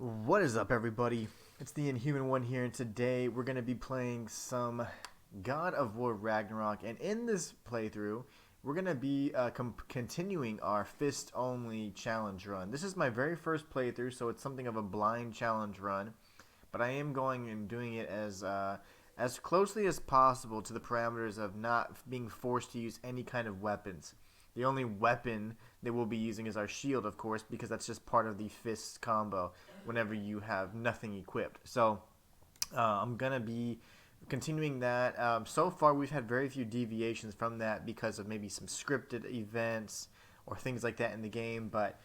What is up, everybody? It's the Inhuman one here, and today we're going to be playing some God of War Ragnarok. And in this playthrough, we're going to be continuing our fist-only challenge run. This is my very first playthrough, so it's something of a blind challenge run. But I am going and doing it as closely as possible to the parameters of not being forced to use any kind of weapons. The only weapon that we'll be using is our shield, of course, because that's just part of the fist combo whenever you have nothing equipped. So I'm going to be continuing that. So far, we've had very few deviations from that because of maybe some scripted events or things like that in the game, but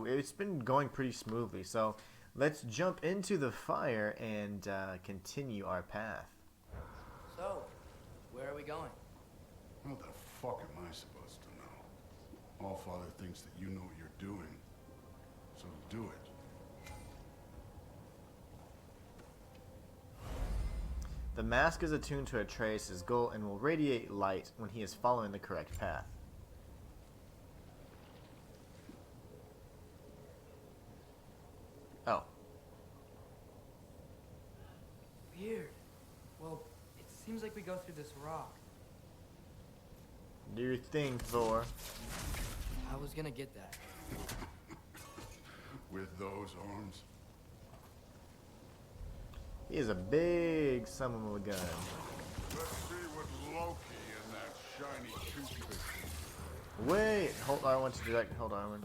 it's been going pretty smoothly. So let's jump into the fire and continue our path. So, where are we going? How the fuck am I supposed to know? Allfather thinks that you know what you're doing, so do it. The mask is attuned to Atreus' goal and will radiate light when he is following the correct path. Oh. Weird. Well, it seems like we go through this rock. Do your thing, Thor. I was gonna get that. With those arms? He is a big son of a gun. Let's see what Loki and that shiny toothpick. Wait, hold R1 to direct. Hold R1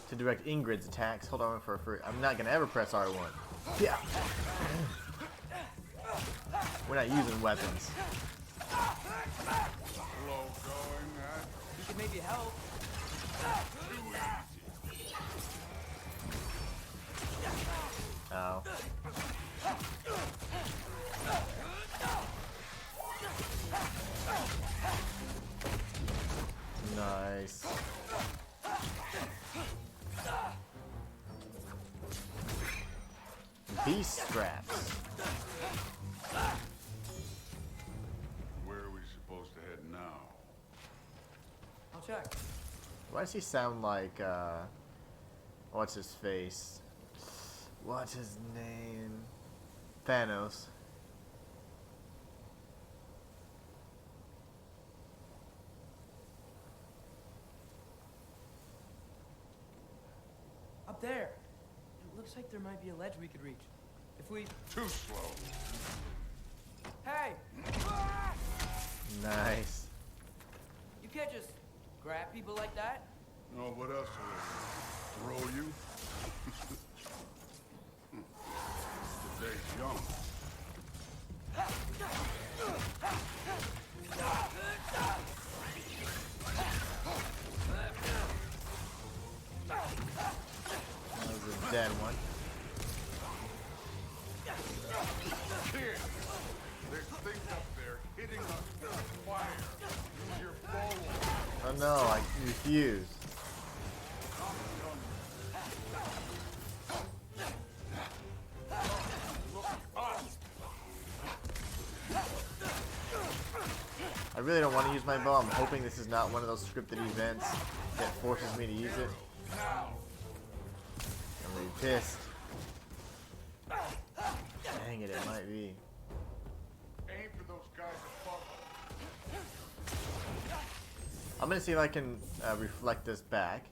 to direct Ingrid's attacks. Hold R1 for a free. I'm not gonna ever press R1. Yeah. We're not using weapons. Slow going, huh? You could maybe help. Oh. Nice. Beast straps. Where are we supposed to head now? I'll check. Why does he sound like, what's his face? What's his name? Thanos. Up there. It looks like there might be a ledge we could reach. If we... Too slow. Hey! Nice. You can't just grab people like that. No, what else will I do? Throw you? Today's young. That was a dead one. Here! There's things up there hitting us with fire. Use your bow. Oh no, I refuse. I really don't want to use my bow. I'm hoping this is not one of those scripted events that forces me to use it. I'm really pissed. Dang it, it might be. Aim for those guys above us. I'm gonna see if I can reflect this back.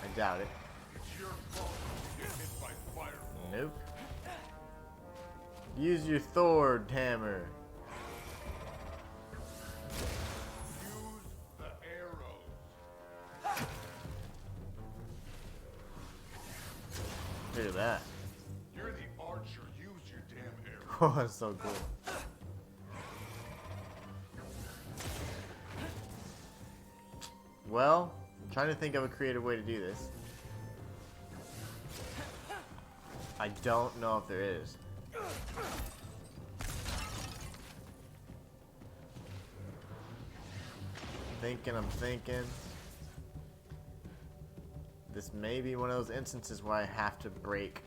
I doubt it. It's your fault you get hit by fireball. Nope. Use your Thor hammer. Use the arrows. Look at that. You're the archer. Use your damn arrows. Oh, that's so cool. Well, I'm trying to think of a creative way to do this. I don't know if there is. I'm thinking. This may be one of those instances where I have to break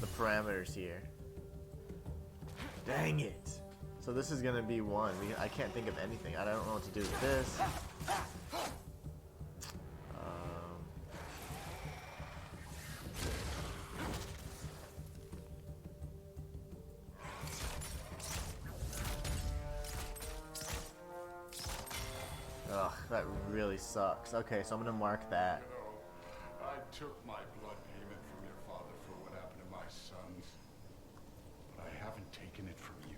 the parameters here. Dang it! So this is gonna be one. I can't think of anything. I don't know what to do with this. Ugh, that really sucks. Okay, so I'm gonna mark that. You know, I took my blood payment from your father for what happened to my sons, but I haven't taken it from you.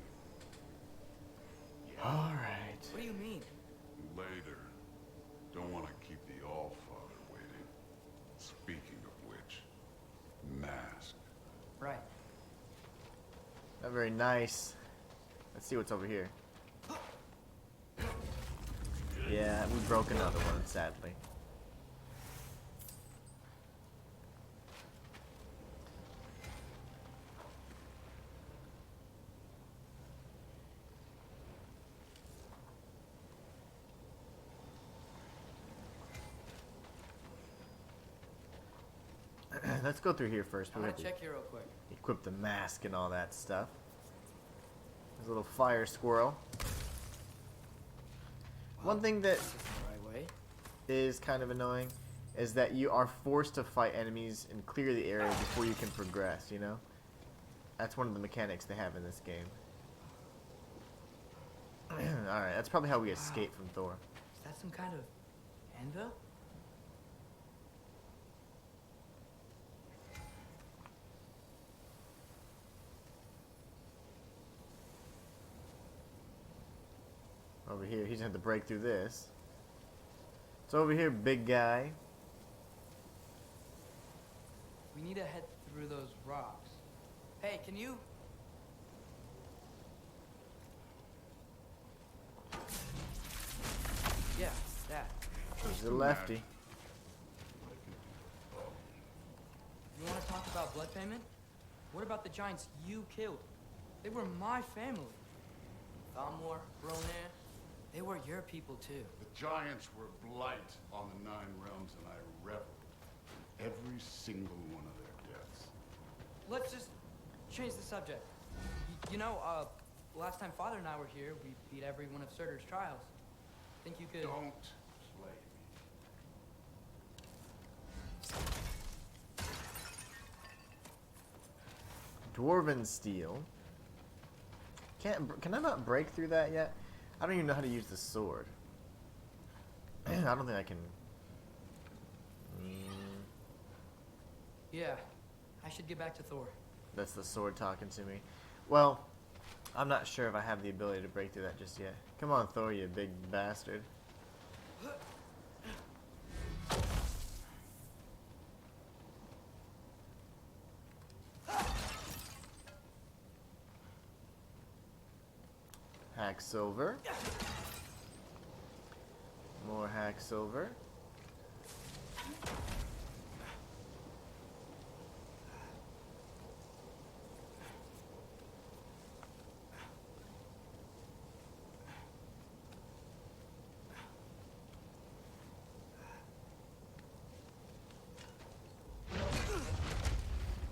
Alright. What do you mean? Later. Don't want to keep the All-Father waiting. Speaking of which, mask. Right. Not very nice. Let's see what's over here. Yeah, we broke another one, sadly. Let's go through here first. I'm We gonna have to check here real quick. equip the mask and all that stuff. There's a little fire squirrel. One thing that This is the right way. is kind of annoying is that you are forced to fight enemies and clear the area before you can progress, you know? That's one of the mechanics they have in this game. Alright, that's probably how we escape from Thor. Is that some kind of anvil? Over here, he's gonna have to break through this. It's over here, big guy. We need to head through those rocks. Hey, can you? Yeah, that. He's a lefty. You want to talk about blood payment? What about the giants you killed? They were my family. Thamor, Ronan, they were your people too. The giants were blight on the Nine Realms, and I reveled in every single one of their deaths. Let's just change the subject. You know, last time Father and I were here, we beat every one of Surtur's trials. Think you could... Don't play me. Dwarven steel. Can I not break through that yet? I don't even know how to use the sword. I don't think I can. Yeah, I should get back to Thor. That's the sword talking to me. Well, I'm not sure if I have the ability to break through that just yet. Come on, Thor, you big bastard. Hack silver. More hack silver.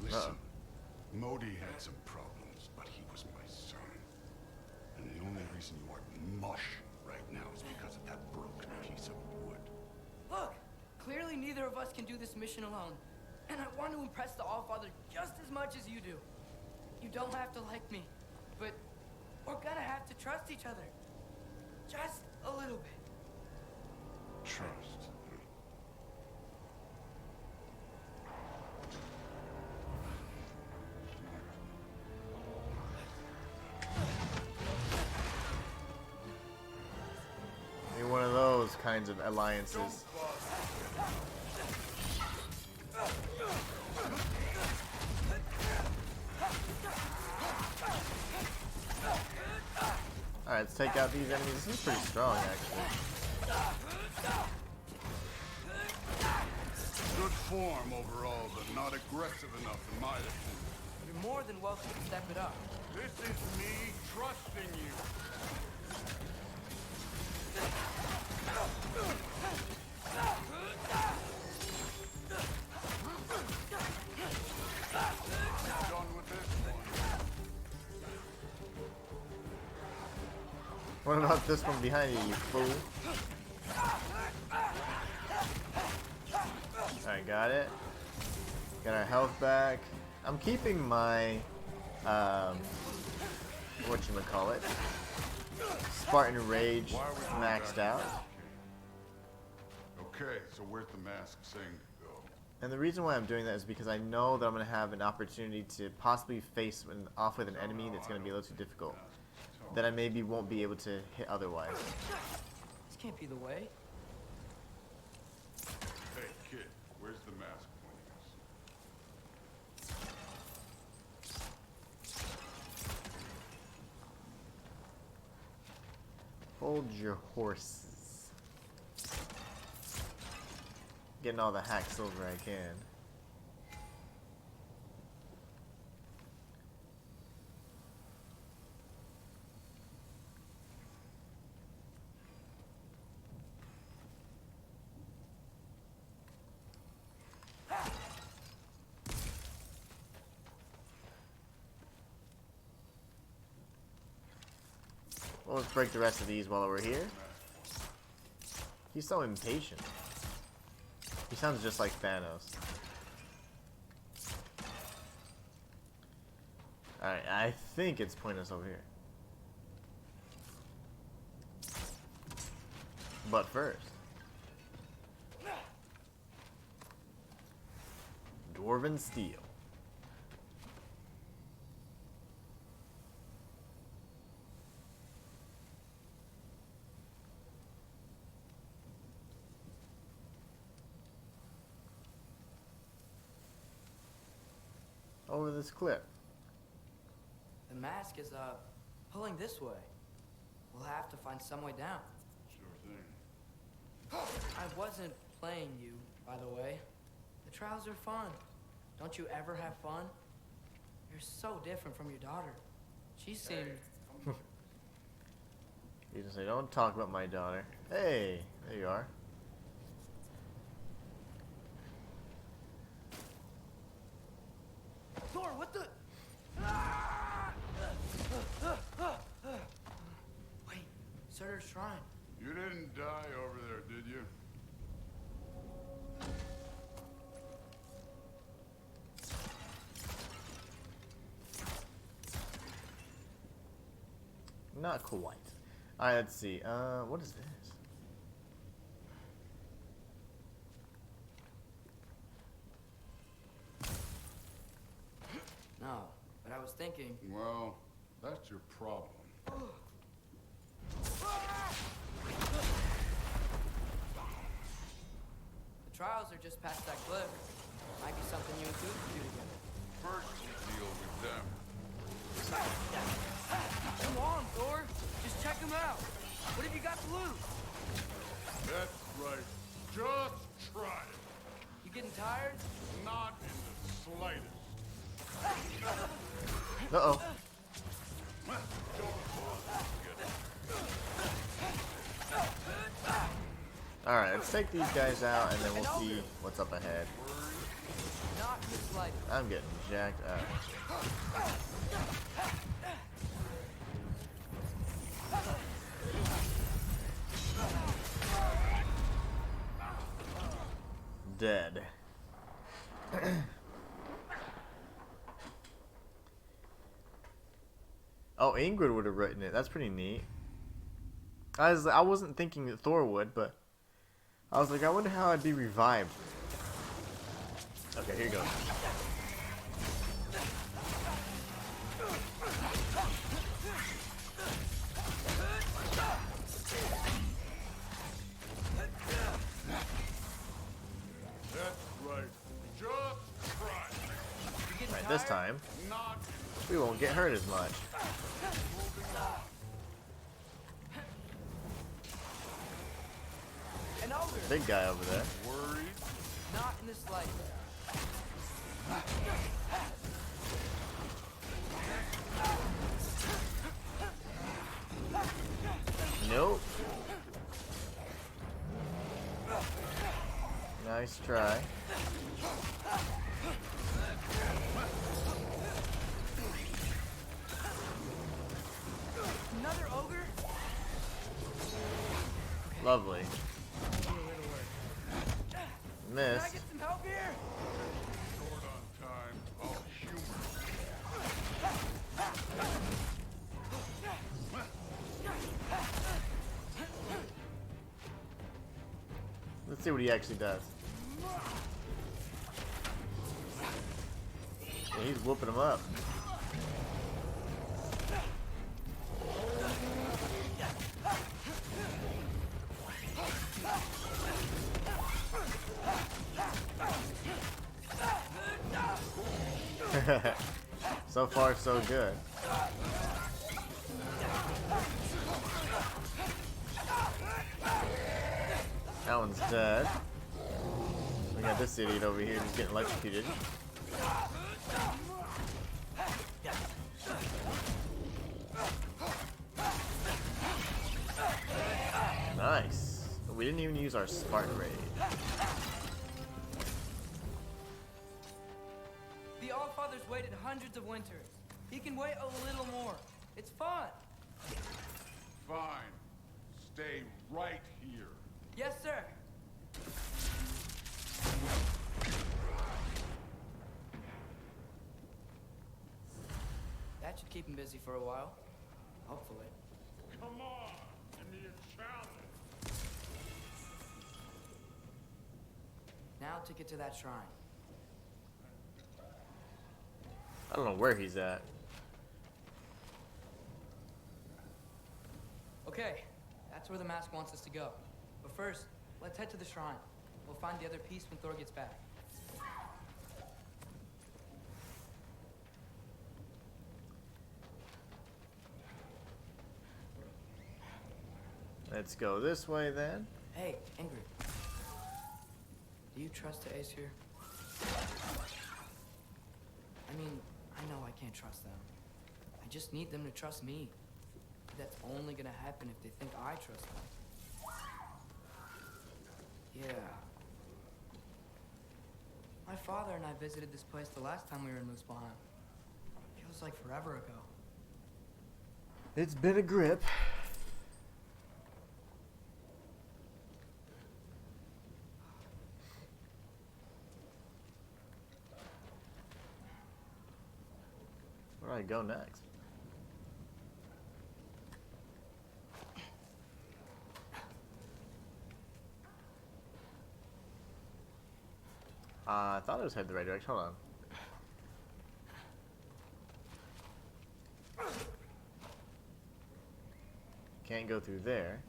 Listen, Modi had some problems, but he was my son. And the only reason you are mush right now is because of that broken piece of wood. Look, clearly neither of us can do this mission alone. And I want to impress the Allfather just as much as you do. You don't have to like me, but we're gonna have to trust each other. Just a little bit. Trust. Maybe one of those kinds of alliances. Alright, let's take out these enemies. This is pretty strong, actually. Good form overall, but not aggressive enough in my opinion. You're more than welcome to step it up. This is me trusting you. Done with this one. What about this one behind you, you fool? Alright, got it. Got our health back. I'm keeping my, whatchamacallit, Spartan Rage maxed out. Okay, so where's the mask saying to go? And the reason why I'm doing that is because I know that I'm going to have an opportunity to possibly face off with an enemy that's going to be a little too difficult, that I maybe won't be able to hit otherwise. This can't be the way. Hey, kid, where's the mask pointing us? Hold your horses. Getting all the hack silver I can. Well, let's break the rest of these while we're here. He's so impatient. He sounds just like Thanos. Alright, I think it's pointing us over here. But first, Dwarven Steel. Over this cliff. The mask is, pulling this way. We'll have to find some way down. Sure thing. I wasn't playing you, by the way. The trials are fun. Don't you ever have fun? You're so different from your daughter. She seemed... You just say, don't talk about my daughter. Hey, there you are. Thor, what the... Wait, Surtur's shrine. You didn't die over there, did you? Not quite. Alright, let's see. What is this? No, but I was thinking... Well, that's your problem. The trials are just past that cliff. Might be something you and Duke can do together. First, you deal with them. Come on, Thor. Just check them out. What have you got to lose? That's right. Just try it. You getting tired? Not in the slightest. Uh-oh. Alright, let's take these guys out and then we'll see what's up ahead. Not in the slightest. I'm getting jacked up. Dead. Oh, Ingrid would have written it. That's pretty neat. I wasn't thinking that Thor would, but I was like, I wonder how I'd be revived. Okay, here you go. That's right. Just try it. Right, this time Not we won't get hurt as much. An ogre. Big guy over there. worried. Not in the slightest. Nope. Nice try. Another ogre? Lovely. Can I Missed. get some help here? Short on time. Oh, humor. Let's see what he actually does. Yeah, he's whooping him up. So far, so good. That one's dead. We got this idiot over here who's getting electrocuted. Nice. We didn't even use our Spartan raid. The Allfather's waited hundreds of winters. He can wait a little more. It's fun. Fine. Stay right here. Yes, sir. That should keep him busy for a while. Hopefully. Come on, give me a challenge. Now to get to that shrine. I don't know where he's at. Okay, that's where the mask wants us to go. But first, let's head to the shrine. We'll find the other piece when Thor gets back. Let's go this way then. Hey, Ingrid. Do you trust the Ace here? I mean, I know I can't trust them. I just need them to trust me. That's only gonna happen if they think I trust them. Yeah. My father and I visited this place the last time we were in Muspelheim. Feels like forever ago. It's been a grip. Where do I go next? I thought I was heading the right direction. Hold on. Can't go through there.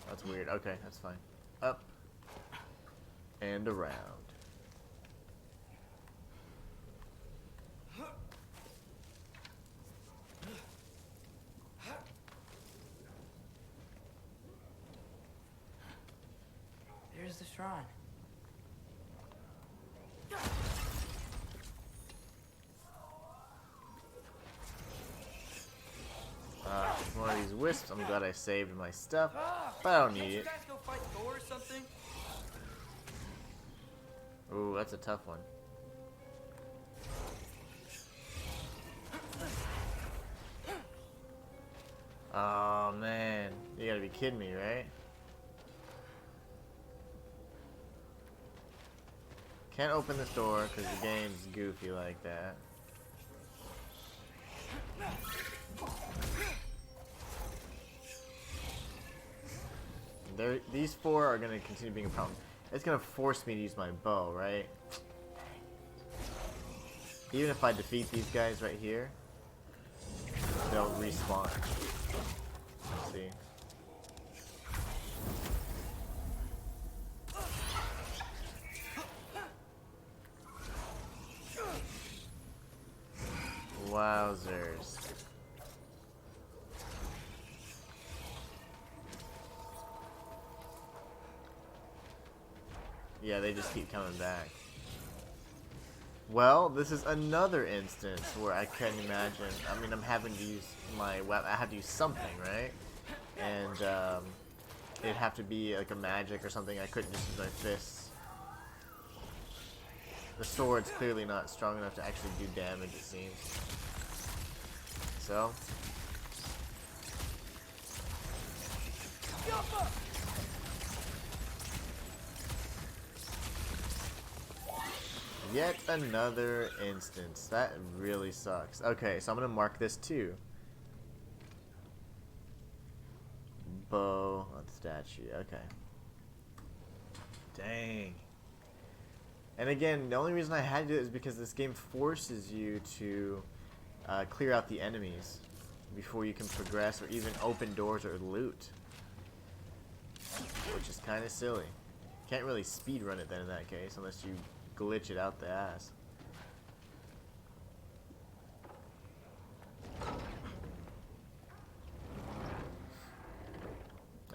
That's weird. Okay, that's fine. Up and around. There's the shrine. One of these wisps. I'm glad I saved my stuff, Ah, but I don't can't need you it. guys go fight Thor or something? Ooh, that's a tough one. Oh man, you gotta be kidding me, right? Can't open this door because the game's goofy like that. These four are gonna continue being a problem. It's gonna force me to use my bow, right? Even if I defeat these guys right here, they'll respawn. Let's see. Wowzers. Yeah, they just keep coming back. Well, this is another instance where I couldn't imagine. I mean, I'm having to use my weapon. I have to use something, right? And it'd have to be like a magic or something. I couldn't just use my fists. The sword's clearly not strong enough to actually do damage, it seems. So. Yet another instance. That really sucks. Okay, so I'm gonna mark this too. bow on statue. Okay. Dang. And again, the only reason I had to do it is because this game forces you to clear out the enemies before you can progress or even open doors or loot. Which is kind of silly. Can't really speedrun it then in that case, unless you glitch it out the ass.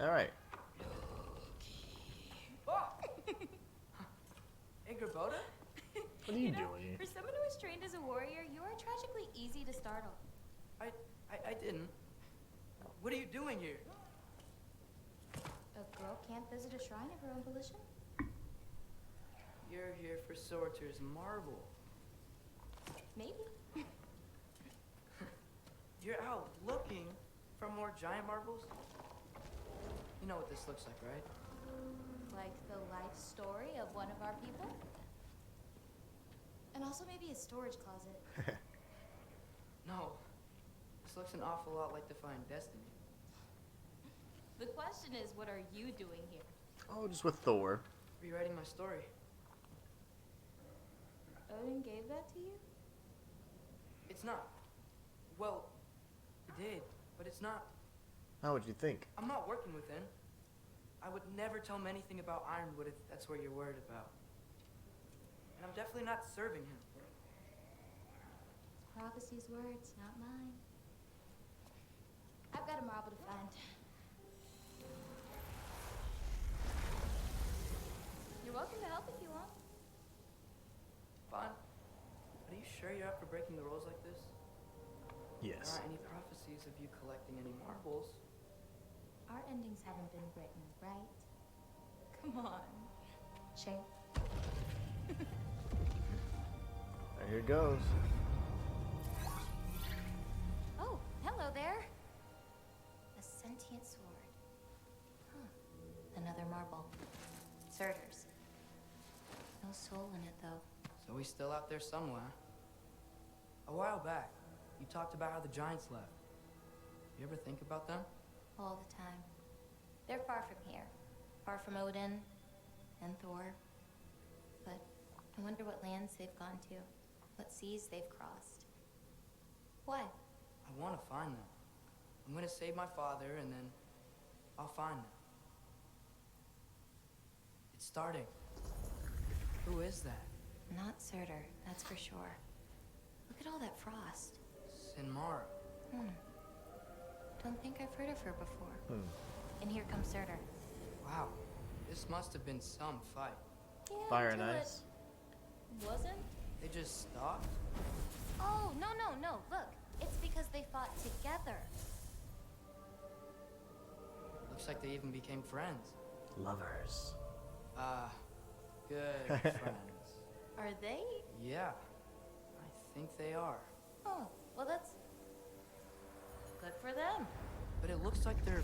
Alright. Hey, Gerboda? What are you doing here? For someone who is trained as a warrior, you are tragically easy to startle. I didn't. What are you doing here? A girl can't visit a shrine of her own volition? You're here for Sorter's marble. Maybe. You're out looking for more giant marbles? You know what this looks like, right? Like the life story of one of our people? And also maybe a storage closet. No. This looks an awful lot like Defying Destiny. The question is, what are you doing here? Oh, just with Thor. Rewriting my story. Odin gave that to you? It's not. Well, he did, but it's not. How would you think? I'm not working with him. I would never tell him anything about Ironwood if that's what you're worried about. And I'm definitely not serving him. Prophecy's words, not mine. I've got a marble to find. You're welcome to help if you want. Fine. Are you sure you're up for breaking the rules like this? There Yes. aren't any prophecies of you collecting any marbles. Our endings haven't been written, right? Come on. Shame. Here it goes. Oh, hello there. A sentient sword. Huh. Another marble. Surtur's. No soul in it, though. So he's still out there somewhere. A while back, you talked about how the giants left. You ever think about them? All the time. They're far from here. Far from Odin and Thor. But I wonder what lands they've gone to. What seas they've crossed. Why? I want to find them. I'm gonna save my father, and then I'll find them. It's starting. Who is that? Not Surtur, that's for sure. Look at all that frost. Sinmara. Don't think I've heard of her before. Hmm. And here comes Surtur. Wow. This must have been some fight. Yeah, Fire and until ice. it wasn't? They just stopped? Oh, no. Look, it's because they fought together. Looks like they even became friends. Lovers. Good friends. Are they? Yeah. I think they are. Oh, well, that's good for them. But it looks like their,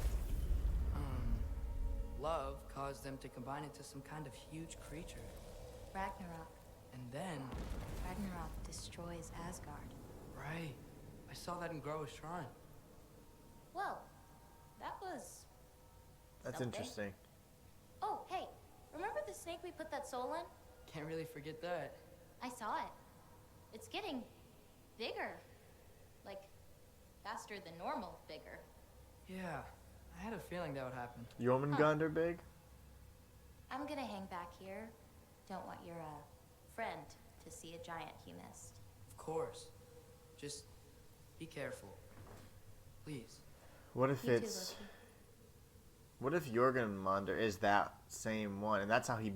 love caused them to combine into some kind of huge creature. Ragnarok. And then, Ragnarok destroys Asgard. right, I saw that in Groa's shrine. Well, that was That's something. interesting. Oh, hey, remember the snake we put that soul in? Can't really forget that. I saw it. It's getting bigger. Like, faster than normal bigger. Yeah, I had a feeling that would happen. Jormungand are big? I'm gonna hang back here. Don't want your, friend to see a giant he missed. Of course. Just be careful. Please. What if You too, it's... Loki. What if Jormungandr is that same one, and that's how he's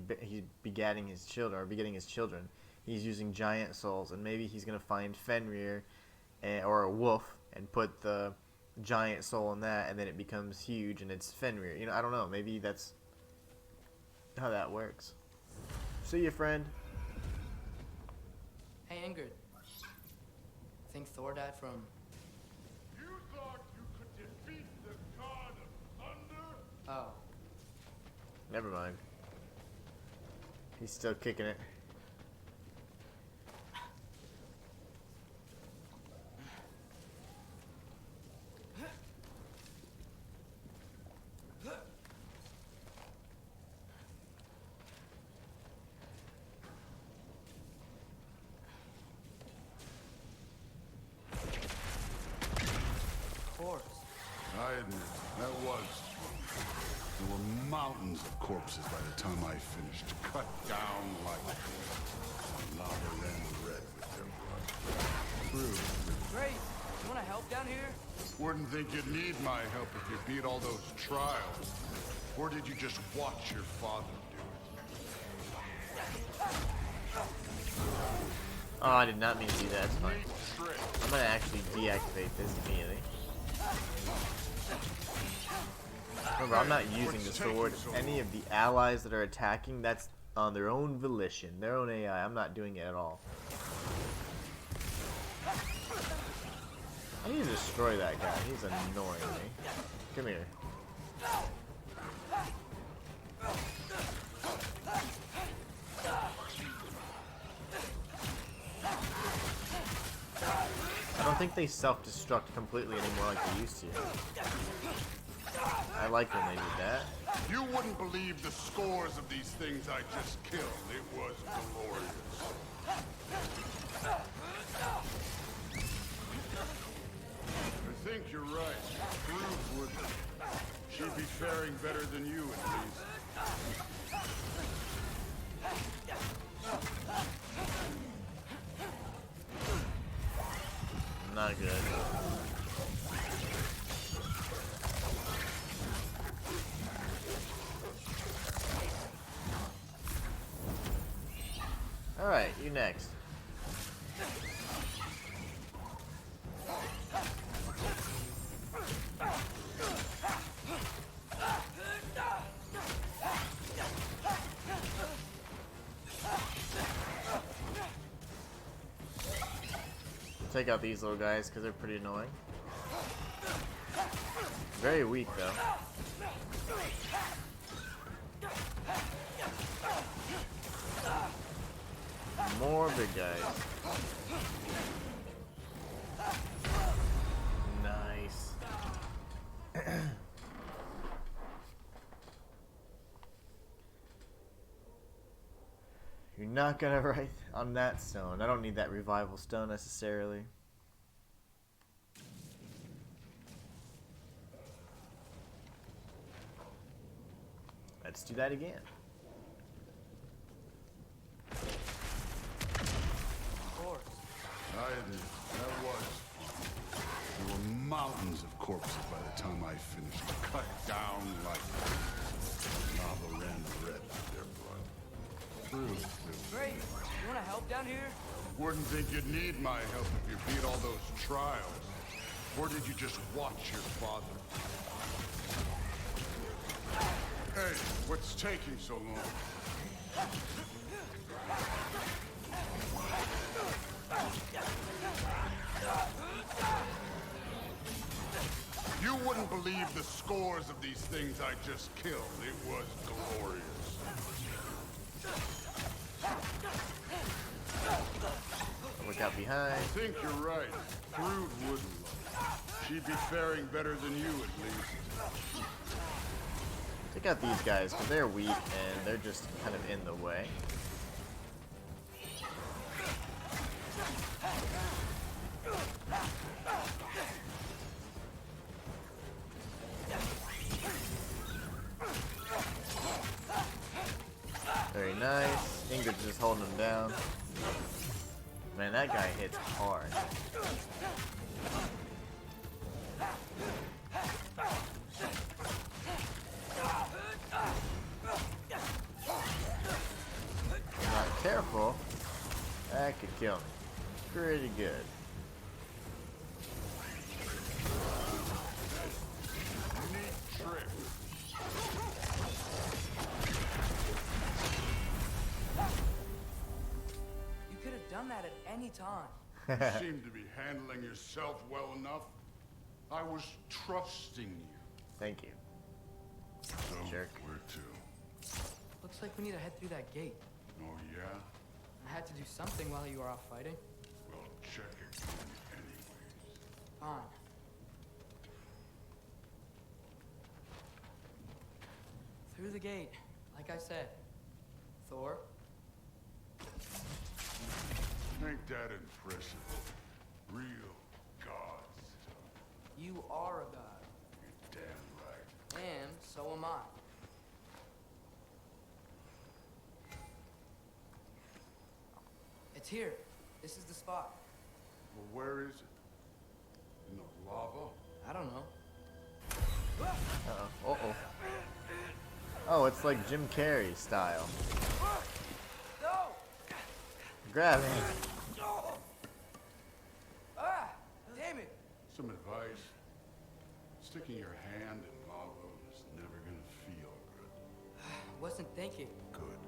begetting his children, or begetting his children. He's using giant souls, and maybe he's gonna find Fenrir, or a wolf, and put the giant soul in that, and then it becomes huge, and it's Fenrir. You know, I don't know. Maybe that's how that works. See you, friend. Hey, Ingrid. Think Thor died from... You thought you could defeat the god of thunder? Oh. Never mind. He's still kicking it. admit, that was fun. There were mountains of corpses by the time I finished, cut down like lava ran red with their blood. True. Great. You want to help down here? Wouldn't think you'd need my help if you beat all those trials. Or did you just watch your father do it? Oh, I did not mean to do that. It's fine. Neat trick. I'm gonna actually deactivate this immediately. Remember, I'm not using the sword. Any of the allies that are attacking, that's on their own volition, their own AI. I'm not doing it at all. I need to destroy that guy. He's annoying me. Come here. I don't think they self-destruct completely anymore like they used to. I like when they did that. You wouldn't believe the scores of these things I just killed. It was glorious. I think you're right. Groove would. She'd be faring better than you, at least. Not good. Alright, you next. Take out these little guys because they're pretty annoying. Very weak though. More big guys. Nice. You're not gonna write on that stone. I don't need that revival stone necessarily. Let's do that again. Of course. I admit, that was fun. There were mountains of corpses by the time I finished, cut down like lava ran red with their blood. True. Great. You want to help down here? Wouldn't think you'd need my help if you beat all those trials. Or did you just watch your father? Hey, what's taking so long? You wouldn't believe the scores of these things I just killed. It was glorious. Look out behind. I think you're right. Brood wouldn't. She'd be faring better than you, at least. Take out these guys because they're weak and they're just kind of in the way. Very nice. Ingrid's just holding him down. Man, that guy hits hard. Not careful, that could kill me. Pretty good. Neat trick. You could have done that at any time. You seem to be handling yourself well enough. I was trusting you. Thank you. So, Jerk. where to? Looks like we need to head through that gate. Oh, yeah? I had to do something while you were off fighting. Well, check it anyways. Fine. Through the gate, like I said. Thor? Ain't that impressive? Real god stuff. You are a god. am I. It's here. This is the spot. Well, where is it? In the lava? I don't know. Uh-oh. Uh-oh. Oh, it's like Jim Carrey style. No! Grab him. Ah! Damn it! Some advice. Sticking your hand in lava is never gonna feel good. Wasn't thinking. Good.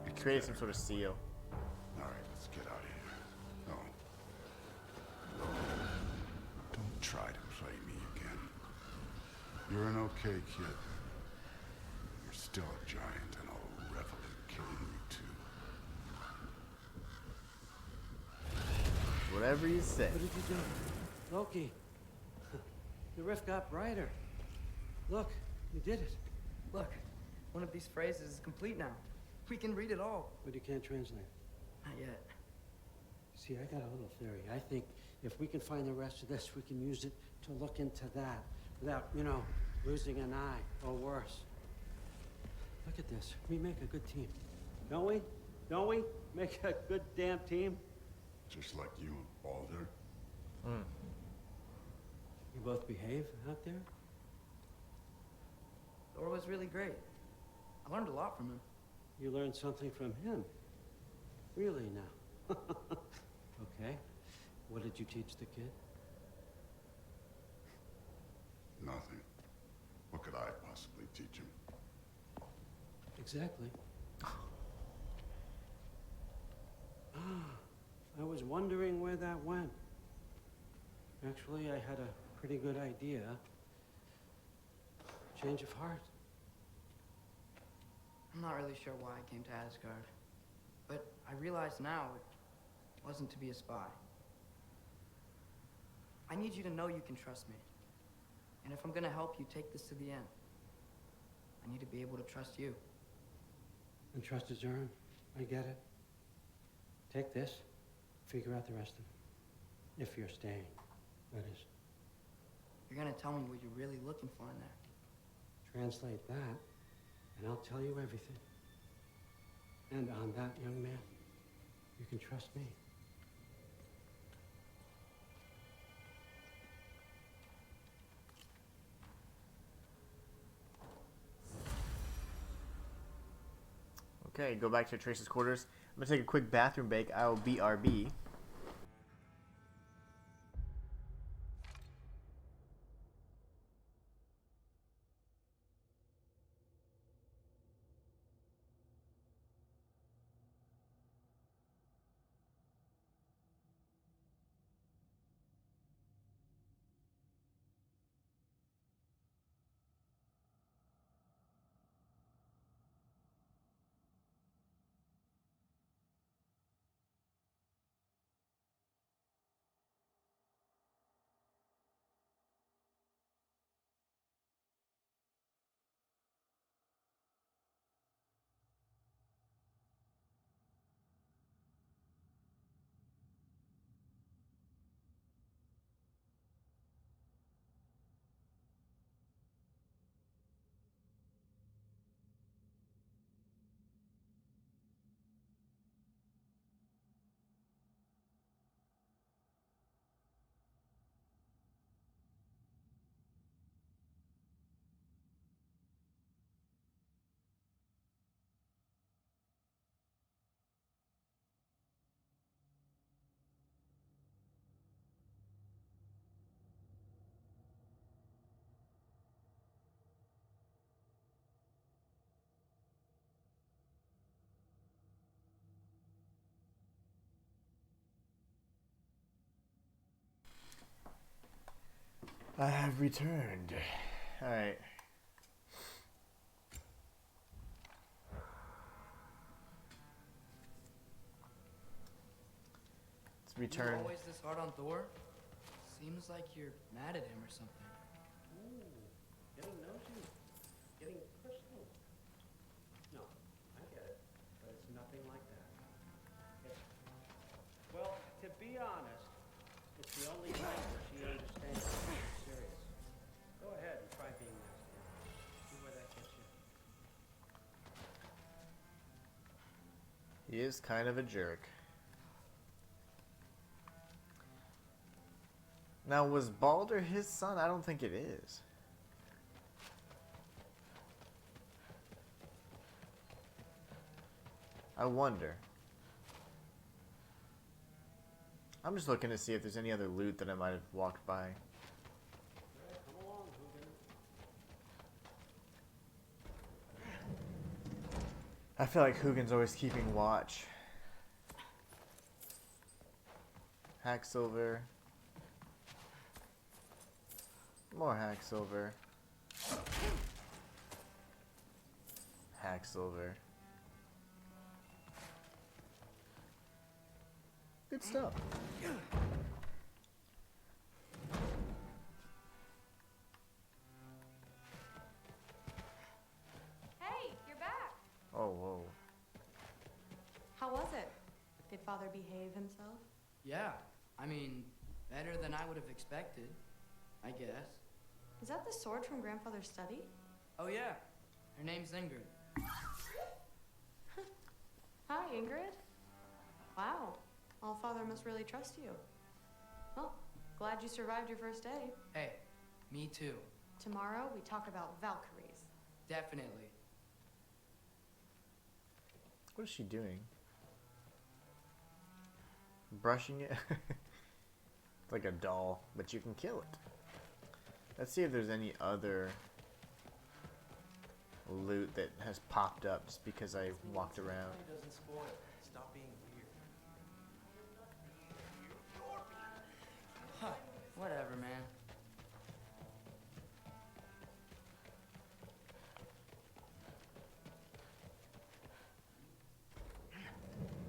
It's Create some better. sort of seal. All right, let's get out of here. No. Don't try to play me again. You're an okay kid. You're still a giant, and I'll revel in killing you too. Whatever you say. What did you do? Loki. The rift got brighter. Look, you did it. Look, one of these phrases is complete now. We can read it all. But you can't translate. Not yet. See, I got a little theory. I think if we can find the rest of this, we can use it to look into that without, you know, losing an eye or worse. Look at this. We make a good team. Don't we? Don't we? Make a good damn team? Just like you and Balder. You both behave out there? Thor was really great. I learned a lot from him. You learned something from him. Really now? Okay. What did you teach the kid? Nothing. What could I possibly teach him? Exactly. I was wondering where that went. Actually, I had a pretty good idea. Change of heart. I'm not really sure why I came to Asgard. But I realize now it wasn't to be a spy. I need you to know you can trust me. And if I'm gonna help you take this to the end, I need to be able to trust you. And trust is earned. I get it. Take this, figure out the rest of it. If you're staying, that is. You're gonna tell me what you're really looking for in there. Translate that, and I'll tell you everything. And on that, young man, you can trust me. Okay, go back to Trace's quarters. I'm gonna take a quick bathroom break. I will BRB. I have returned. Alright. Let's return. You always this hard on Thor? Seems like you're mad at him or something. Ooh, getting nosy. Getting personal. No, I get it. But it's nothing like that. Well, to be honest, it's the only time that she understands that I'm serious. Go ahead and try being nasty. See where that He is kind of a jerk. Now, was Balder his son? I don't think it is. I wonder. I'm just looking to see if there's any other loot that I might have walked by. Come along, Hugin. I feel like Hugin's always keeping watch. Hack silver. More hack silver. Hack silver. Good stuff. Hey, you're back. Oh, whoa. How was it? Did Father behave himself? Yeah, I mean, better than I would have expected, I guess. Is that the sword from Grandfather's study? Oh yeah, her name's Ingrid. Hi, Ingrid. Wow, All Father must really trust you. Well, glad you survived your first day. Hey, me too. Tomorrow we talk about Valkyries. Definitely. What is she doing? Brushing it? It's like a doll, but you can kill it. Let's see if there's any other loot that has popped up just because I walked around. Doesn't spoil. Stop being weird. Huh, whatever, man.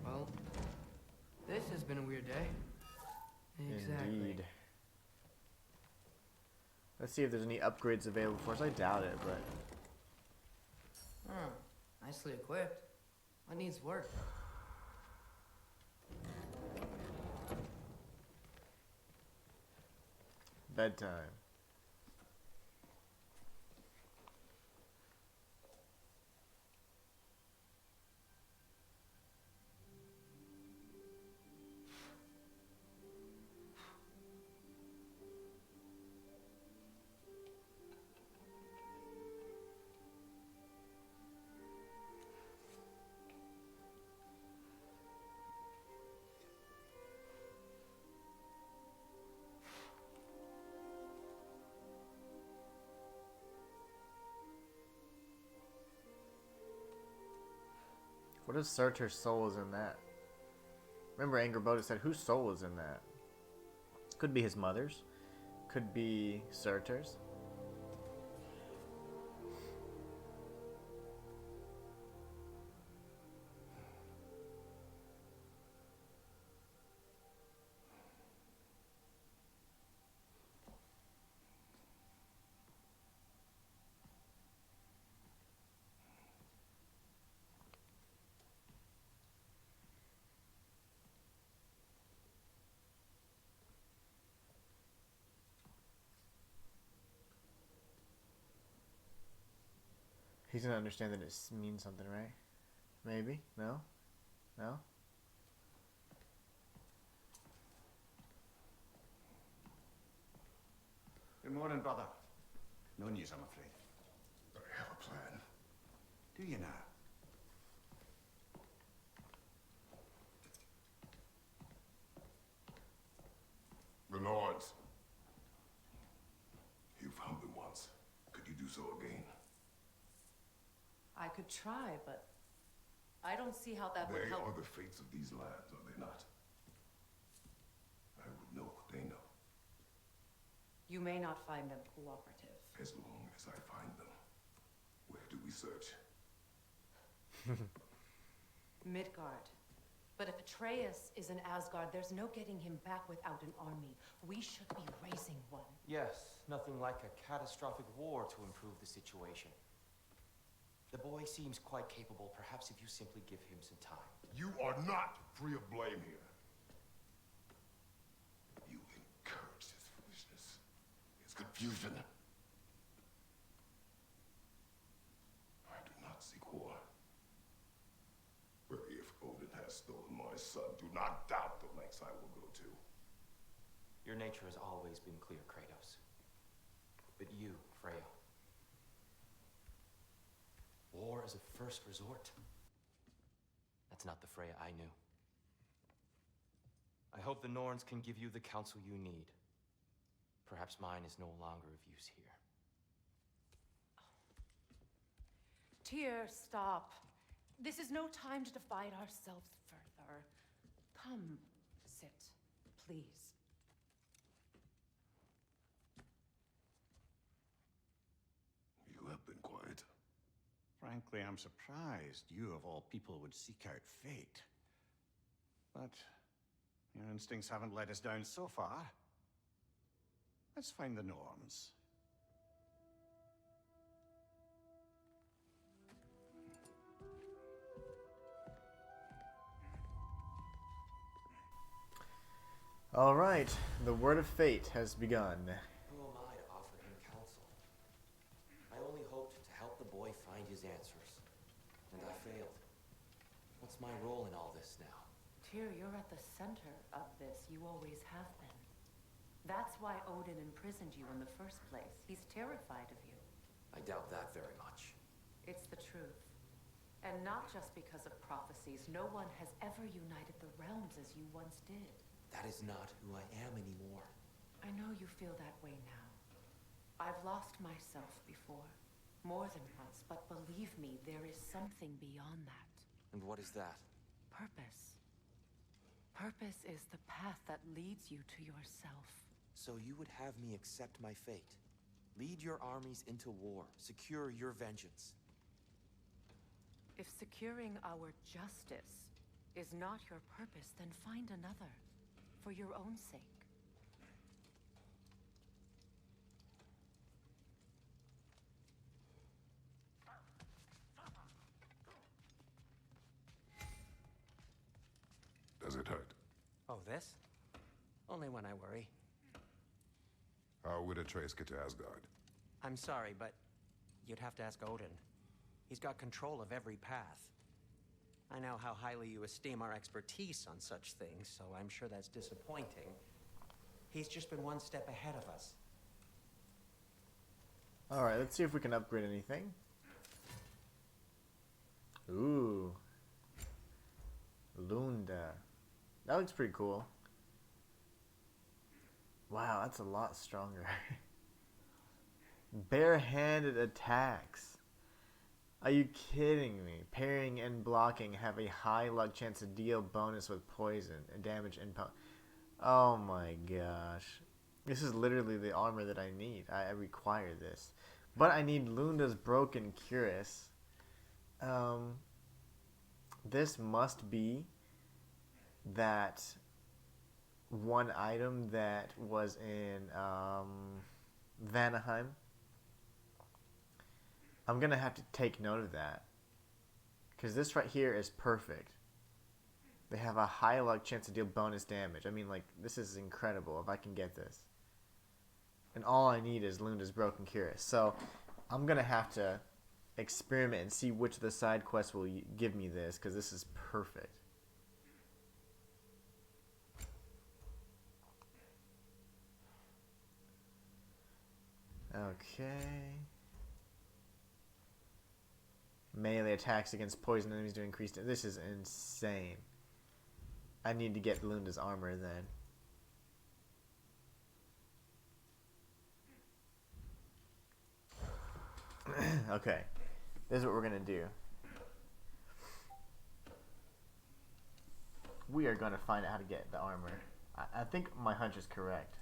Well, this has been a weird day. Exactly. Indeed. Let's see if there's any upgrades available for us. I doubt it, but Nicely equipped. What needs work? bedtime. What if Surtur's soul is in that? Remember Angerboda said whose soul is in that? Could be his mother's. Could be Surtur's. He's gonna understand that it means something, right? Maybe? No? No? Good morning, brother. No news, I'm afraid. I have a plan. Do you now? The Lords. You found them once. Could you do so again? I could try, but I don't see how that would They help. are the fates of these lands, are they not? I would know what they know, You may not find them cooperative. as long as I find them. Where do we search? Midgard. But if Atreus is in Asgard, there's no getting him back without an army. We should be raising one. Yes, nothing like a catastrophic war to improve the situation. The boy seems quite capable. Perhaps if you simply give him some time. You are not free of blame here. You encouraged his foolishness, his confusion. I do not seek war. But if Odin my son. Do not doubt the lengths I will go to. Your nature has always been clear, Kratos. But you, Freya. War is a first resort. That's not the Freya I knew. I hope the Norns can give you the counsel you need. Perhaps mine is no longer of use here. Tyr, stop. This is no time to divide ourselves further. Come, sit, please. You have been quiet. Frankly, I'm surprised you, of all people, would seek out fate. But your instincts haven't let us down so far. Let's find the Norns. All right, the word of fate has begun. Who am I to offer him counsel? I only hoped to help the boy find his answers. And I failed. What's my role in all this now? Tyr, you're at the center of this. You always have been. That's why Odin imprisoned you in the first place. He's terrified of you. I doubt that very much. It's the truth. And not just because of prophecies. No one has ever united the realms as you once did. That is not who I am anymore. I know you feel that way now. I've lost myself before. More than once, but believe me, there is something beyond that. And what is that? Purpose. Purpose is the path that leads you to yourself. So you would have me accept my fate? Lead your armies into war, secure your vengeance. If securing our justice is not your purpose, then find another. For your own sake. Does it hurt? Oh, this? Only when I worry. How would Atreus get to Asgard? I'm sorry, but you'd have to ask Odin. He's got control of every path. I know how highly you esteem our expertise on such things, so I'm sure that's disappointing. He's just been one step ahead of us. Alright, let's see if we can upgrade anything. Ooh. Lunda. That looks pretty cool. Wow, that's a lot stronger. Barehanded attacks. Are you kidding me? Parrying and blocking have a high luck chance to deal bonus with poison and damage and oh my gosh. This is literally the armor that I need. I require this. But I need Lunda's Broken Cuirass. This must be that one item that was in Vanaheim. I'm going to have to take note of that. Because this right here is perfect. They have a high luck chance to deal bonus damage. I mean, like, this is incredible if I can get this. And all I need is Lunda's Broken Cuirass. So, I'm going to have to experiment and see which of the side quests will give me this. Because this is perfect. Okay. Melee attacks against poison enemies do increase. This is insane. I need to get Lunda's armor then. Okay. This is what we're going to do. We are going to find out how to get the armor. I think my hunch is correct.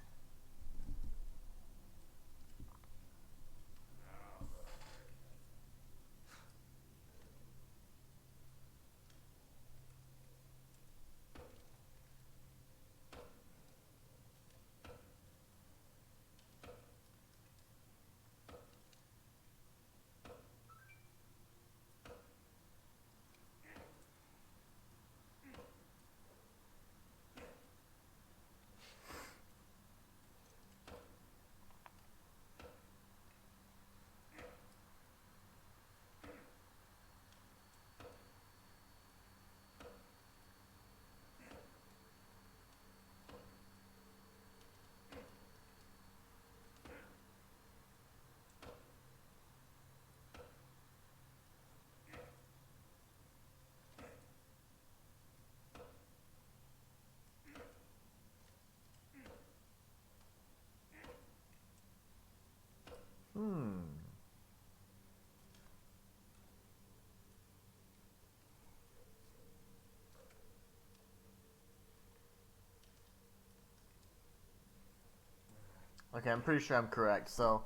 Okay, I'm pretty sure I'm correct. So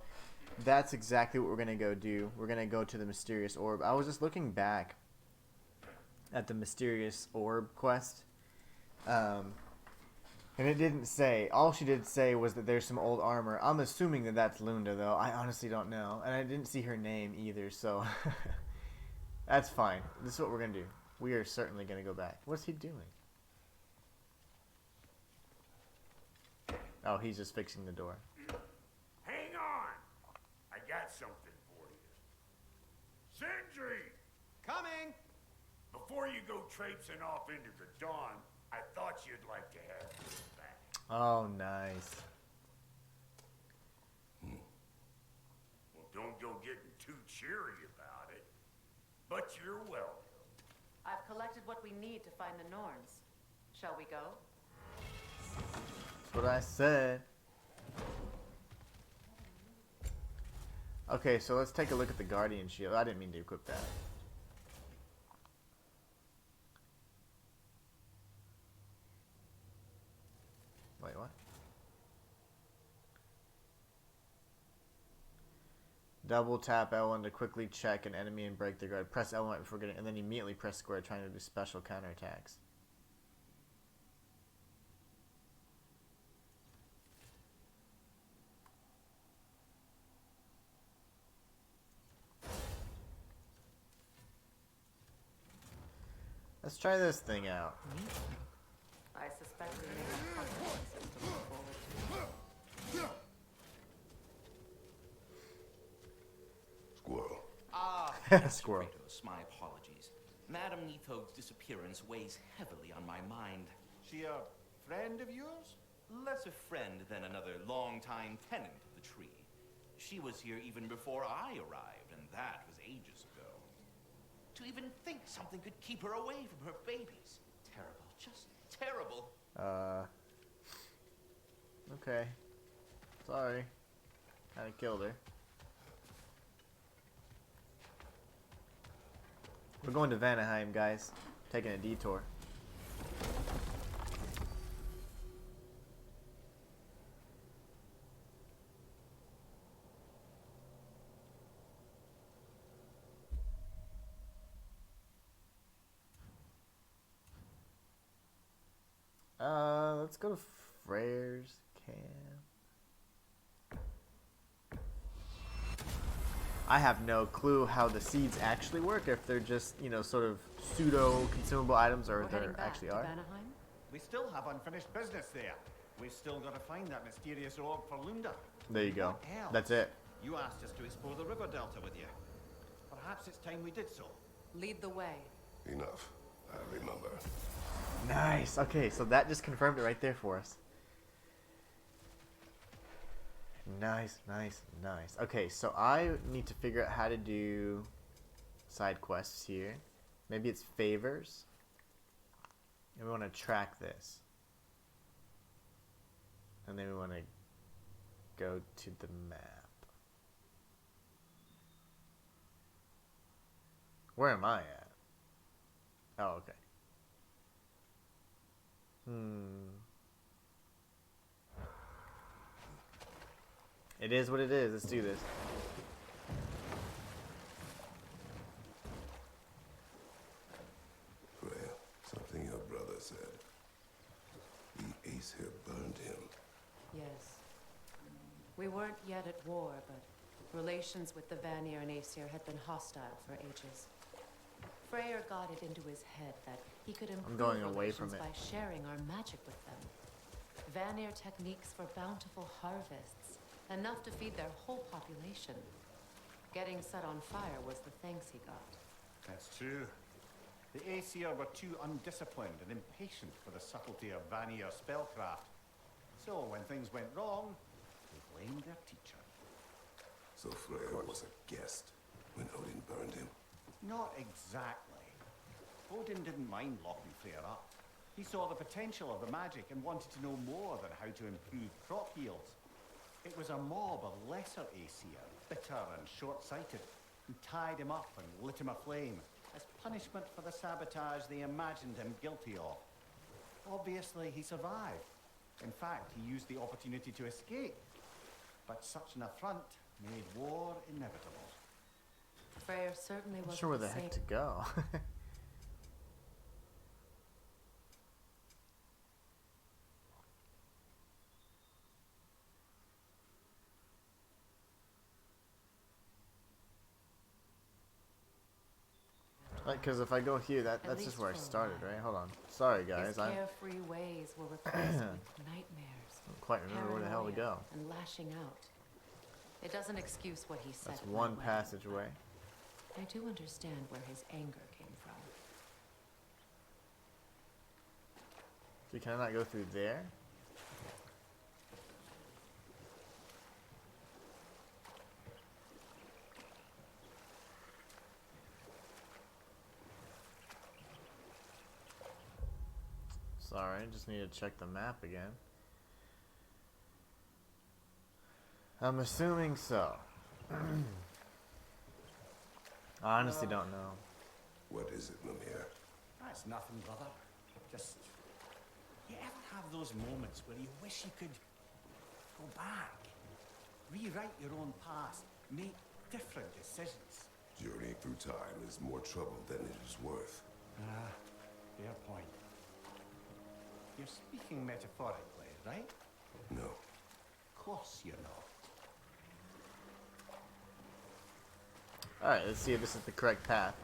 that's exactly what we're gonna go do. We're gonna go to the mysterious orb. I was just looking back at the mysterious orb quest, and it didn't say. All she did say was that there's some old armor. I'm assuming that that's Lunda, though. I honestly don't know, and I didn't see her name either. So that's fine. This is what we're gonna do. We are certainly gonna go back. What's he doing? Oh, he's just fixing the door. Hang on! I got something for you. Sentry! Coming! Before you go traipsing off into the dawn, I thought you'd like to have this back. Oh, nice. Well, don't go getting too cheery about it. But you're welcome. I've collected what we need to find the Norns. Shall we go? That's what I said. Okay, so let's take a look at the Guardian Shield. I didn't mean to equip that. Wait, what? Double tap L1 to quickly check an enemy and break their guard. Press L1 before getting, and then immediately press square trying to do special counterattacks. Let's try this thing out. I suspect we may have consequences to look forward to. Squirrel. Squirrel. Kratos, my apologies. Madame Nitho's disappearance weighs heavily on my mind. She a friend of yours? Less a friend than another longtime tenant of the tree. She was here even before I arrived, and that was ages ago. To even think something could keep her away from her babies. Terrible, just terrible. Okay. Sorry. Kinda killed her. We're going to Vanaheim, guys. Taking a detour. Let's go to Freyr's camp. I have no clue how the seeds actually work, if they're just, you know, sort of pseudo-consumable items, or if they actually are. Vanaheim? We still have unfinished business there. We've still got to find that mysterious orb for Lunda. There you go. What else? That's it. You asked us to explore the river delta with you. Perhaps it's time we did so. Lead the way. Enough. I remember. Nice. Okay, so that just confirmed it right there for us. Nice, nice, nice. Okay, so I need to figure out how to do side quests here. Maybe it's favors. And we want to track this. And then we want to go to the map. Where am I at? Oh, okay. It is what it is. Let's do this. Freya, something your brother said. The ace here burned him. Yes. We weren't yet at war, but relations with the Vanir and Aesir had been hostile for ages. Freyr got it into his head that he could improve going away from relations it. by sharing our magic with them. Vanir techniques for bountiful harvests, enough to feed their whole population. Getting set on fire was the thanks he got. That's true. The Aesir were too undisciplined and impatient for the subtlety of Vanir spellcraft. So when things went wrong, they blamed their teacher. So Freya was a guest when Odin burned him. Not exactly. Odin didn't mind locking Freyr up. He saw the potential of the magic and wanted to know more than how to improve crop yields. It was a mob of lesser Aesir, bitter and short-sighted, who tied him up and lit him aflame as punishment for the sabotage they imagined him guilty of. Obviously, he survived. In fact, he used the opportunity to escape. but such an affront made war inevitable. Freyr certainly I'm wasn't not sure where the same. heck to go. Because if I go here, that's just where I started, right? Hold on. Sorry, guys. His I carefree ways were replaced with nightmares. don't quite remember where the hell to go. And lashing out. It doesn't excuse what he said. That's at my one wedding, passageway. but I do understand where his anger came from. So can I not go through there? Sorry, just need to check the map again. I'm assuming so. I honestly don't know. What is it, Mimir? That's nothing, brother. Just, you ever have those moments where you wish you could go back, rewrite your own past, make different decisions? Journeying through time is more trouble than it is worth. Ah, fair point. You're speaking metaphorically, right? No. Of course you're not. Alright, let's see if this is the correct path.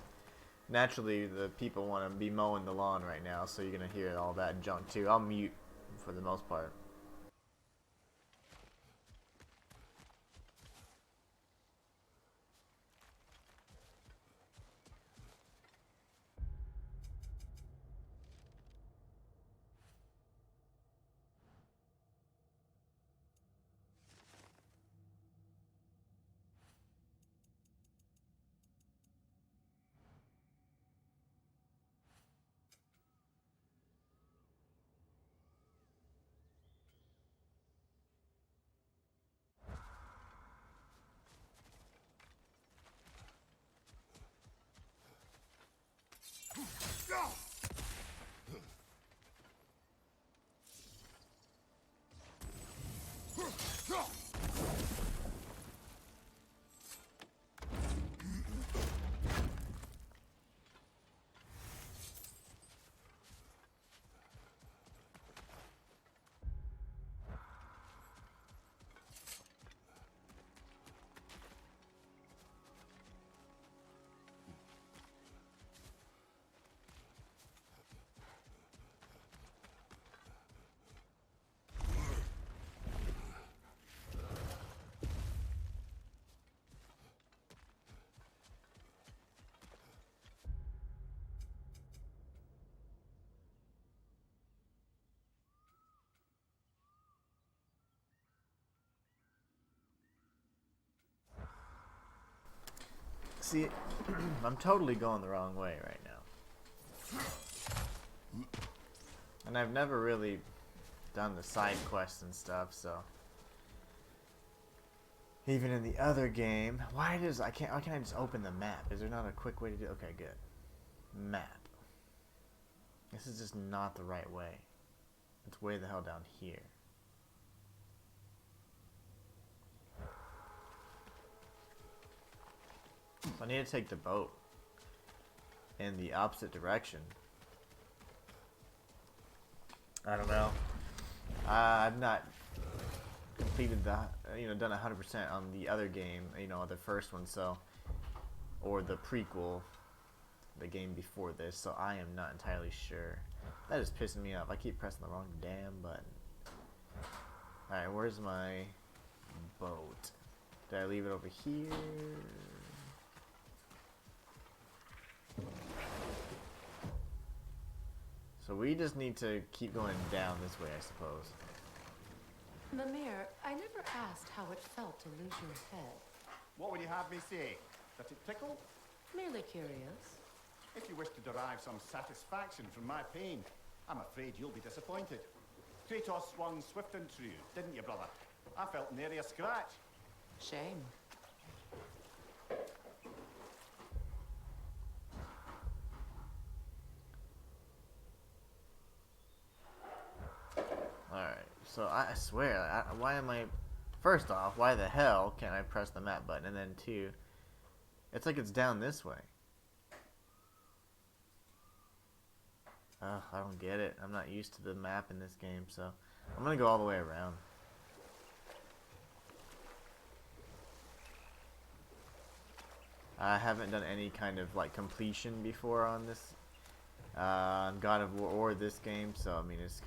Naturally, the people want to be mowing the lawn right now, so you're going to hear all that junk too. I'll mute for the most part. See, I'm totally going the wrong way right now. And I've never really done the side quests and stuff, so even in the other game, why can't I just open the map? Is there not a quick way to do? Okay, good. Map. This is just not the right way. It's way the hell down here. So I need to take the boat in the opposite direction. I don't know. I've not completed the, done 100% on the other game, the first one, so, or the prequel, the game before this, so I am not entirely sure. That is pissing me off. I keep pressing the wrong damn button. Alright, where's my boat? Did I leave it over here? So we just need to keep going down this way, I suppose. Mimir, I never asked how it felt to lose your head. What would you have me say? That it tickle? Merely curious. If you wish to derive some satisfaction from my pain, I'm afraid you'll be disappointed. Kratos swung swift and true, didn't you, brother? I felt nary a scratch. Shame. Alright, so I swear, why am I First off, why the hell can't I press the map button? And then two, it's like it's down this way. I don't get it. I'm not used to the map in this game, so I'm gonna go all the way around. I haven't done any kind of like completion before on this God of War or this game, so I mean it's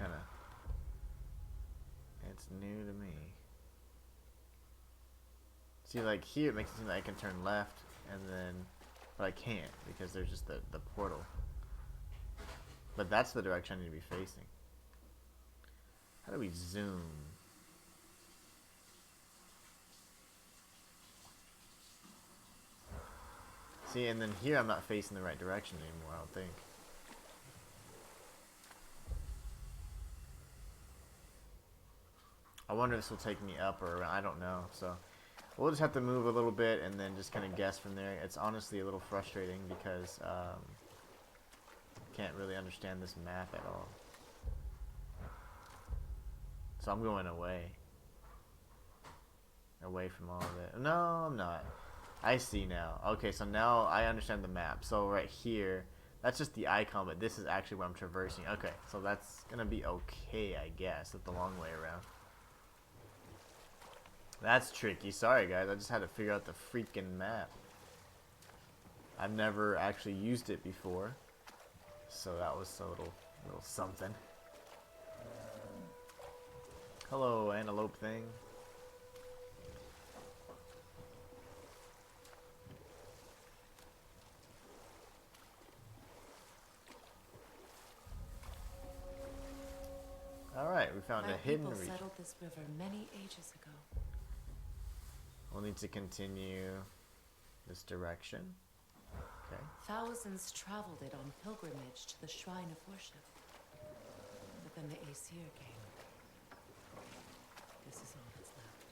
new to me. See, like here it makes it seem like I can turn left, and then, but I can't because there's just the portal. But that's the direction I need to be facing. How do we zoom? See, and then here I'm not facing the right direction anymore, I don't think. I wonder if this will take me up or around. I don't know. So we'll just have to move a little bit and then just kind of guess from there. It's honestly a little frustrating because can't really understand this map at all. So I'm going away from all of it. No, I'm not. I see now. Okay, so now I understand the map. So right here, that's just the icon, but this is actually where I'm traversing. Okay, so that's gonna be okay, I guess, with the long way around. That's tricky. Sorry, guys. I just had to figure out the freaking map. I've never actually used it before, so that was a little something. Hello, antelope thing. All right, we found a hidden region. People settled this river many ages ago. We'll need to continue this direction. Okay. Thousands traveled it on pilgrimage to the shrine of worship. But then the Aesir came. This is all that's left.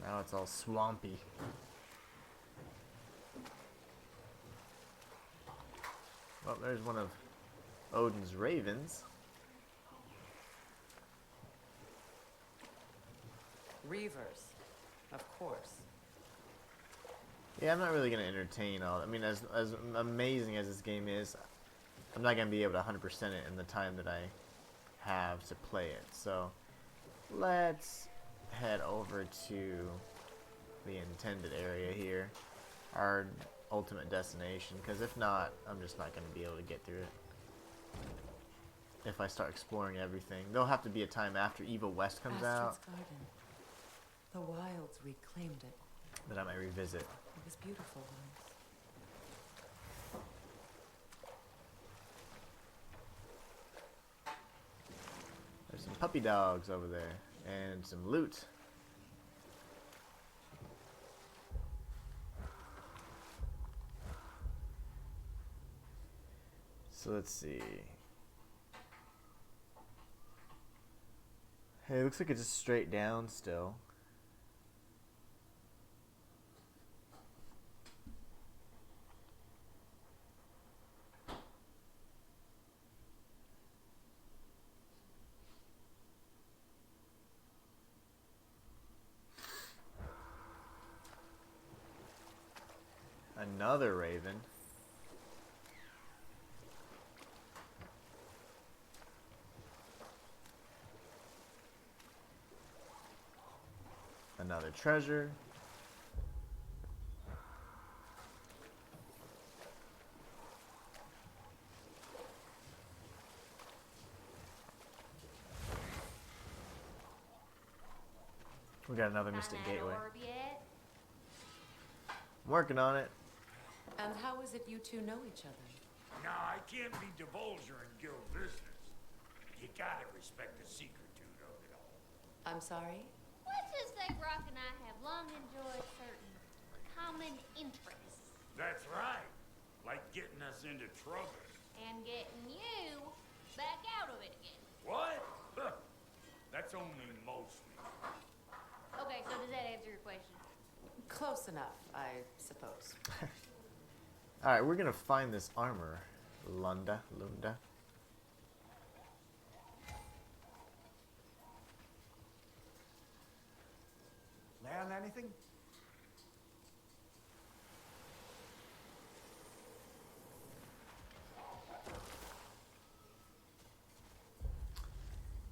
Now it's all swampy. Well, there's one of Odin's ravens. Reavers, of course. Yeah, I'm not really going to entertain all. I mean, as amazing as this game is, I'm not going to be able to 100% it in the time that I have to play it. So, let's head over to the intended area here, our ultimate destination, because if not, I'm just not going to be able to get through it. If I start exploring everything, there'll have to be a time after Evil West comes out. Garden. The wilds reclaimed it. That I might revisit. It was beautiful once. There's some puppy dogs over there and some loot. So let's see. Hey, it looks like it's just straight down still. Another raven. Another treasure. We got another Mystic Gateway. I'm working on it. And how is it you two know each other? Now, I can't be divulging guild business. You gotta respect the secretude of it all. I'm sorry? Let's just say Brock and I have long enjoyed certain common interests. That's right. Like getting us into trouble. And getting you back out of it again. What? Huh. That's only mostly. Okay, so does that answer your question? Close enough, I suppose. Alright, we're gonna find this armor. Lunda. anything?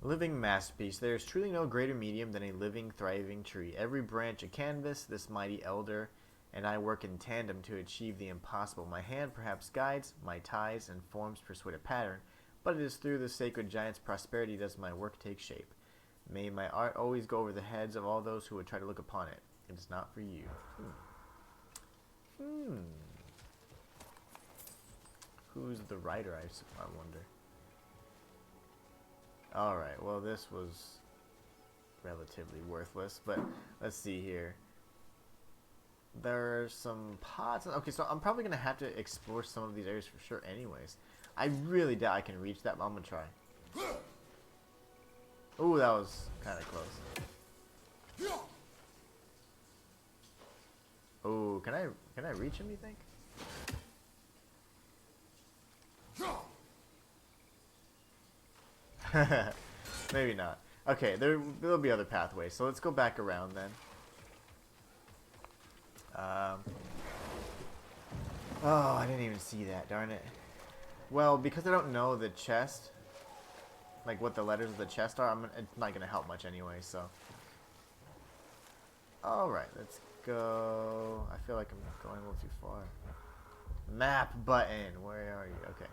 Living masterpiece. There is truly no greater medium than a living, thriving tree. Every branch a canvas, this mighty elder and I work in tandem to achieve the impossible. My hand perhaps guides, my ties and forms persuade a pattern, but it is through the sacred giant's prosperity does my work take shape. May my art always go over the heads of all those who would try to look upon it. It is not for you. Who's the writer, I wonder. Alright, well this was relatively worthless, but let's see here. There are some pots. Okay, so I'm probably going to have to explore some of these areas for sure anyways. I really doubt I can reach that, but I'm going to try. Ooh, that was kind of close. Ooh, can I reach him, you think? Maybe not. Okay, there'll be other pathways, so let's go back around then. Oh, I didn't even see that, darn it. Well, because I don't know the chest, like what the letters of the chest are, it's not going to help much anyway, so. Alright, let's go. I feel like I'm going a little too far. Map button, where are you? Okay.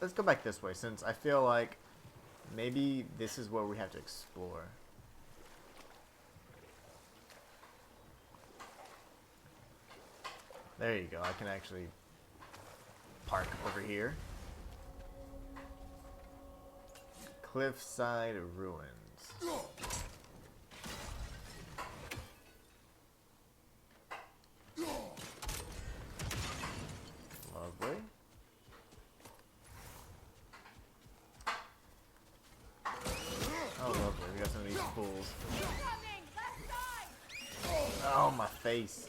Let's go back this way, since I feel like maybe this is where we have to explore. There you go, I can actually park over here. Cliffside Ruins. Lovely. Oh, lovely, we got some of these fools. Oh, my face.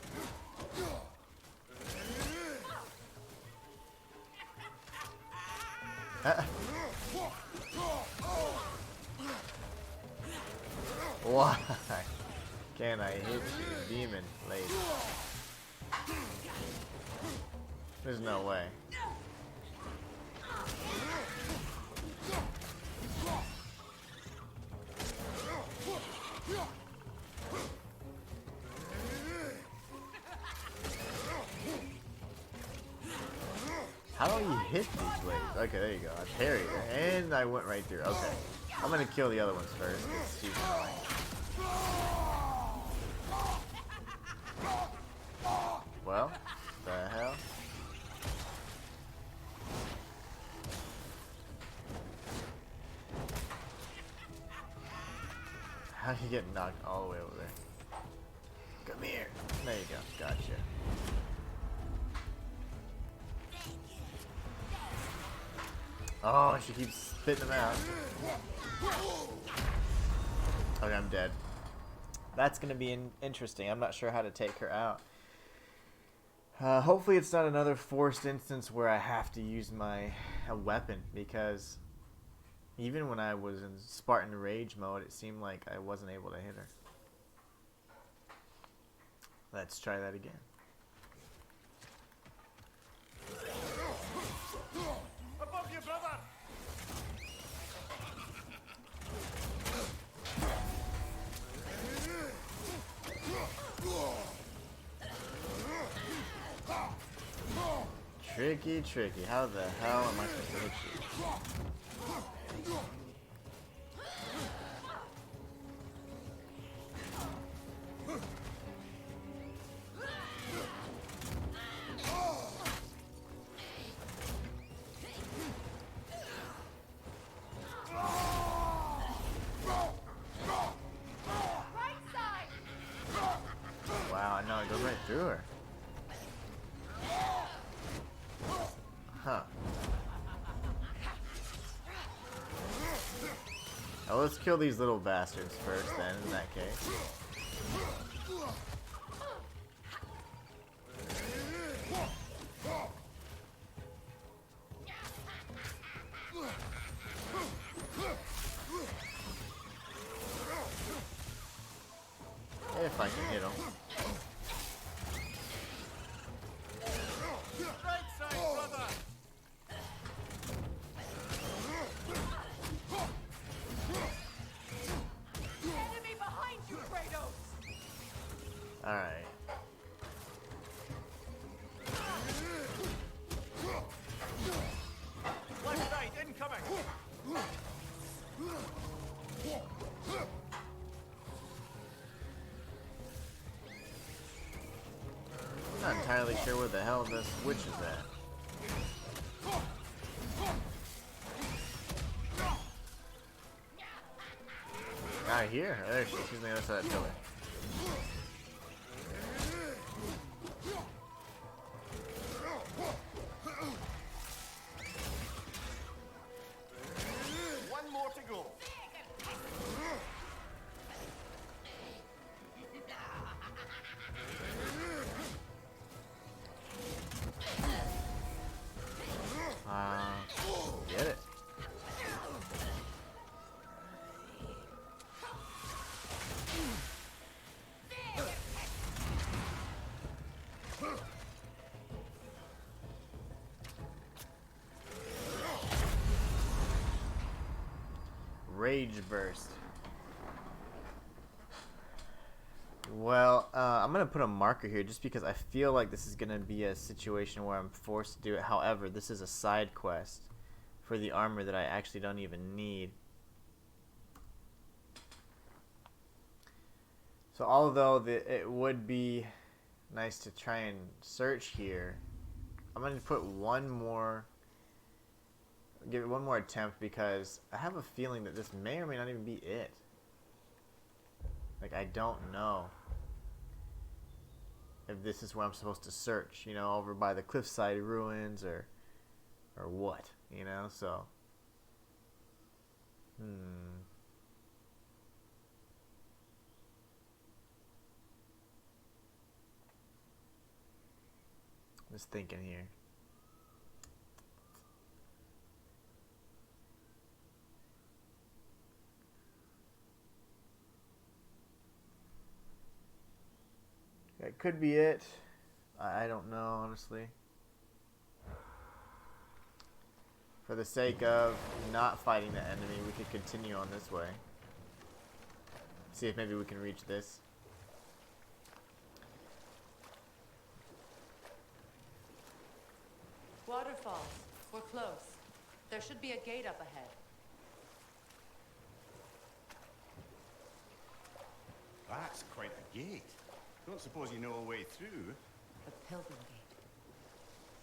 Why can't I hit you, demon lady? There's no way. How do you hit these blades? Okay, there you go. I parried her, and I went right through. Okay. I'm gonna kill the other ones first. She's annoying. Well, the hell? How do you get knocked all the way over there? Come here. There you go. Gotcha. Oh, she keeps spitting them out. Okay, I'm dead. That's going to be interesting. I'm not sure how to take her out. Hopefully it's not another forced instance where I have to use my weapon, because even when I was in Spartan Rage mode, it seemed like I wasn't able to hit her. Let's try that again. Above you, brother! Tricky, tricky. How the hell am I supposed to hit you? Wow, I know, it goes right through her. Huh. Now let's kill these little bastards first then, in that case. If I hit him. Right side, brother! Enemy behind you, Kratos! Alright. Left side, incoming! I'm not entirely sure where the hell this witch is at. Not here. There she is. She's on the other side of that pillar. One more to go. Get it. Rage burst. Well, I'm gonna put a marker here just because I feel like this is gonna be a situation where I'm forced to do it. However, this is a side quest for the armor that I actually don't even need. So although it would be nice to try and search here, I'm gonna put one more, give it one more attempt because I have a feeling that this may or may not even be it. Like, I don't know if this is where I'm supposed to search, you know, over by the cliffside ruins or what, you know, so. Just thinking here. That could be it. I don't know, honestly. For the sake of not fighting the enemy, we could continue on this way. See if maybe we can reach this. Waterfalls. We're close. There should be a gate up ahead. That's quite a gate. Don't suppose you know a way through? The Pilgrim Gate.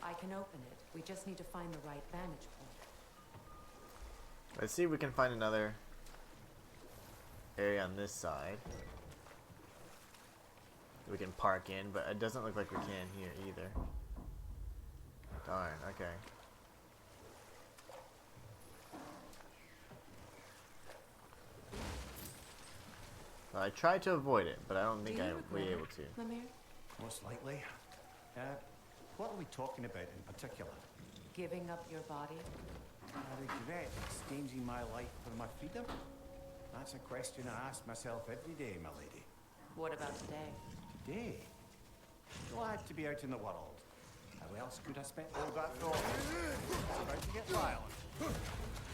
I can open it. We just need to find the right vantage point. Let's see if we can find another area on this side we can park in, but it doesn't look like we can here either. Darn, okay. I tried to avoid it, but I don't think I'll be able to. Lemire? Most likely. What are we talking about in particular? Giving up your body? I regret exchanging my life for my freedom? That's a question I ask myself every day, my lady. What about today? Today? Glad to be out in the world. How else could I spend all that thought? It's about to get violent.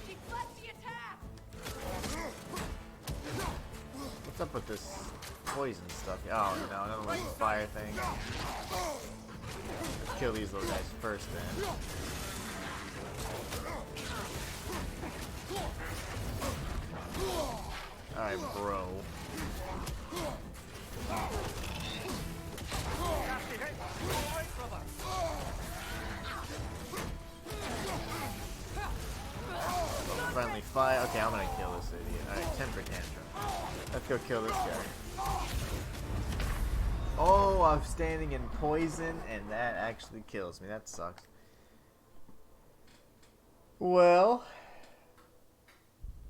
Deflect the attack! What's up with this poison stuff? Oh no, another one fire thing. Let's kill these little guys first then. Alright, bro. Friendly fire. Okay, I'm gonna kill this idiot. Alright, temper tantrum. Let's go kill this guy. Oh, I'm standing in poison, and that actually kills me. That sucks. Well,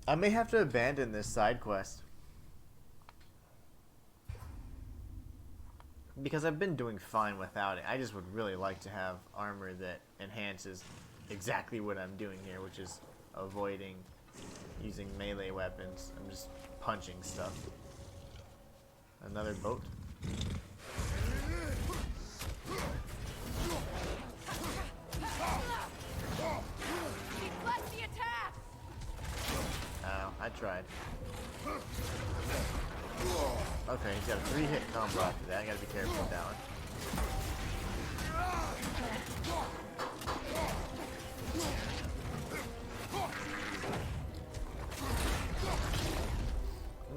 I may have to abandon this side quest. Because I've been doing fine without it. I just would really like to have armor that enhances exactly what I'm doing here, which is avoiding using melee weapons. I'm just punching stuff. Another boat. Deflect the attack! Ow, I tried. Okay, he's got a 3-hit combo after that. I gotta be careful with that one.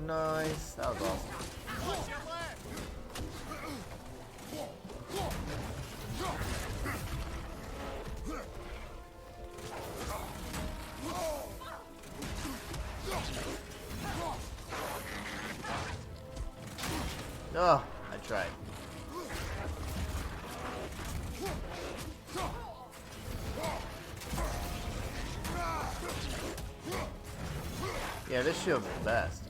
Nice. That was awesome. Oh, I tried. Yeah, this shield's the best.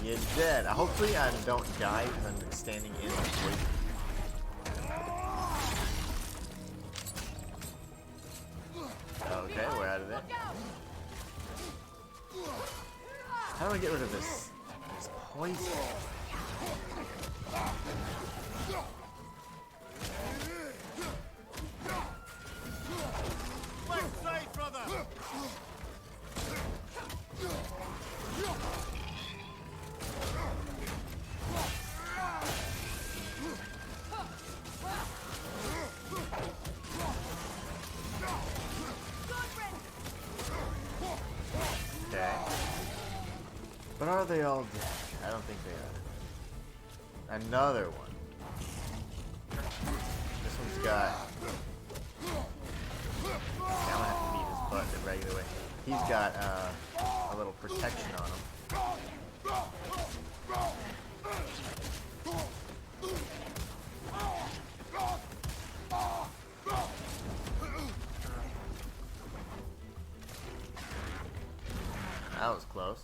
You're dead. Hopefully I don't die because I'm standing in the poison. Okay, we're out of there. How do I get rid of this poison? Left side, brother! Okay. But are they all dead? I don't think they are. Another one. This one's got... I'm gonna have to beat his butt the regular way. He's got a little protection on him. That was close.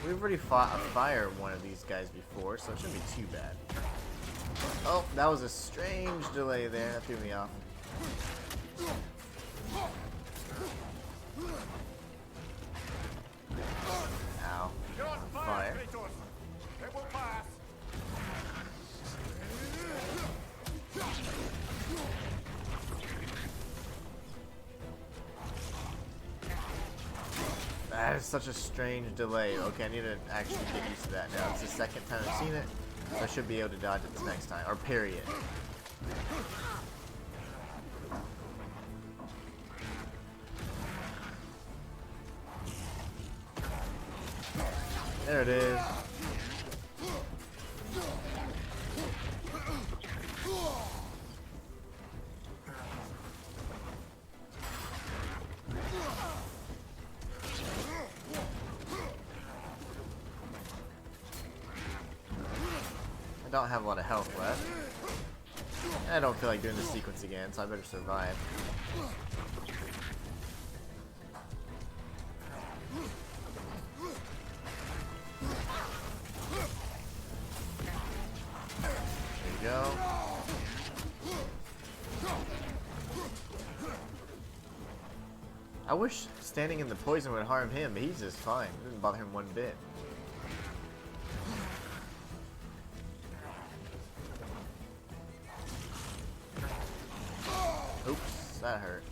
We've already fought a fire one of these guys before, so it shouldn't be too bad. Oh, that was a strange delay there. That threw me off. Ow. Fire. It will pass. That is such a strange delay. Okay, I need to actually get used to that now. It's the second time I've seen it, so I should be able to dodge it this next time. Or parry it. There it is. I don't have a lot of health left. I don't feel like doing this sequence again, so I better survive. There you go. I wish standing in the poison would harm him, but he's just fine. It didn't bother him one bit. Oops, that hurt.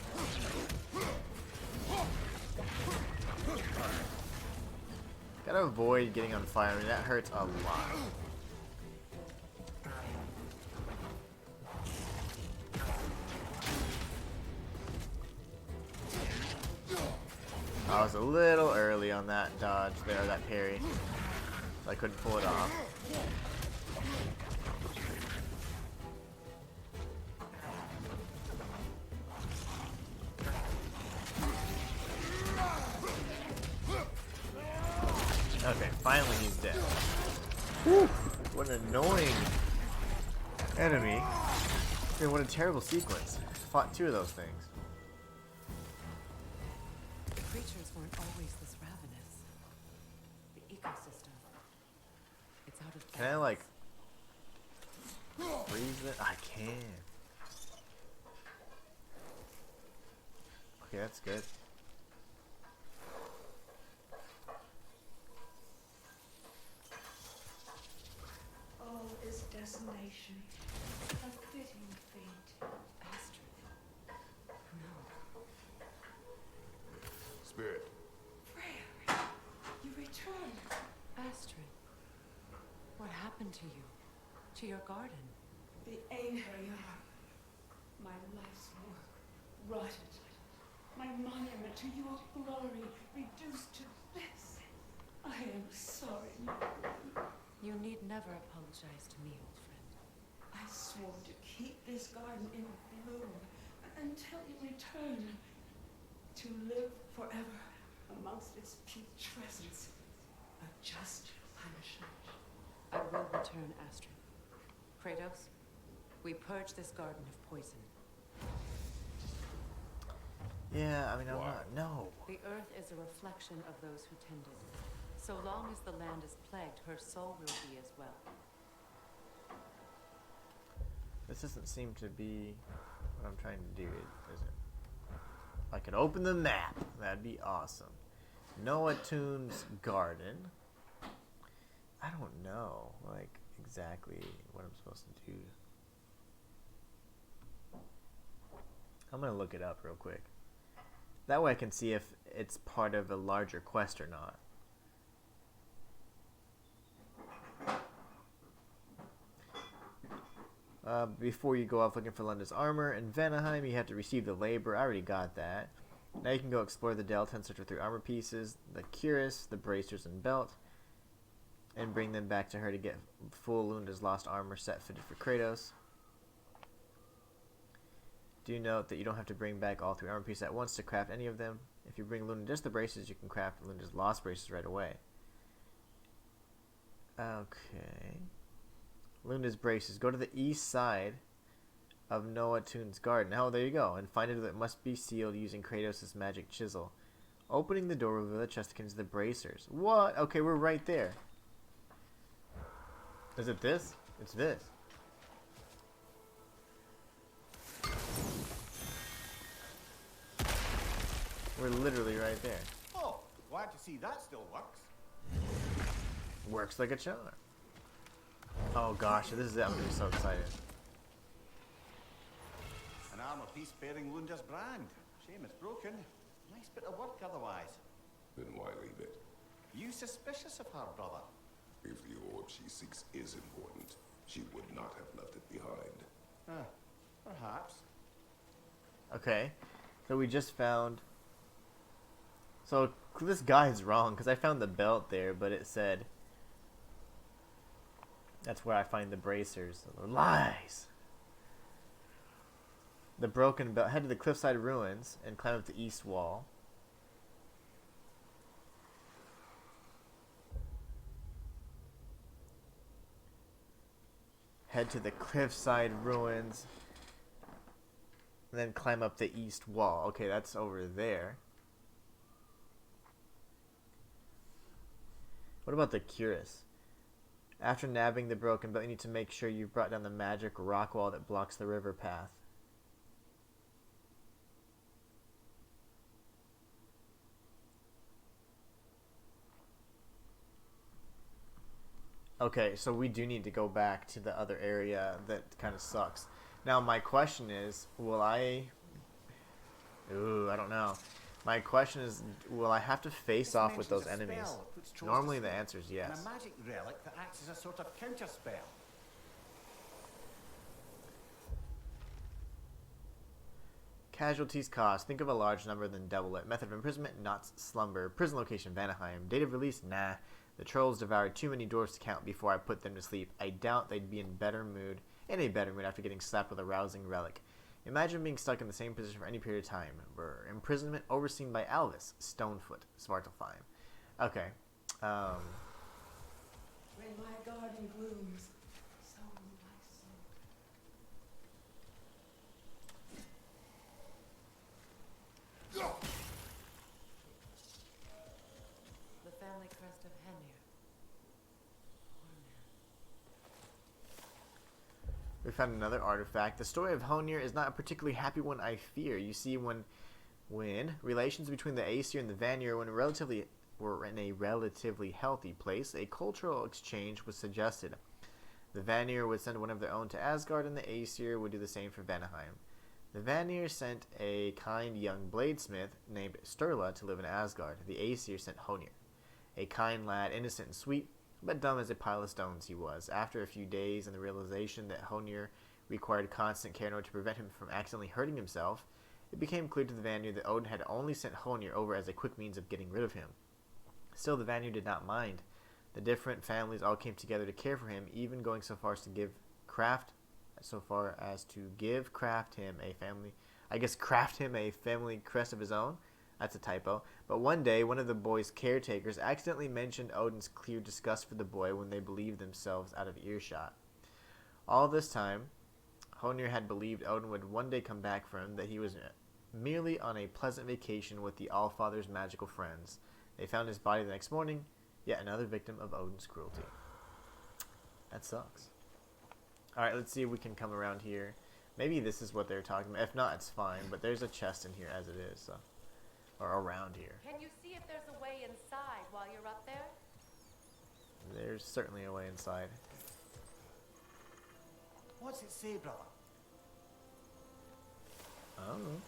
Gotta avoid getting on fire. I mean, that hurts a lot. I was a little early on that dodge there, that parry. So I couldn't pull it off. Okay, finally he's dead. Whew, what an annoying enemy. And what a terrible sequence. Fought two of those things. The creatures weren't always this ravenous. Can I like freeze it? I can. Okay, that's good. All is desolation, a fitting fate. Astrid. No. Spirit. Freya, you returned. Astrid. What happened to you? To your garden? The anger, my life's work, rotted. My monument to your glory reduced to this. I am sorry. You need never apologize to me, old friend. I swore to keep this garden in bloom until you return. To live forever amongst its putrescence. A just punishment. I will return, Astrid. Kratos, we purge this garden of poison. Yeah, I mean, I'm not. No. The earth is a reflection of those who tend it. So long as the land is plagued, her soul will be as well. This doesn't seem to be what I'm trying to do, is it? I could open the map. That'd be awesome. Noah Toon's garden. I don't know, like, exactly what I'm supposed to do. I'm gonna look it up real quick. That way I can see if it's part of a larger quest or not. Before you go off looking for Lunda's armor in Vanaheim, you have to receive the labor. I already got that. Now you can go explore the Delta and search for 3 armor pieces, the cuirass, the bracers, and belt, and bring them back to her to get full Lunda's lost armor set fitted for Kratos. Do note that you don't have to bring back all 3 armor pieces at once to craft any of them. If you bring Lunda just the braces, you can craft Lunda's lost braces right away. Okay. Lunda's braces. Go to the east side of Noah Toon's garden. Oh, there you go. And find it that must be sealed using Kratos' magic chisel. Opening the door will reveal the chest that contains the bracers. What? Okay, we're right there. Is it this? It's this. We're literally right there. Oh, glad to see that still works. Works like a charm. Oh gosh, this is it. I'm gonna be so excited. An armor piece bearing Lunda's brand. Shame it's broken. Nice bit of work otherwise. Then why leave it? You suspicious of her, brother? If the orb she seeks is important, she would not have left it behind. Perhaps. Okay, so we just found... So this guy's wrong, because I found the belt there, but it said... That's where I find the bracers. Lies! The broken belt. Head to the cliffside ruins and climb up the east wall. Head to the cliffside ruins. And then climb up the east wall. Okay, that's over there. What about the cuirass? After nabbing the broken belt, you need to make sure you've brought down the magic rock wall that blocks the river path. Okay, so we do need to go back to the other area that kind of sucks. Now, my question is, will I... Ooh, I don't know. My question is, will I have to face off with those enemies? Normally the answer is yes. And a magic relic that acts as a sort of counter spell. Casualties cost. Think of a large number, then double it. Method of imprisonment, not slumber. Prison location, Vanaheim. Date of release, nah. The trolls devoured too many dwarves to count before I put them to sleep. I doubt they'd be in a better mood after getting slapped with a rousing relic. Imagine being stuck in the same position for any period of time. Imprisonment overseen by Alvis, Stonefoot, Svartalfheim. Okay. When my garden blooms, so will my soul. The family crest of Hemir. Poor man. We found another artifact. The story of Honir is not a particularly happy one, I fear. You see, when relations between the Aesir and the Vanir were in a relatively healthy place, a cultural exchange was suggested. The Vanir would send one of their own to Asgard, and the Aesir would do the same for Vanaheim. The Vanir sent a kind young bladesmith named Sturla to live in Asgard. The Aesir sent Honir, a kind lad, innocent and sweet, but dumb as a pile of stones he was. After a few days and the realization that Honir required constant care in order to prevent him from accidentally hurting himself, it became clear to the Vanir that Odin had only sent Honir over as a quick means of getting rid of him. Still, the Vanir did not mind. The different families all came together to care for him, even going so far as to give craft him a family crest of his own. That's a typo. But one day, one of the boy's caretakers accidentally mentioned Odin's clear disgust for the boy when they believed themselves out of earshot. All this time, Honir had believed Odin would one day come back for him, that he was merely on a pleasant vacation with the Allfather's magical friends. They found his body the next morning, yet another victim of Odin's cruelty. That sucks. Alright, let's see if we can come around here. Maybe this is what they're talking about. If not, it's fine, but there's a chest in here as it is, so. Or around here. Can you see if there's a way inside while you're up there? There's certainly a way inside. What's it say, brother? I don't know.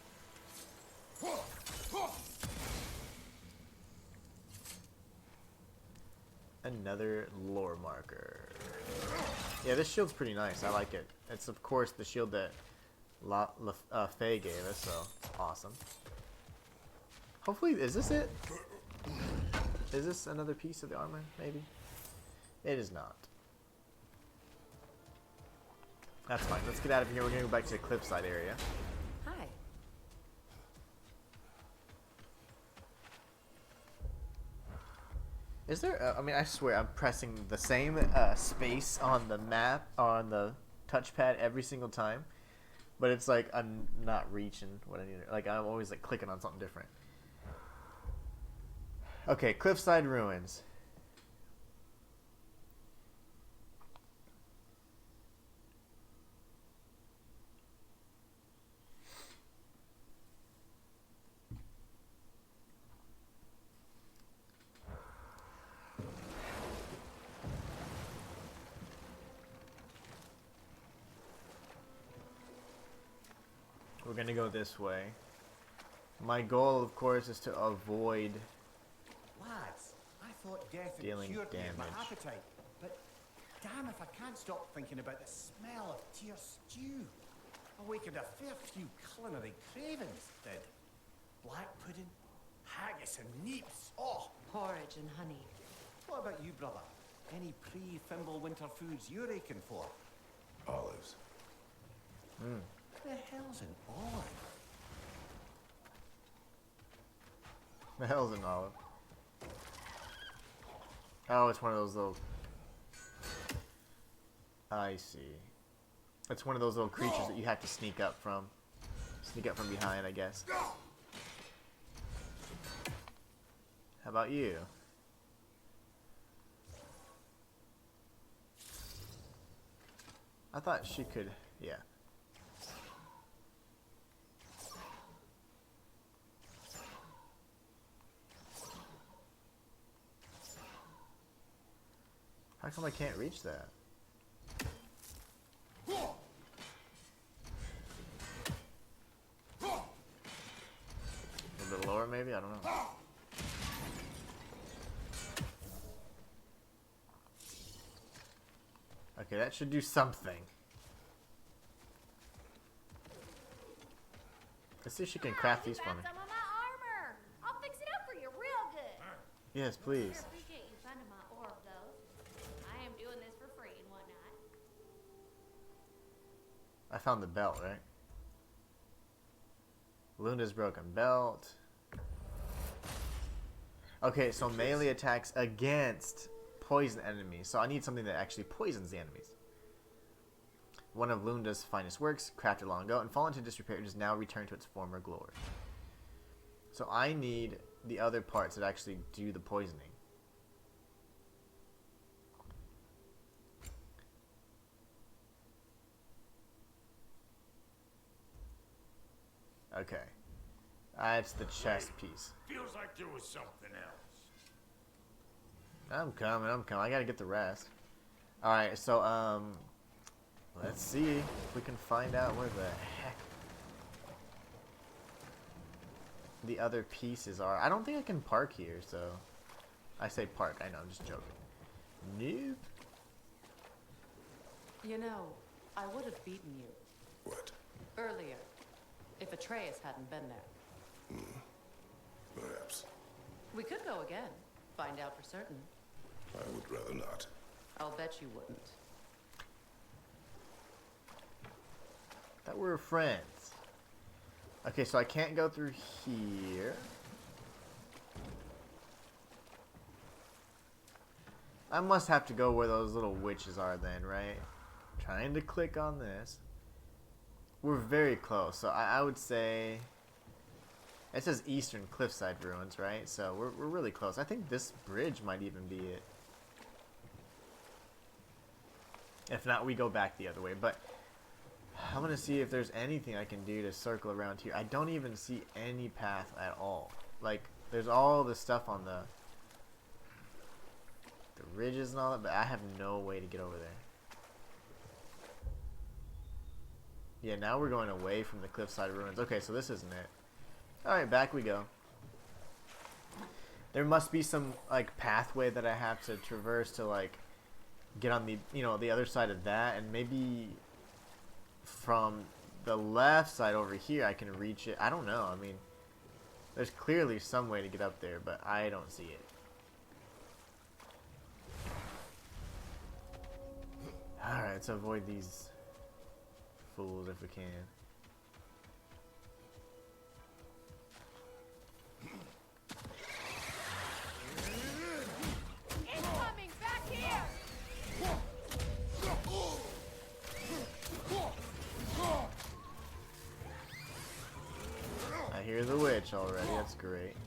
Another lore marker. Yeah, this shield's pretty nice. I like it. It's, of course, the shield that Faye gave us, so awesome. Hopefully, is this it? Is this another piece of the armor, maybe? It is not. That's fine. Let's get out of here. We're going to go back to the cliffside area. Hi. Is there, I mean, I swear I'm pressing the same space on the map, on the touchpad every single time. But it's like I'm not reaching what I need. Like, I'm always like clicking on something different. Okay, Cliffside Ruins. We're gonna go this way. My goal, of course, is to avoid Lads, I thought death had dealing cured me of my damage. appetite, but damn if I can't stop thinking about the smell of tear stew. Awakened a fair few culinary cravings, did. Black pudding, haggis and neeps, oh! Porridge and honey. What about you, brother? Any pre-Fimble winter foods you're aching for? Olives. The hell's an olive? The hell's an olive? Oh, it's one of those little... I see. It's one of those little creatures that you have to sneak up from. Sneak up from behind, I guess. How about you? I thought she could... Yeah. How come I can't reach that? A little bit lower, maybe? I don't know. Okay, that should do something. Let's see if she can craft these for me. Some of my armor. I'll fix it up for you real good. Yes, please. Sure appreciate you finding my orb, though. I am doing this for free and whatnot. I found the belt, right? Lunda's broken belt. Okay, so melee attacks against poison enemies. So I need something that actually poisons the enemies. One of Lunda's finest works, crafted long ago and fallen to disrepair, is now returned to its former glory. So I need the other parts that actually do the poisoning. Okay. It's the chest piece. Feels like there was something else. I'm coming. I gotta get the rest. Alright, so, let's see if we can find out where the heck the other pieces are. I don't think I can park here, so... I say park. I know, I'm just joking. Nope. You know, I would have beaten you. What? Earlier. If Atreus hadn't been there. Perhaps. We could go again. Find out for certain. I would rather not. I'll bet you wouldn't. Thought we were friends. Okay, so I can't go through here. I must have to go where those little witches are then, right? Trying to click on this. We're very close, so I would say... It says Eastern Cliffside Ruins, right? So we're really close. I think this bridge might even be it. If not, we go back the other way. But I'm going to see if there's anything I can do to circle around here. I don't even see any path at all. Like, there's all the stuff on the ridges and all that, but I have no way to get over there. Yeah, now we're going away from the Cliffside Ruins. Okay, so this isn't it. Alright, back we go. There must be some, like, pathway that I have to traverse to, like, get on the, you know, the other side of that, and maybe from the left side over here I can reach it. I don't know. I mean, there's clearly some way to get up there, but I don't see it. Alright, let's avoid these fools if we can. Incoming! Back here! I hear the witch already. That's great.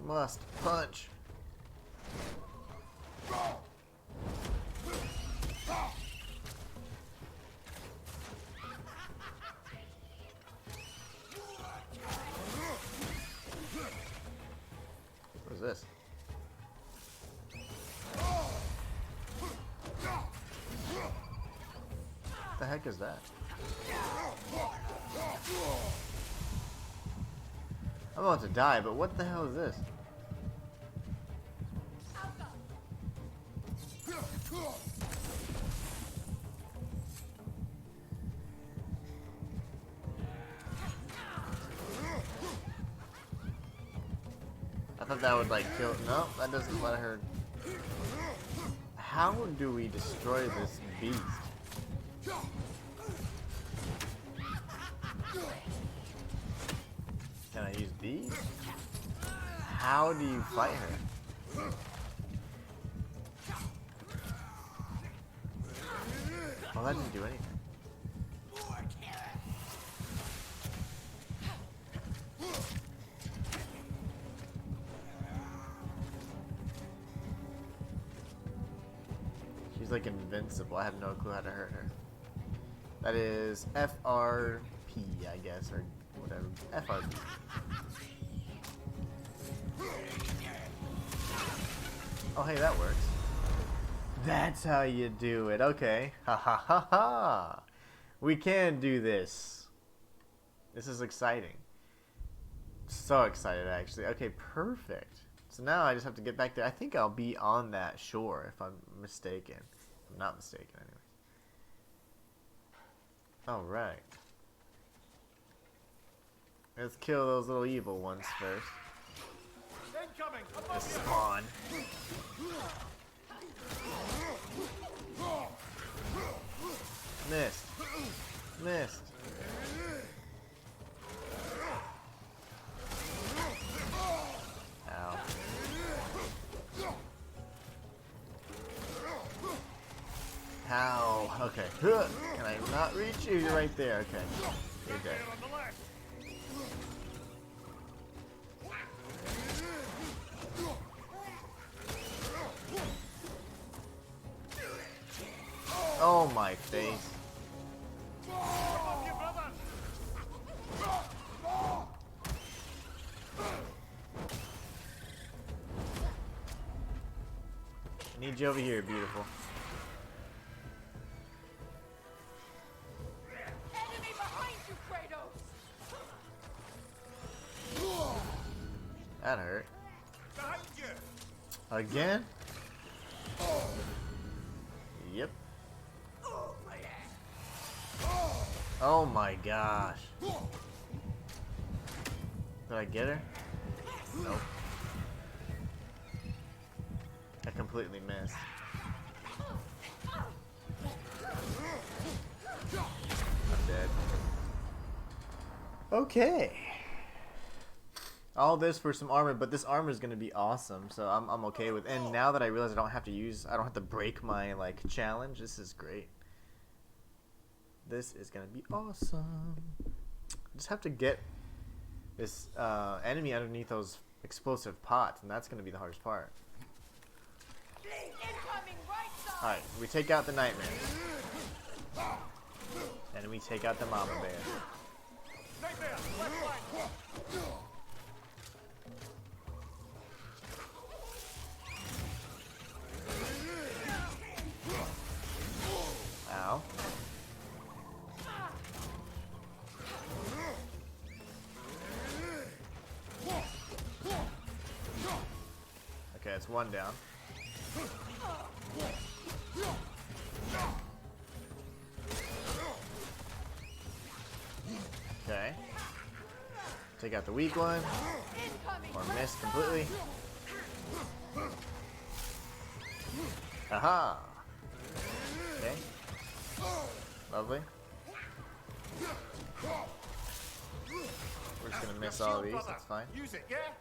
Must punch. What is this? What the heck is that? I'm about to die, but what the hell is this? I thought that would like kill. No, that doesn't what I heard. How do we destroy this beast? Can I use these? How do you fight her? Well, that didn't do anything. She's like invincible. I have no clue how to hurt her. That is FRP, I guess, or whatever. FRP. Oh, hey, that works. That's how you do it. Okay. Ha ha ha ha. We can do this. This is exciting. So excited, actually. Okay, perfect. So now I just have to get back there. I think I'll be on that shore, if I'm mistaken. I'm not mistaken, anyways. Alright. Let's kill those little evil ones first. Incoming! Let's spawn. Missed. Missed. How? Okay. Can I not reach you? You're right there. Okay. You're dead. Oh my face. Need you over here, beautiful. Enemy behind you, Kratos! That hurt. Behind you! Again? Yep. Oh my gosh. Did I get her? Nope. I completely missed. I'm dead. Okay. All this for some armor, but this armor is gonna be awesome, so I'm okay with. And now that I realize I don't have to break my like challenge. This is great. This is gonna be awesome. Just have to get this enemy underneath those explosive pots, and that's gonna be the hardest part. Alright, we take out the nightmare. And we take out the mama bear. Ow. Okay, it's one down. Okay. Take out the weak one. Or miss completely. Aha! Okay. Lovely. We're just gonna miss all these, that's fine. Use it, yeah?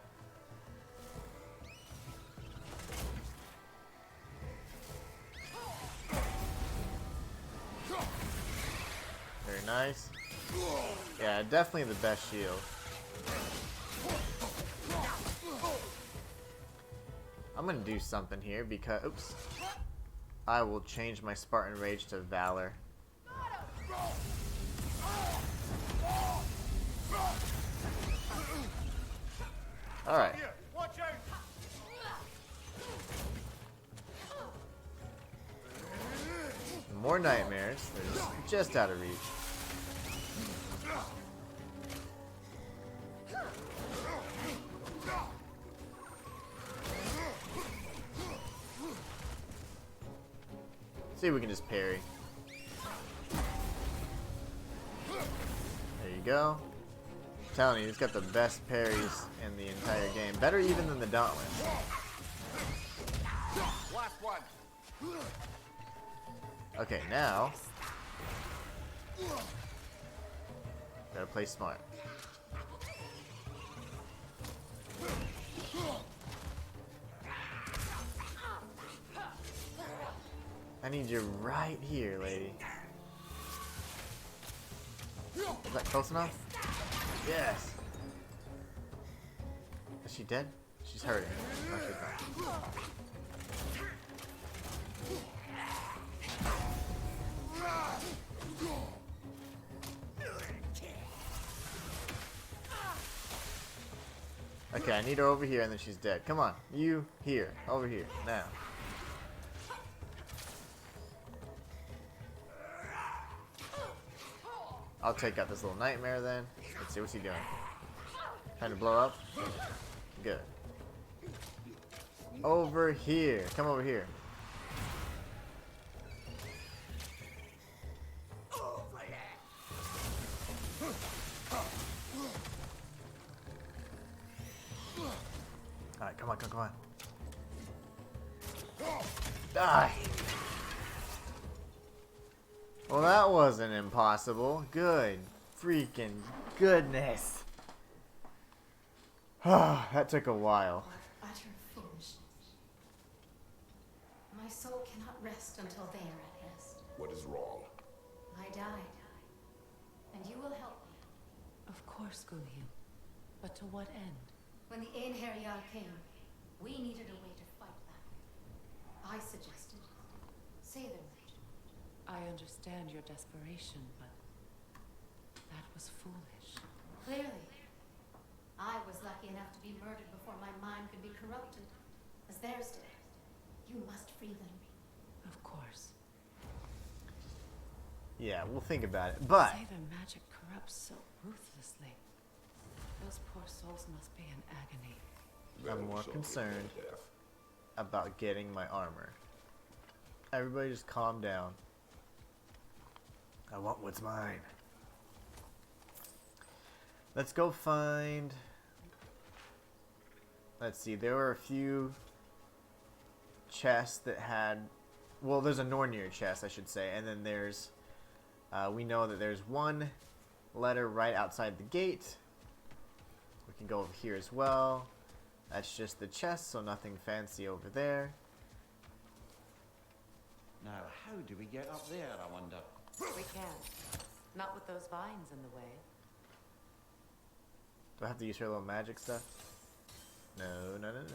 Very nice. Yeah, definitely the best shield. I'm gonna do something here because, oops. I will change my Spartan Rage to Valor. Alright. More nightmares. They're just out of reach. See if we can just parry. There you go. I'm telling you, he's got the best parries in the entire game. Better even than the Dauntless. Last one. Okay, now gotta play smart. I need you right here, lady. Is that close enough? Yes. Is she dead? She's hurting. No, she's not. Okay, I need her over here and then she's dead. Come on, you here, over here, now. I'll take out this little nightmare then. Let's see what's he doing. Trying to blow up? Good. Over here, come over here. Alright, come on, come on. Die! Well, that wasn't impossible. Good freaking goodness. That took a while. Utter foolishness. My soul cannot rest until they are at rest. What is wrong? I died. And you will help me. Of course, Gunhil. But to what end? When the Einherjar came, we needed a way to fight back. I suggested Sathermage. I understand your desperation, but that was foolish. Clearly. I was lucky enough to be murdered before my mind could be corrupted, as theirs did. You must free them. Of course. Yeah, we'll think about it. But Say their magic corrupts so ruthlessly. Those poor souls must be in agony. I'm more concerned about getting my armor. Everybody just calm down. I want what's mine. Let's go find... Let's see, there were a few chests that had... Well, there's a Nornir chest, I should say. And then there's... we know that there's one letter right outside the gate. We can go over here as well. That's just the chest, so nothing fancy over there. Now, how do we get up there, I wonder? We can't. Not with those vines in the way. Do I have to use her little magic stuff? No, no, no, no.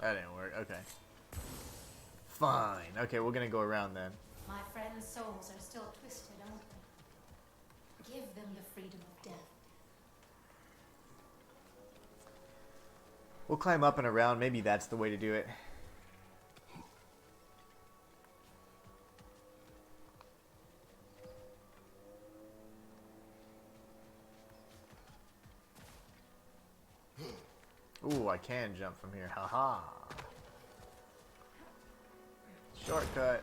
That didn't work. Okay. Fine. Okay, we're gonna go around then. My friends' souls are still twisted, aren't they? Give them the freedom of death. We'll climb up and around. Maybe that's the way to do it. Ooh, I can jump from here. Haha. Shortcut.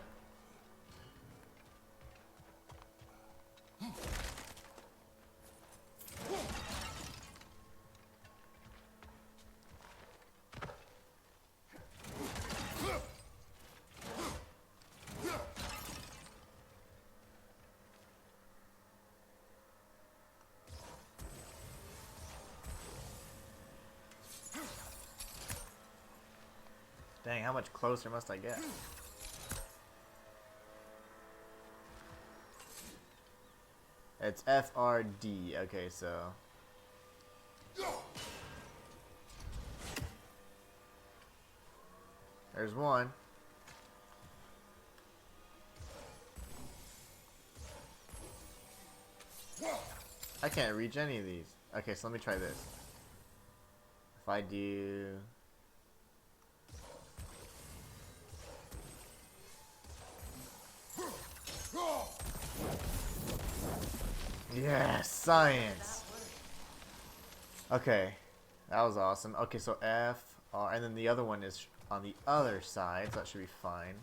Dang, how much closer must I get? It's FRD. Okay, so... There's one. I can't reach any of these. Okay, so let me try this. If I do... Yes, science. Okay, that was awesome. Okay, so F, R, and then the other one is on the other side, so that should be fine.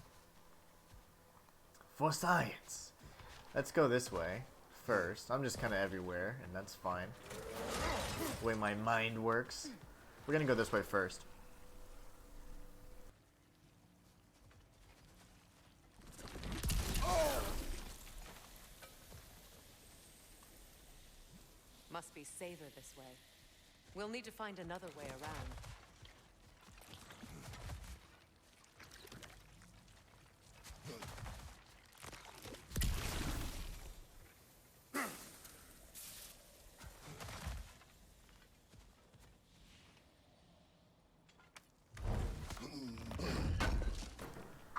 For science. Let's go this way first. I'm just kind of everywhere, and that's fine. The way my mind works. We're gonna go this way first. Must be safer this way. We'll need to find another way around.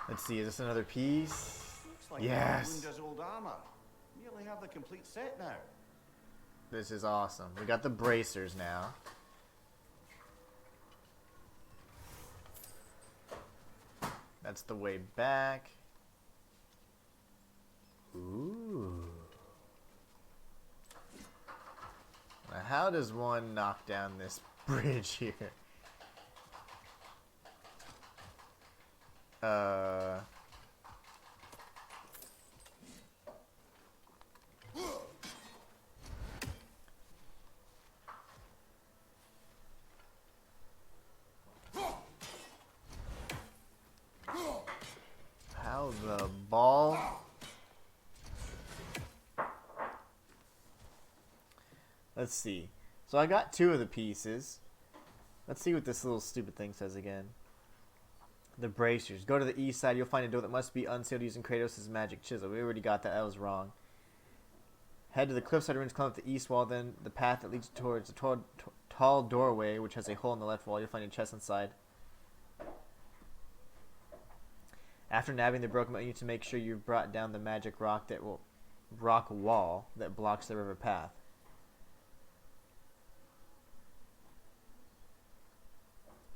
Let's see, is this another piece? Looks like Yes! Munda's old armor. Nearly have the complete set now. This is awesome. We got the bracers now. That's the way back. Ooh. Now how does one knock down this bridge here? Let's see. So I got 2 of the pieces. Let's see what this little stupid thing says again. The bracers. Go to the east side. You'll find a door that must be unsealed using Kratos' magic chisel. We already got that. That was wrong. Head to the cliffside ruins, climb up the east wall, then the path that leads towards a tall doorway, which has a hole in the left wall. You'll find a chest inside. After navigating the broken mountain, you need to make sure you've brought down the magic rock wall that blocks the river path.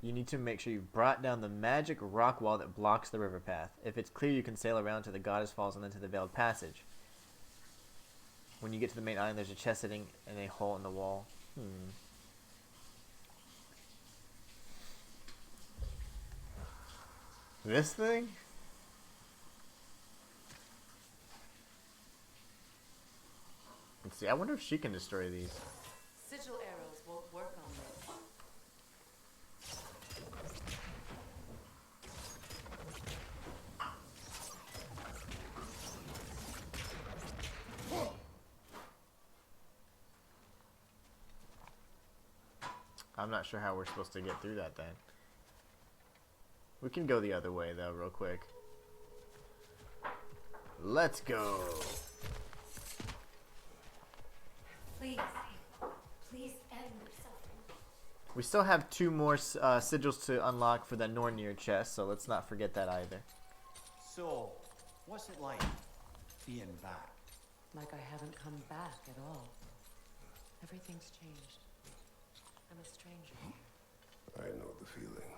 You need to make sure you've brought down the magic rock wall that blocks the river path. If it's clear, you can sail around to the Goddess Falls and then to the Veiled Passage. When you get to the main island, there's a chest sitting in a hole in the wall. This thing? Let's see. I wonder if she can destroy these. Sigil arrows won't work on this. I'm not sure how we're supposed to get through that then. We can go the other way though, real quick. Let's go. Please. Please end your suffering. We still have 2 more sigils to unlock for the Nornir chest, so let's not forget that either. So, what's it like being back? Like I haven't come back at all. Everything's changed. I'm a stranger here. I know the feeling.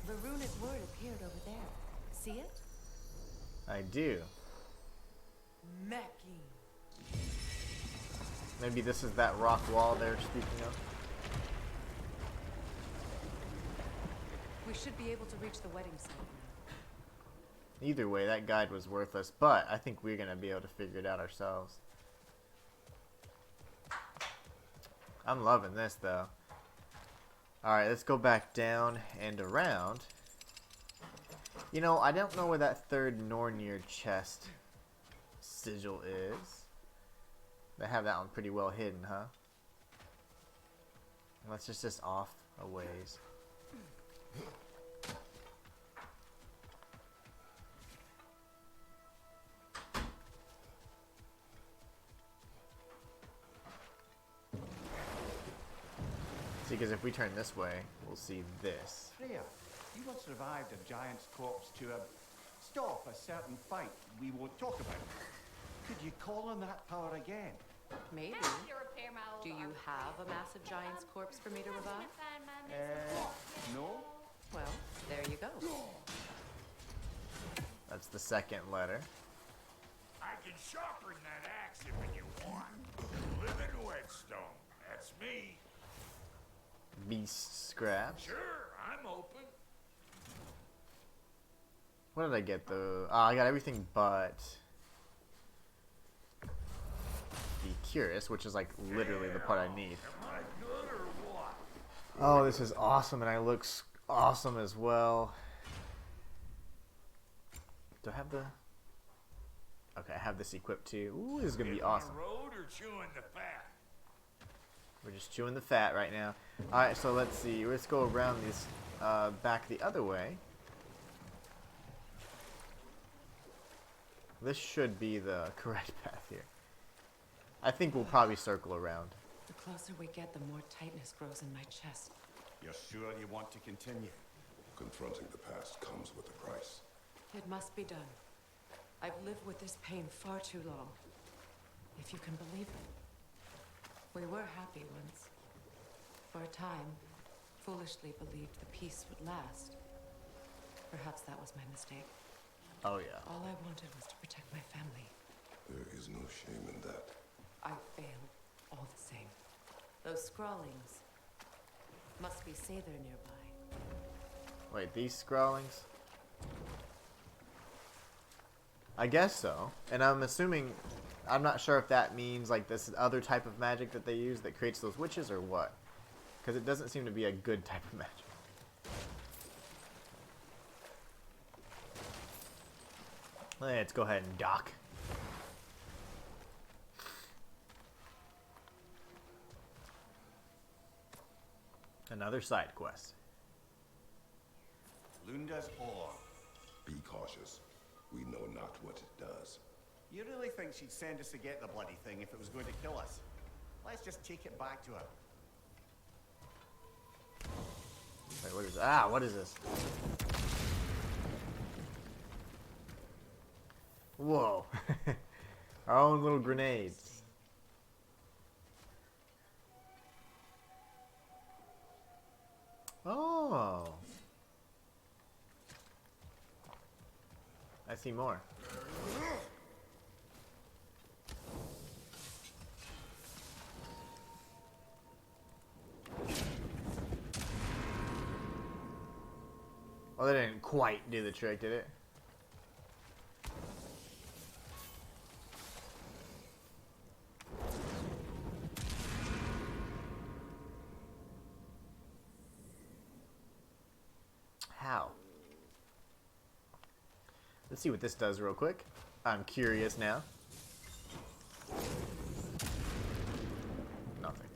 The runic word appeared over there. See it? I do. Mackie. Maybe this is that rock wall they're speaking of. We should be able to reach the wedding site now. Either way, that guide was worthless, but I think we're going to be able to figure it out ourselves. I'm loving this, though. Alright, let's go back down and around. You know, I don't know where that 3rd Nornir chest sigil is. They have that one pretty well hidden, huh? Unless it's just off a ways. See, because if we turn this way, we'll see this. Freya, you once revived a giant's corpse to stop a certain fight we won't talk about. Could you call on that power again? Maybe. Do you have a massive giant's corpse for me to revive? No. Well, there you go. That's the 2nd letter. I can sharpen that axe if you want. Living whetstone. That's me. Beast scraps. Sure, I'm open. What did I get though? I got everything but the Curious, which is like literally the part I need. Am I good or what? Oh, this is awesome, and I look awesome as well. Do I have the... Okay, I have this equipped too. Ooh, this is gonna be awesome. Road or chewing the fat? We're just chewing the fat right now. Alright, so let's see. Let's go around this back the other way. This should be the correct path here. I think we'll probably circle around. The closer we get, the more tightness grows in my chest. You're sure you want to continue? Confronting the past comes with a price. It must be done. I've lived with this pain far too long. If you can believe it. We were happy once. For a time, foolishly believed the peace would last. Perhaps that was my mistake. Oh yeah. All I wanted was to protect my family. There is no shame in that. I failed, all the same. Those scrawlings must be Sather nearby. Wait, these scrawlings? I guess so. And I'm assuming I'm not sure if that means like this other type of magic that they use that creates those witches or what. Because it doesn't seem to be a good type of magic. Let's go ahead and dock. Another side quest. Lunda's ore. Be cautious. We know not what it does. You really think she'd send us to get the bloody thing if it was going to kill us? Let's just take it back to her. Wait, what is this? Ah, what is this? Whoa. Our own little grenades. Oh. I see more. Well, that didn't quite do the trick, did it? How? Let's see what this does real quick. I'm curious now. Nothing.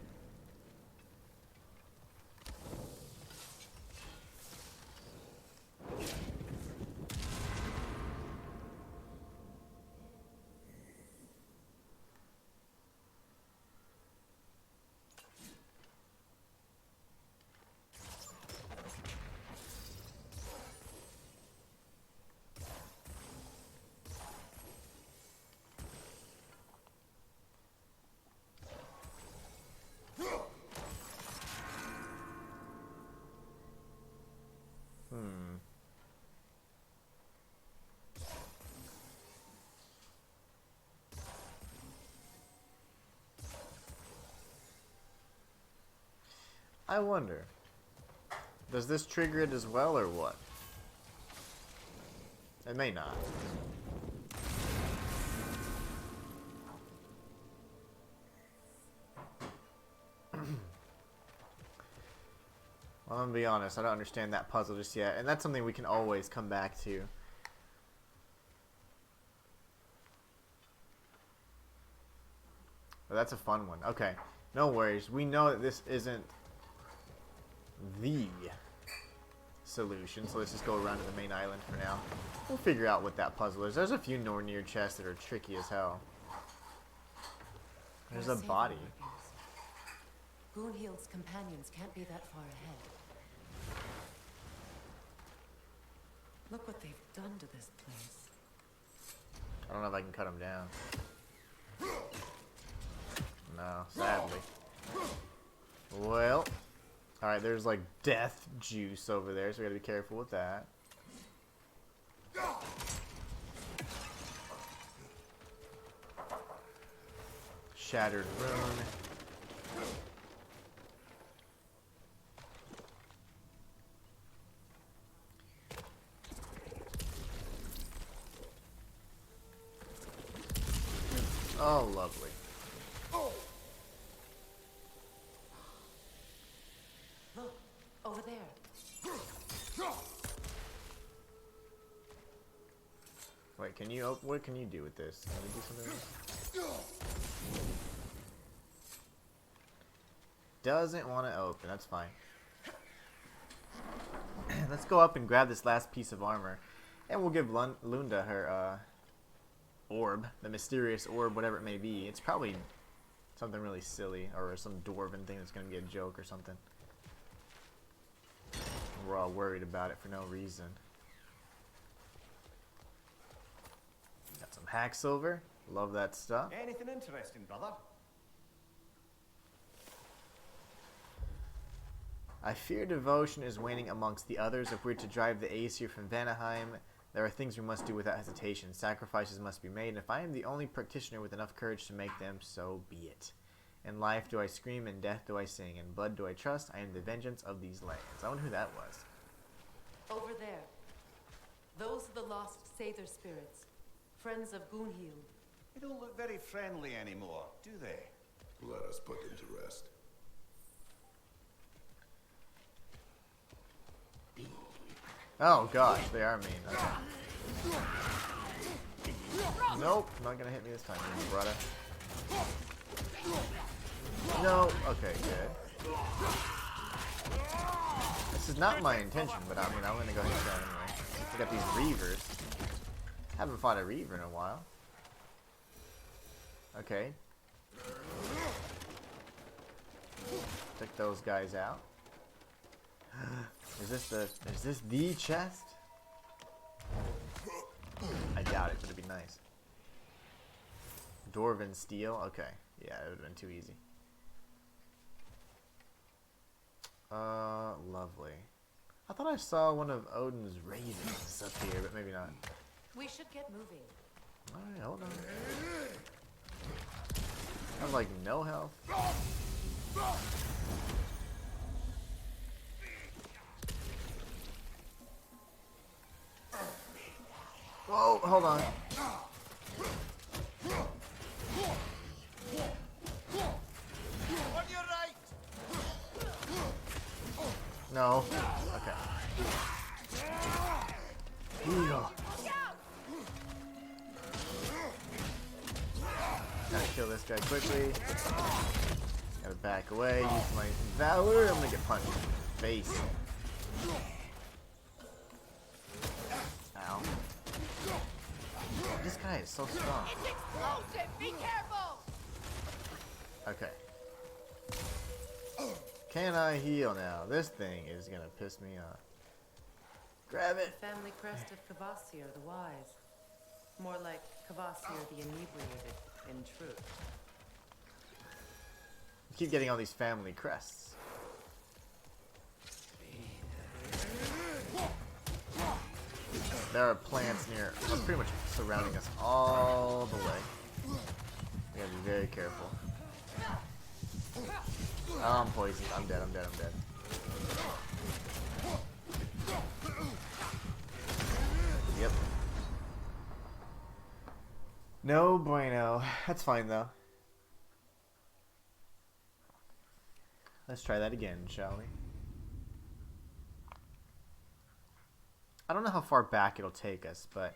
I wonder, does this trigger it as well or what? It may not. Well, I'm gonna be honest, I don't understand that puzzle just yet, and that's something we can always come back to. But that's a fun one. Okay, no worries. We know that this isn't the solution, so let's just go around to the main island for now. We'll figure out what that puzzle is. There's a few Nornir chests that are tricky as hell. There's a body. Gunhild's companions can't be that far ahead. Look what they've done to this place. I don't know if I can cut them down. No, sadly. Well, alright, there's like death juice over there, so we gotta be careful with that. Shattered rune. Oh, lovely. Look, over there. Wait, can you what can you do with this? Can you do something with this? Doesn't want to open, that's fine. Let's go up and grab this last piece of armor. And we'll give Lunda her orb, the mysterious orb, whatever it may be. It's probably something really silly, or some dwarven thing that's going to be a joke or something. We're all worried about it for no reason. Got some hack silver. Love that stuff. Anything interesting, brother? I fear devotion is waning amongst the others. If we're to drive the Aesir from Vanaheim, there are things we must do without hesitation. Sacrifices must be made, and if I am the only practitioner with enough courage to make them, so be it. In life do I scream, in death do I sing, in blood do I trust. I am the vengeance of these lands. I wonder who that was. Over there. Those are the lost Sather spirits, friends of Gunhild. They don't look very friendly anymore, do they? Let us put them to rest. Oh gosh, they are mean. Okay. Nope, not gonna hit me this time, brother. No, okay, good. This is not my intention, but I mean, I'm gonna go ahead and try anyway. We got these Reavers. Haven't fought a Reaver in a while. Okay. Took those guys out. Is this the chest? I doubt it, but it'd be nice. Dwarven steel? Okay. Yeah, it would have been too easy. Lovely. I thought I saw one of Odin's ravens up here, but maybe not. We should get moving. Alright, hold on. I have like no health. Whoa, hold on. On your right. No. Okay. Heal. Gotta kill this guy quickly. Gotta back away, use my valor. I'm gonna get punched in the face. Ow. This guy is so strong. It's explosive! Be careful! Okay. Can I heal now? This thing is gonna piss me off. Grab it. The family crest of Kvasir the Wise. More like Kvasir the Inebriated, in truth. I keep getting all these family crests. There are plants near, well, pretty much surrounding us all the way. We gotta be very careful. Oh, I'm poisoned. I'm dead. I'm dead. I'm dead. Yep. No bueno. That's fine though. Let's try that again, shall we? I don't know how far back it'll take us, but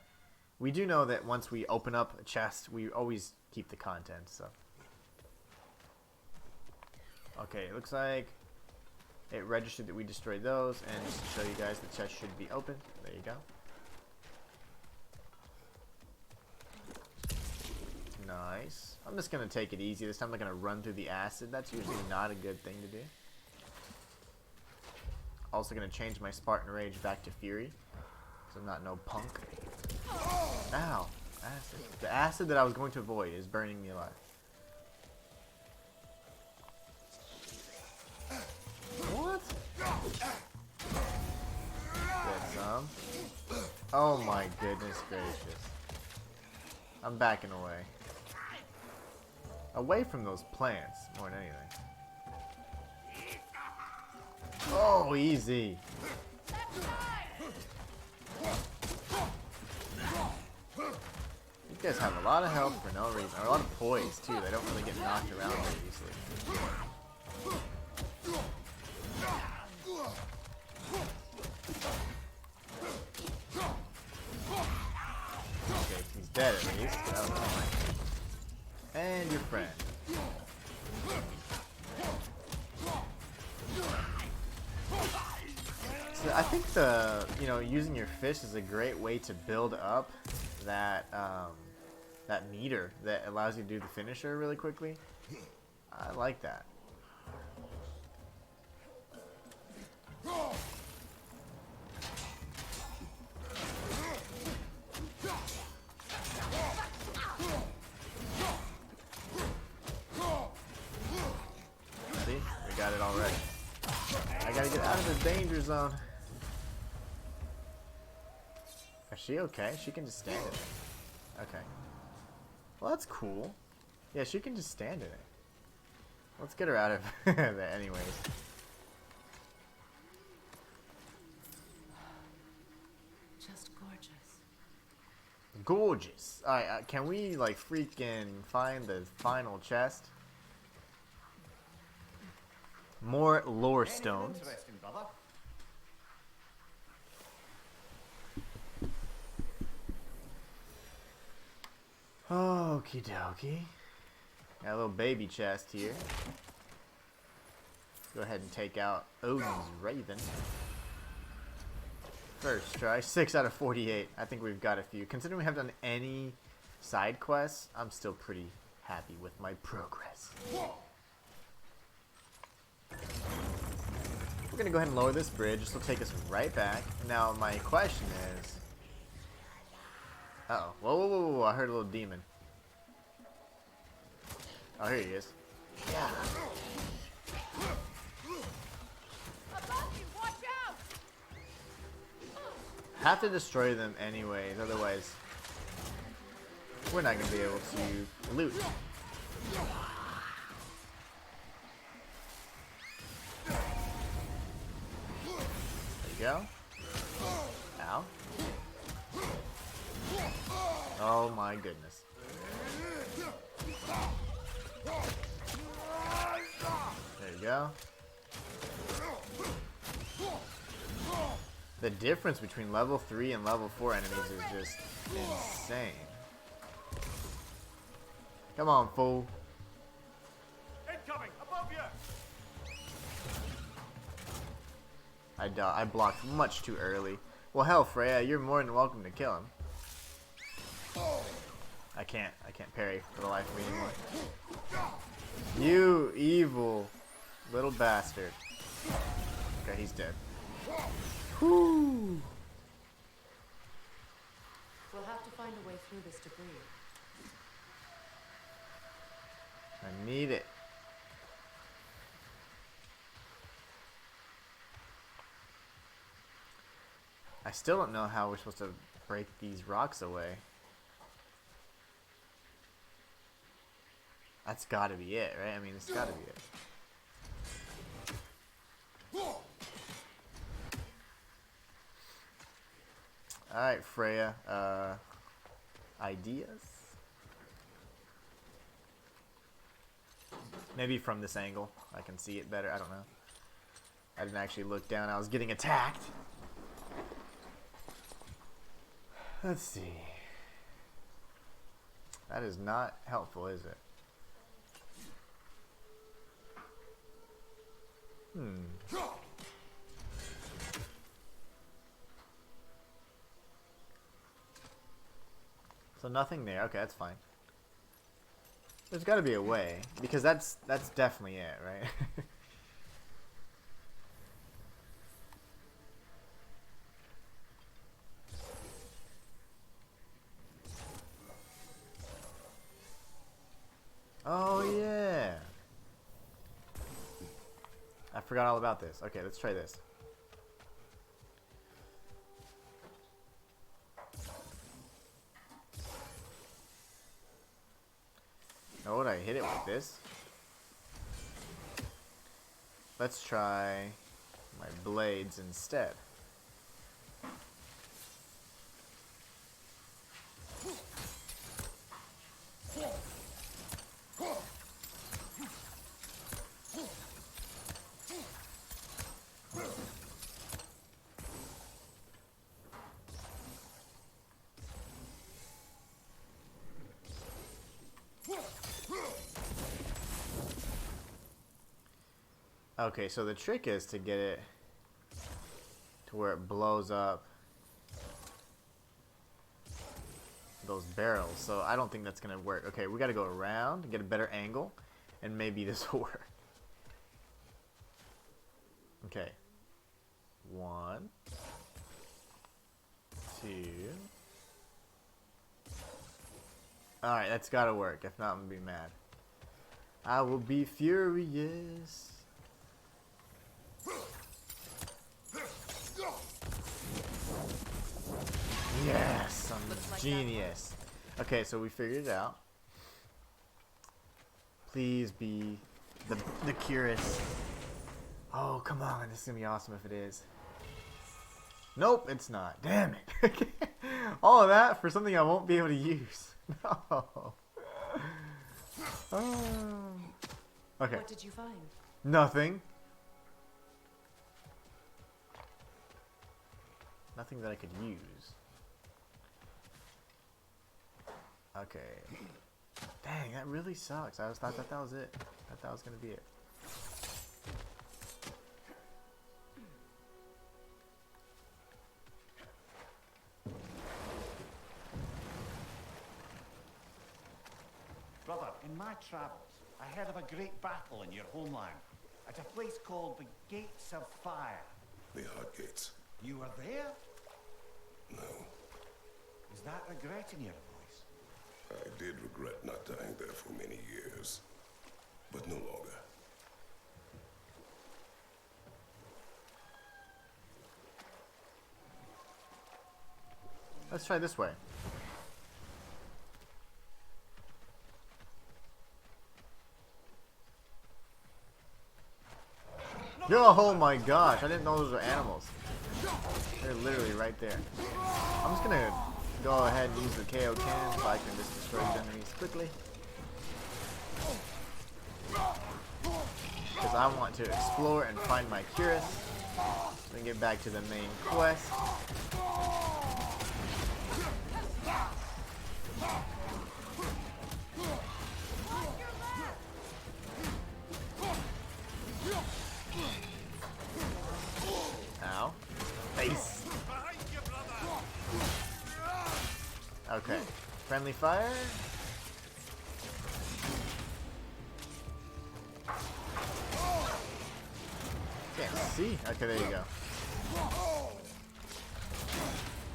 we do know that once we open up a chest, we always keep the content, so. Okay, it looks like it registered that we destroyed those, and just to show you guys, the chest should be open. There you go. Nice. I'm just going to take it easy. This time I'm not going to run through the acid. That's usually not a good thing to do. Also going to change my Spartan Rage back to Fury. So I'm not no punk. Ow. Acid. The acid that I was going to avoid is burning me alive. What? Get some. Oh my goodness gracious. I'm backing away. Away from those plants, more than anything. Oh, easy. These guys have a lot of health for no reason. Or a lot of poise, too. They don't really get knocked around very easily. Okay, he's dead at least. That was annoying. And your friend. So I think using your fish is a great way to build up that that meter that allows you to do the finisher really quickly. I like that. See? We got it already. I gotta get out of this danger zone. Is she okay? She can just stand in it. Okay. Well, that's cool. Yeah, she can just stand in it. Let's get her out of that anyways. Just gorgeous. Gorgeous. Alright, can we like freaking find the final chest? More lore stones. Interesting, brother. Okie dokie. Got a little baby chest here. Go ahead and take out Odin's Raven. First try. 6 out of 48. I think we've got a few. Considering we haven't done any side quests, I'm still pretty happy with my progress. We're gonna go ahead and lower this bridge. This will take us right back. Now my question is... Uh-oh. Whoa, whoa, whoa, whoa. I heard a little demon. Oh, here he is. Have to destroy them anyways, otherwise we're not gonna be able to loot. There you go. Ow. Oh my goodness. There you go. The difference between level 3 and level 4 enemies is just insane. Come on, fool. Incoming, above you. I blocked much too early. Well, hell, Freya, you're more than welcome to kill him. I can't parry for the life of me anymore. You evil little bastard. Okay, he's dead. Whoo! We'll have to find a way through this debris. I need it. I still don't know how we're supposed to break these rocks away. That's gotta be it, right? I mean, it's gotta be it. Alright, Freya. Ideas? Maybe from this angle I can see it better. I don't know. I didn't actually look down. I was getting attacked. Let's see. That is not helpful, is it? So nothing there. Okay, that's fine. There's got to be a way, because that's definitely it, right? Oh yeah. I forgot all about this. Okay, let's try this. Oh, would I hit it with this? Let's try my blades instead. Okay, so the trick is to get it to where it blows up those barrels. So I don't think that's gonna work. Okay, we gotta go around and get a better angle, and maybe this will work. Okay. 1, 2. Alright, that's gotta work. If not, I'm gonna be mad. I will be furious. Yes, I'm genius. Okay, so we figured it out. Please be the Curious. Oh, come on. This is going to be awesome if it is. Nope, it's not. Damn it. All of that for something I won't be able to use. No. Okay. What did you find? Nothing. Nothing that I could use. Okay. Dang, that really sucks. I thought that was it. I thought that was gonna be it. Brother, in my travels, I heard of a great battle in your homeland at a place called the Gates of Fire. The Hot Gates. You were there? No. Is that regret in your voice? I did regret not dying there for many years, but no longer. Let's try this way. Yo, oh my gosh, I didn't know those were animals. They're literally right there. I'm just gonna go ahead and use the KO cannon so I can just destroy these enemies quickly. Because I want to explore and find my Curus. Then get back to the main quest. Ow. Face. Okay. Friendly fire. Can't see. Okay, there you go.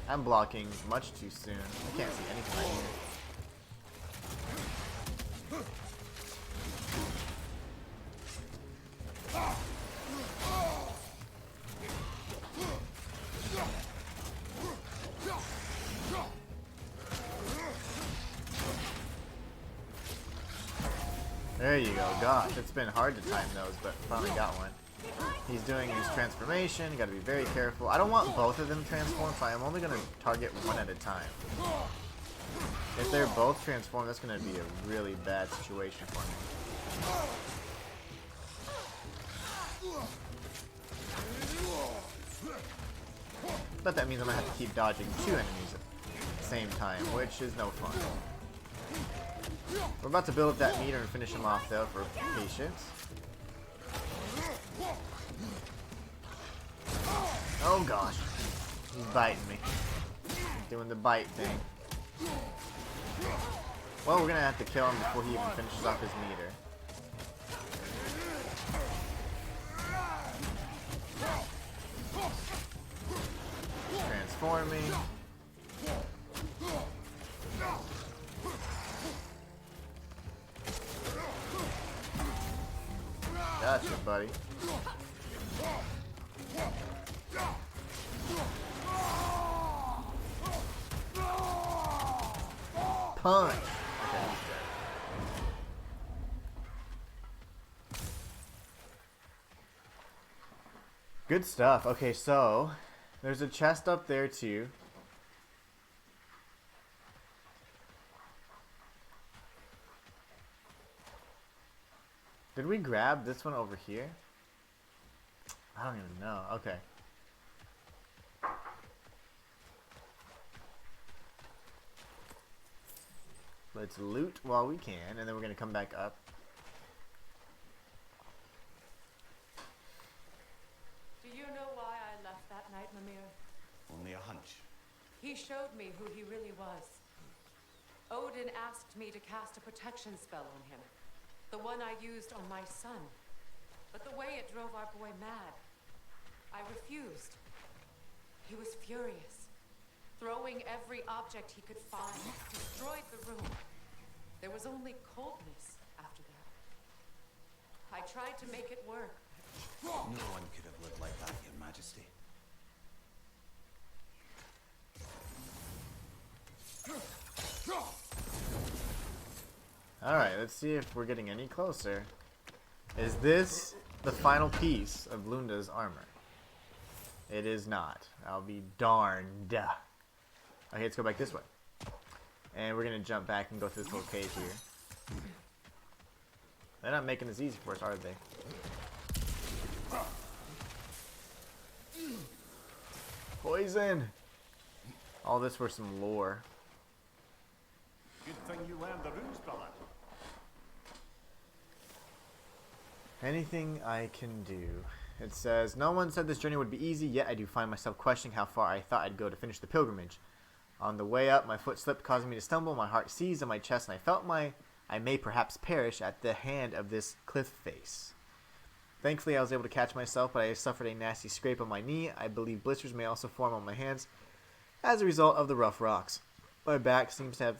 I'm blocking much too soon. I can't see anything right here. There you go. Gosh, it's been hard to time those, but finally got one. He's doing his transformation. Gotta be very careful. I don't want both of them transformed, so I'm only gonna target one at a time. If they're both transformed, that's gonna be a really bad situation for me. But that means I'm gonna have to keep dodging two enemies at the same time, which is no fun. We're about to build up that meter and finish him off though for patience. Oh gosh. He's biting me. Doing the bite thing. Well, we're gonna have to kill him before he even finishes off his meter. Transforming. Gotcha, buddy. Punch. Okay. Good stuff. Okay, so there's a chest up there too. Did we grab this one over here? I don't even know. Okay. Let's loot while we can, and then we're gonna come back up. Do you know why I left that night, Mimir? Only a hunch. He showed me who he really was. Odin asked me to cast a protection spell on him. The one I used on my son. But the way it drove our boy mad, I refused. He was furious, throwing every object he could find, destroyed the room. There was only coldness after that. I tried to make it work. No one could have lived like that, Your Majesty. Alright, let's see if we're getting any closer. Is this the final piece of Lunda's armor? It is not. I'll be darned. Okay, let's go back this way. And we're going to jump back and go through this little cave here. They're not making this easy for us, are they? Poison! All this for some lore. Good thing you learned the runes, brother. Anything I can do. It says, no one said this journey would be easy, yet I do find myself questioning how far I thought I'd go to finish the pilgrimage. On the way up, my foot slipped, causing me to stumble. My heart seized on my chest, and I felt I may perhaps perish at the hand of this cliff face. Thankfully, I was able to catch myself, but I suffered a nasty scrape on my knee. I believe blisters may also form on my hands as a result of the rough rocks. My back seems to have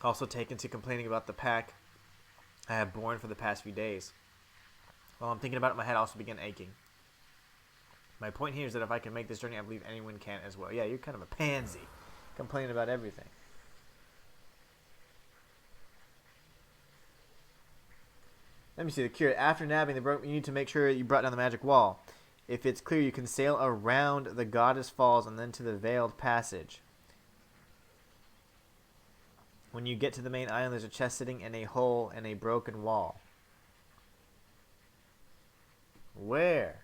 also taken to complaining about the pack I have borne for the past few days. While I'm thinking about it, my head also began aching. My point here is that if I can make this journey, I believe anyone can as well. Yeah, you're kind of a pansy, complaining about everything. Let me see the cure. After nabbing the rope, you need to make sure you brought down the magic wall. If it's clear, you can sail around the Goddess Falls and then to the Veiled Passage. When you get to the main island, there's a chest sitting in a hole in a broken wall. Where?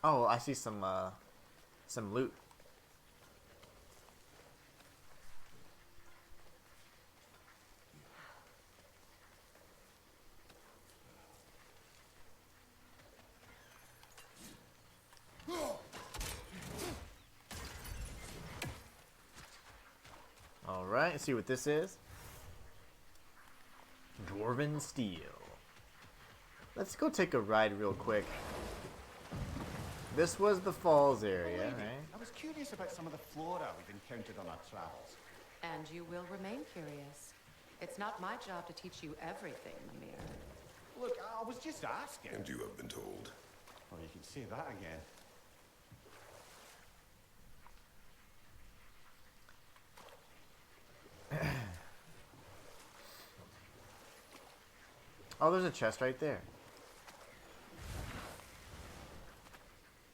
Oh, I see some loot. Alright, let's see what this is. Dwarven Steel. Let's go take a ride real quick. This was the falls area, right? I was curious about some of the flora we've encountered on our travels. And you will remain curious. It's not my job to teach you everything, Mimir. Look, I was just asking. And you have been told. Well, you can say that again. Oh, there's a chest right there.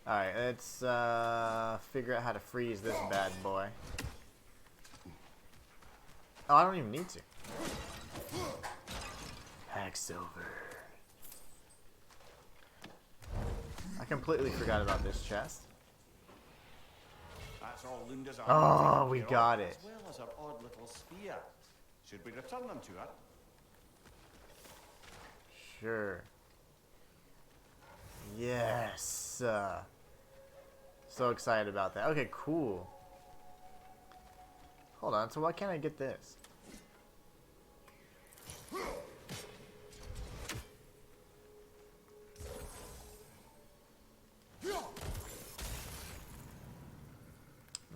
Alright, let's figure out how to freeze this bad boy. Oh, I don't even need to. Hack silver. I completely forgot about this chest. That's all Lunda's Oh, we got it. As well as our odd little spear. Should we return them to her? Sure. Yes. So excited about that. Okay, cool. Hold on. So why can't I get this?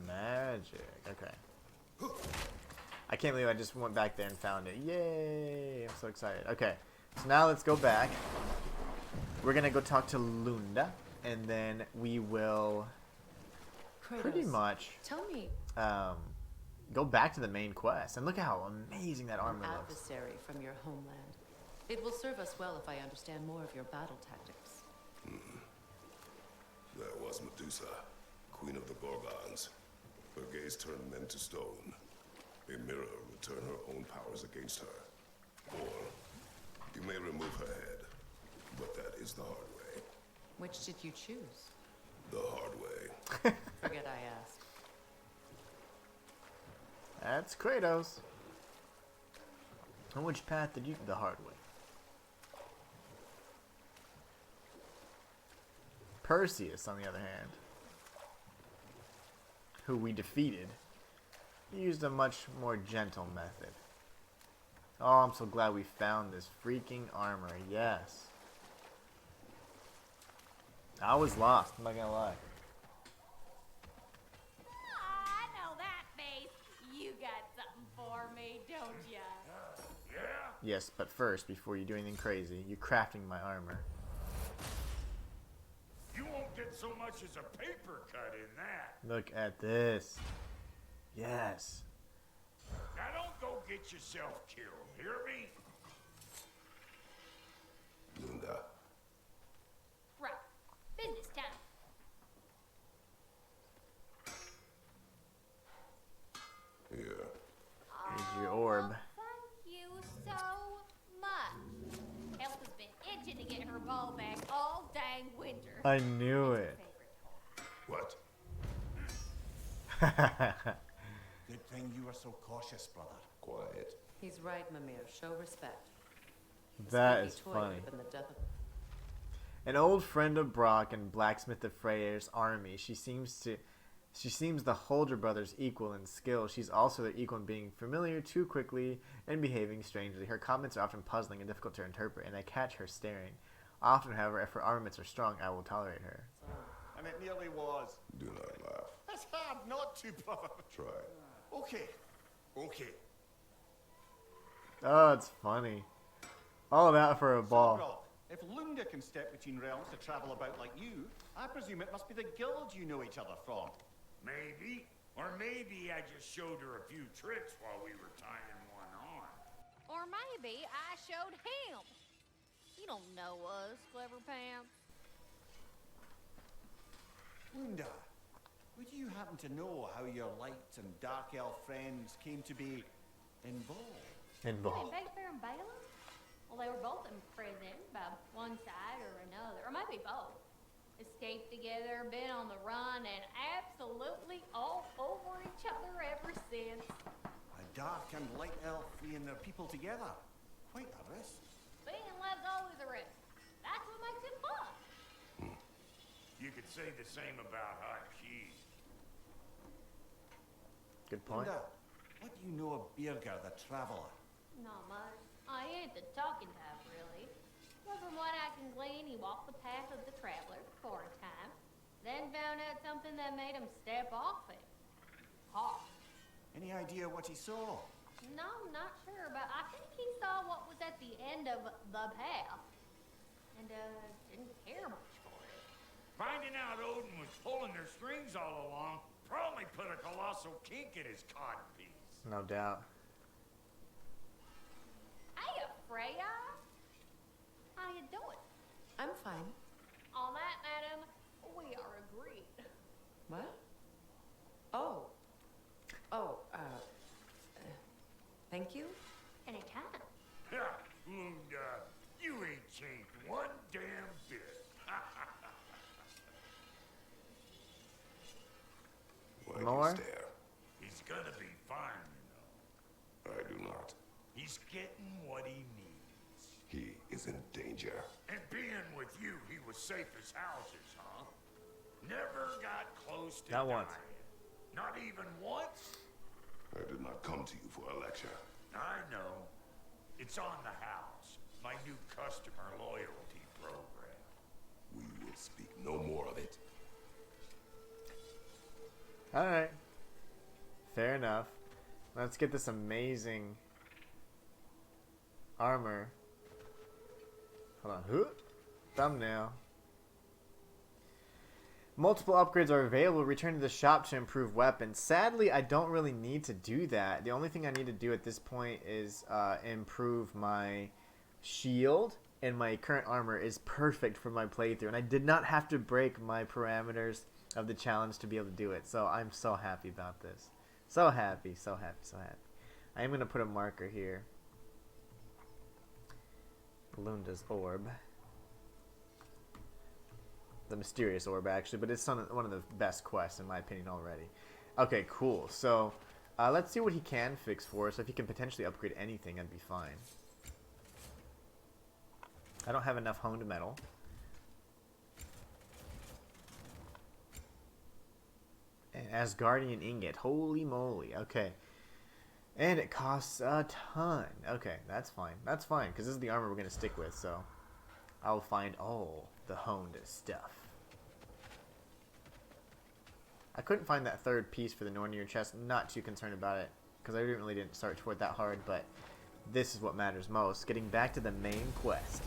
Magic. Okay. I can't believe I just went back there and found it. Yay! I'm so excited. Okay. So now let's go back. We're gonna go talk to Lunda, and then we will pretty much tell me go back to the main quest. And look at how amazing that armor looks. Adversary from your homeland. It will serve us well if I understand more of your battle tactics. There was Medusa, queen of the Gorgons. Her gaze turned men to stone. A mirror would turn her own powers against her. Or you may remove her head, but that is the hard way. Which did you choose? The hard way. Forget I asked. That's Kratos. And which path did you the hard way? Perseus, on the other hand, who we defeated, used a much more gentle method. Oh, I'm so glad we found this freaking armor. Yes. I was lost, I'm not gonna lie. I know that face. You got something for me, don't ya? Yeah? Yes, but first, before you do anything crazy, you're crafting my armor. You won't get so much as a paper cut in that. Look at this. Yes. Now don't go get yourself killed, hear me? to get her ball back all dang winter. I knew it. What? Good thing you were so cautious, brother. Quiet. He's right, Mimir. Show respect. That This is squeaky toy funny. would have been the death of... An old friend of Brock and blacksmith of Freyr's army. She seems the Holder brothers' equal in skill. She's also their equal in being familiar too quickly and behaving strangely. Her comments are often puzzling and difficult to interpret, and I catch her staring. Often, however, if her armaments are strong, I will tolerate her. And it nearly was. Do not laugh. It's hard not to, brother. Try. Okay. Okay. Oh, it's funny. All that for a ball. So, if Lunda can step between realms to travel about like you, I presume it must be the guild you know each other from. Maybe. Or maybe I just showed her a few tricks while we were tying one on. Or maybe I showed him. You don't know us, Clever Pants. Lunda, would you happen to know how your light and dark elf friends came to be involved? Involved. Bear and Balaam? Well, they were both imprisoned by one side or another, or maybe both. Escaped together, been on the run, and absolutely all over each other ever since. A dark and light elf freeing their people together. Quite a risk. Being in love's always a risk. That's what makes it fun. You could say the same about Hachi. Good point. Lunda, what do you know of Birger the Traveler? Not much. I ain't the talking type, really. But from what I can glean, he walked the path of the traveler for a time, then found out something that made him step off it. Hawk. Any idea what he saw? No, I'm not sure, but I think he saw what was at the end of the path. And, didn't care much for it. Finding out Odin was pulling their strings all along probably put a colossal kink in his codpiece. No doubt. Hey, Freya! How you doing? I'm fine. On that, madam, we are agreed. What? Oh. Oh, thank you? Anytime. Ha! Lunda, you ain't changed one damn bit. Why More? do you stare? He's gonna be fine, you know. I do not. He's getting what he needs. He is in danger. And being with you, he was safe as houses, huh? Never got close to Not dying. once. Not even once? I did not come to you for a lecture. I know. It's on the house. My new customer loyalty program. We will speak no more of it. Alright. Fair enough. Let's get this amazing armor. Hold on. Who? Thumbnail. Multiple upgrades are available. Return to the shop to improve weapons. Sadly, I don't really need to do that. The only thing I need to do at this point is improve my shield. And my current armor is perfect for my playthrough. And I did not have to break my parameters of the challenge to be able to do it. So I'm so happy about this. So happy, so happy, so happy. I am going to put a marker here. Lunda's orb. The mysterious orb, actually, but it's one of the best quests, in my opinion, already. Okay, cool. So, let's see what he can fix for us. If he can potentially upgrade anything, that'd be fine. I don't have enough honed metal. And Asgardian ingot. Holy moly. Okay. And it costs a ton. Okay, that's fine. That's fine, because this is the armor we're going to stick with, so I'll find all the honed stuff. I couldn't find that third piece for the Nornir chest. Not too concerned about it, because I really didn't search for it that hard, but this is what matters most. Getting back to the main quest.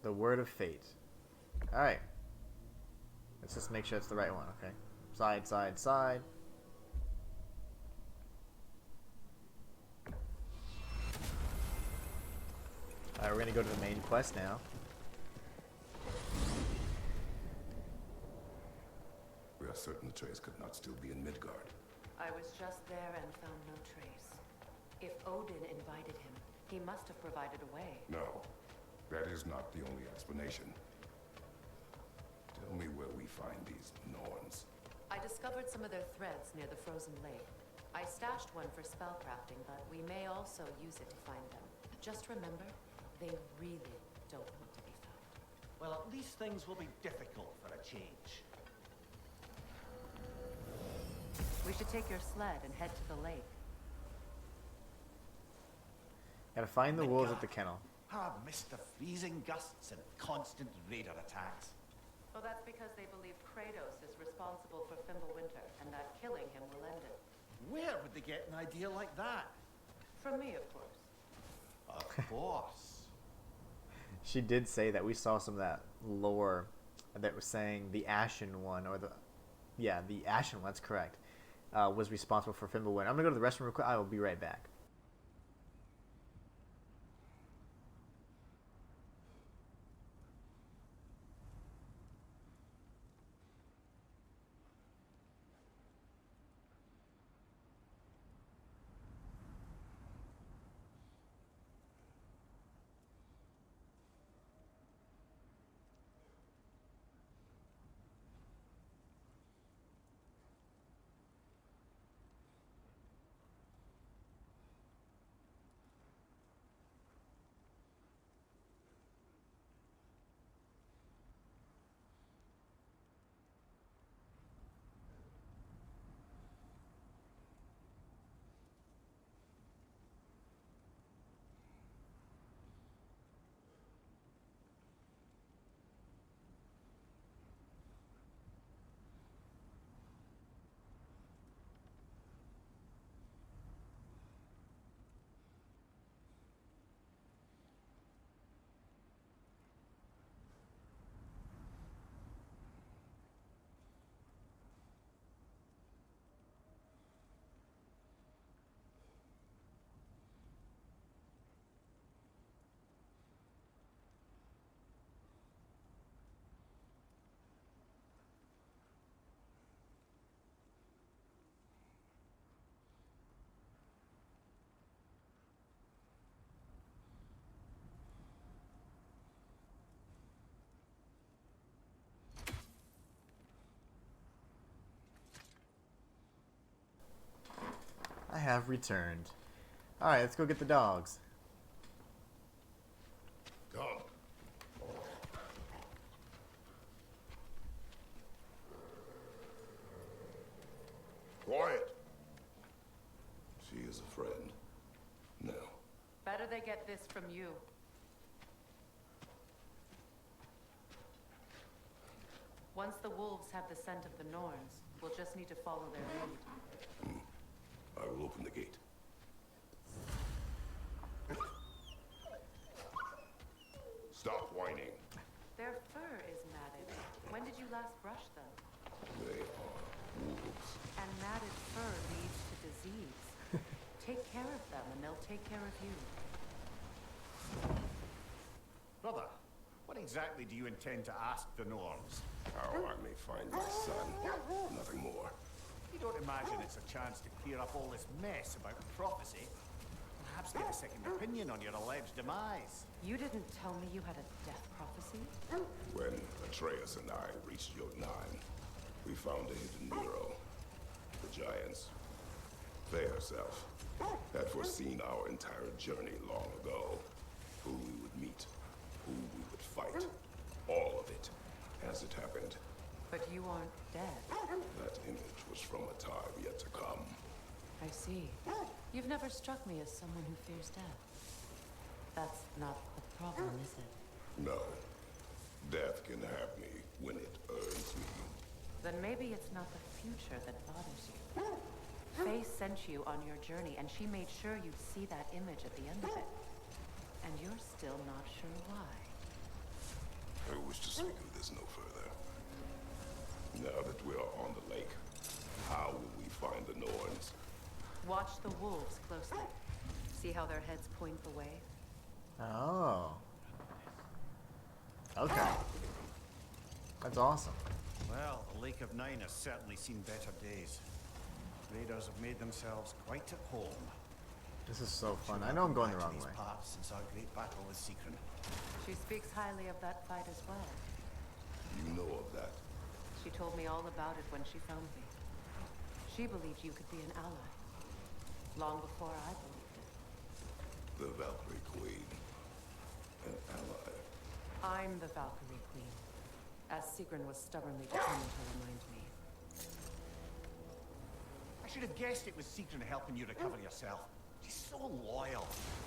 The Word of Fate. Alright. Let's just make sure it's the right one, okay? Side, side, side. Alright, we're gonna go to the main quest now. We are certain the trace could not still be in Midgard. I was just there and found no trace. If Odin invited him, he must have provided a way. No, that is not the only explanation. Tell me where we find these Norns. I discovered some of their threads near the frozen lake. I stashed one for spellcrafting, but we may also use it to find them. Just remember, they really don't want to be found. Well, at least things will be difficult for a change. We should take your sled and head to the lake. Gotta find the wolves at the kennel. Ah, missed the freezing gusts and constant raider attacks. Well, that's because they believe Kratos is responsible for Fimbulwinter, and that killing him will end it. Where would they get an idea like that? From me, of course. Of course. She did say that we saw some of that lore that was saying the Ashen One, or the Ashen One, that's correct, was responsible for Fimbulwinter. I'm gonna go to the restroom real quick. I will be right back. I have returned. Alright, let's go get the dogs. Come. Quiet. She is a friend. No. Better they get this from you. Once the wolves have the scent of the Norns, we'll just need to follow their lead. I will open the gate. Stop whining. Their fur is matted. When did you last brush them? They are wolves. And matted fur leads to disease. Take care of them and they'll take care of you. Brother, what exactly do you intend to ask the Norns? How I may find my son. Nothing more. You don't imagine it's a chance to clear up all this mess about prophecy? Perhaps get a second opinion on your alleged demise. You didn't tell me you had a death prophecy? When Atreus and I reached Jotunheim, we found a hidden hero. The Giants. They herself had foreseen our entire journey long ago. Who we would meet, who we would fight. All of it, as it happened. But you aren't dead. That image was from a time yet to come. I see. You've never struck me as someone who fears death. That's not the problem, is it? No. Death can have me when it earns me. Then maybe it's not the future that bothers you. Faye sent you on your journey, and she made sure you'd see that image at the end of it. And you're still not sure why. I wish to speak of this no further. Now that we are on the lake, how will we find the Norns? Watch the wolves closely. See how their heads point the way? Oh. Okay. That's awesome. Well, the Lake of Nine has certainly seen better days. Raiders have made themselves quite at home. This is so fun. I know I'm going the wrong way. Since our great battle with Secret. She speaks highly of that fight as well. You know of that. She told me all about it when she found me. She believed you could be an ally. Long before I believed it. The Valkyrie Queen. An ally. I'm the Valkyrie Queen. As Sigrun was stubbornly determined to remind me. I should have guessed it was Secret helping you recover yourself. She's so loyal.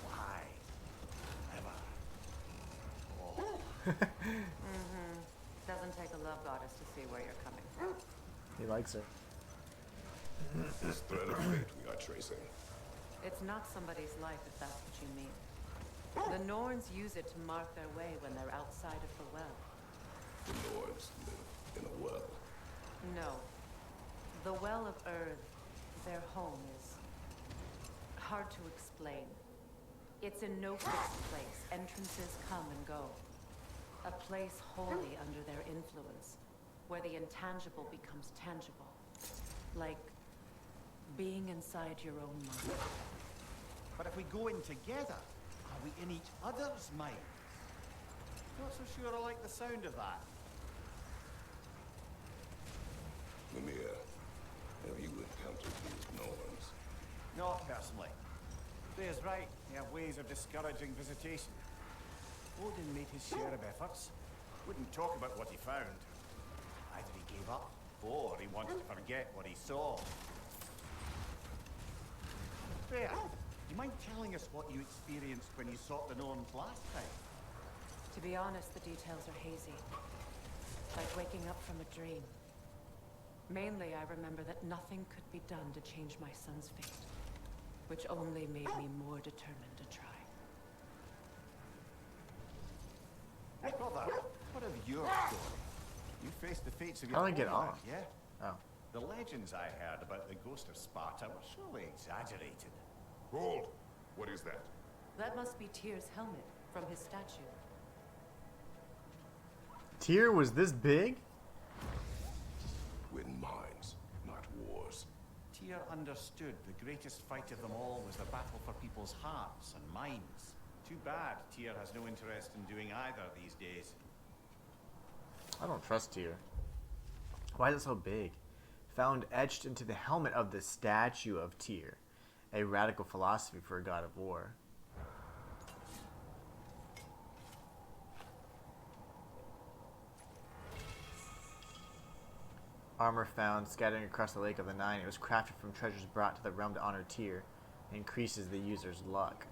Why? Ever. Oh. Doesn't take a love goddess to see where you're coming from. He likes her. This thread of fate we are tracing. It's not somebody's life, if that's what you mean. The Norns use it to mark their way when they're outside of the well. The Lords live in a well. No. The Well of Earth, their home, is hard to explain. It's in no fixed place. Entrances come and go. A place wholly under their influence, where the intangible becomes tangible. Like being inside your own mind. But if we go in together, are we in each other's mind? Not so sure I like the sound of that. Mimir, have you encountered these Norns? Not personally. Freya's right. They have ways of discouraging visitation. Odin made his share of efforts. Wouldn't talk about what he found. Either he gave up, or he wanted to forget what he saw. Freya, do you mind telling us what you experienced when you sought the Norns last time? To be honest, the details are hazy. Like waking up from a dream. Mainly, I remember that nothing could be done to change my son's fate, which only made me more determined to try. Brother, what of your story? You faced the fates of your How do I get homeland, off? yeah? Oh. The legends I heard about the ghost of Sparta were surely exaggerated. Hold! What is that? That must be Tyr's helmet from his statue. Tyr was this big? Win minds, not wars. Tyr understood the greatest fight of them all was the battle for people's hearts and minds. Too bad Tyr has no interest in doing either these days. I don't trust Tyr. Why is it so big? Found etched into the helmet of the statue of Tyr. A radical philosophy for a god of war. Armor found scattering across the Lake of the Nine. It was crafted from treasures brought to the realm to honor Tyr. Increases the user's luck.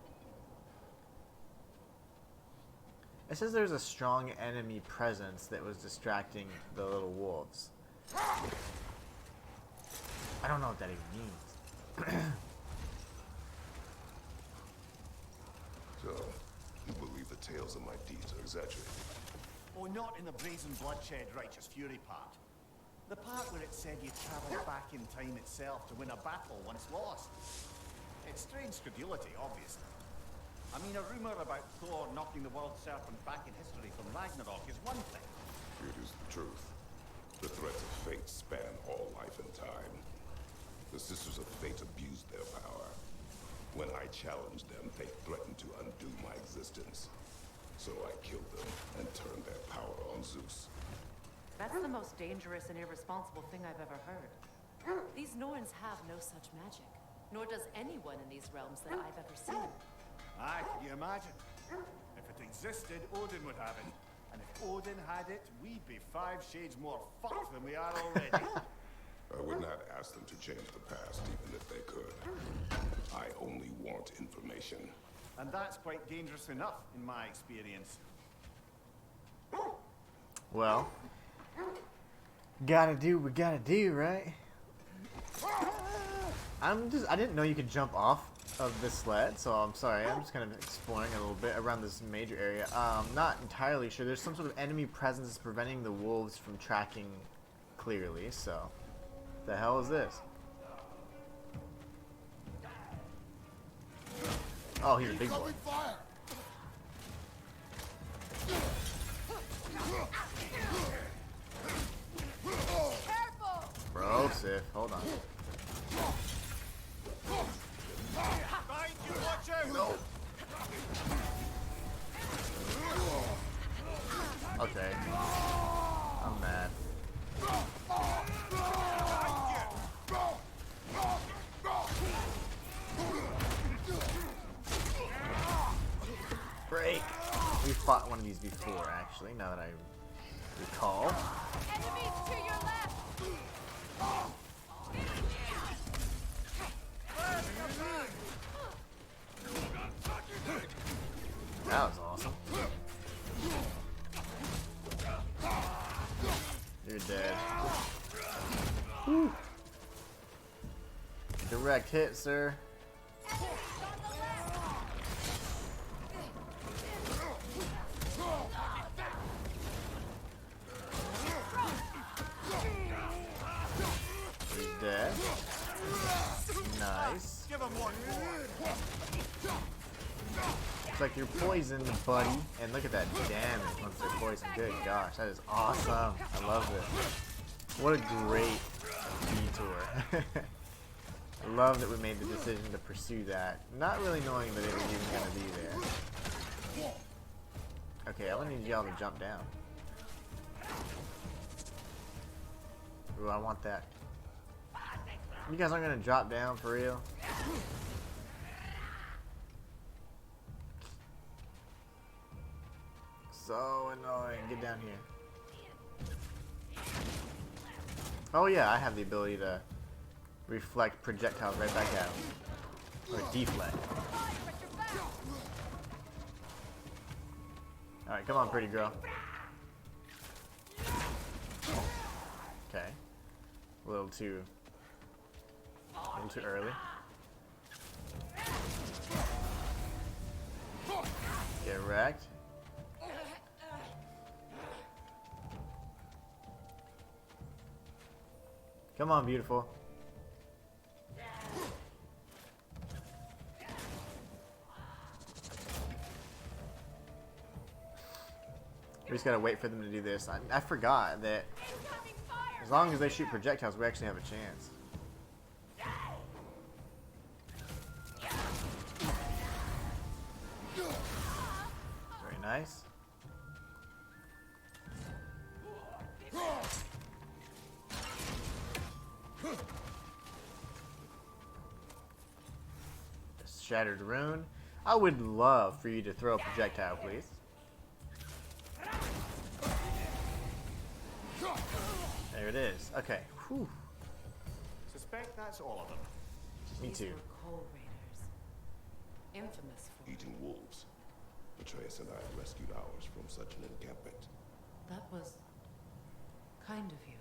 It says there's a strong enemy presence that was distracting the little wolves. I don't know what that even means. So, you believe the tales of my deeds are exaggerated? Oh, not in the brazen bloodshed righteous fury part. The part where it said you travelled back in time itself to win a battle once lost. It's strange credulity, obviously. I mean, a rumour about Thor knocking the world serpent back in history from Ragnarok is one thing. It is the truth. The threats of fate span all life and time. The Sisters of Fate abused their power. When I challenged them, they threatened to undo my existence. So I killed them and turned their power on Zeus. That's the most dangerous and irresponsible thing I've ever heard. These Norns have no such magic, nor does anyone in these realms that I've ever seen. Aye, can you imagine? If it existed, Odin would have it. And if Odin had it, we'd be 5 shades more fucked than we are already. I would not ask them to change the past, even if they could. I only want information. And that's quite dangerous enough, in my experience. Well, gotta do what we gotta do, right? I didn't know you could jump off of this sled, so I'm sorry. I'm just kind of exploring a little bit around this major area. Not entirely sure. There's some sort of enemy presence that's preventing the wolves from tracking clearly, so the hell is this? Oh, he's a big boy. Bro, Sif, hold on. break. We fought one of these before, actually, now that I recall. Enemies to your left! That was awesome. You're dead. Woo. Direct hit, sir. He's dead. Nice. Give him one more. It's like you're poisoned, buddy. And look at that damage once they're poisoned. Good gosh, that is awesome. I love this. What a great detour. I love that we made the decision to pursue that, not really knowing that it was even going to be there. Okay, I'm going to need y'all to jump down. Ooh, I want that. You guys aren't going to drop down for real? So annoying. Get down here. Oh yeah, I have the ability to reflect projectiles right back at him. Or deflect. Alright, come on, pretty girl. Okay. A little too early. Get wrecked. Come on, beautiful. We just gotta wait for them to do this. I forgot that as long as they shoot projectiles, we actually have a chance. Very nice. Shattered rune. I would love for you to throw a projectile, please. There it is. Okay. Whew. Suspect that's all of them. Me too. These were coal raiders. Infamous for Eating wolves. Atreus and I rescued ours from such an encampment. That was kind of you.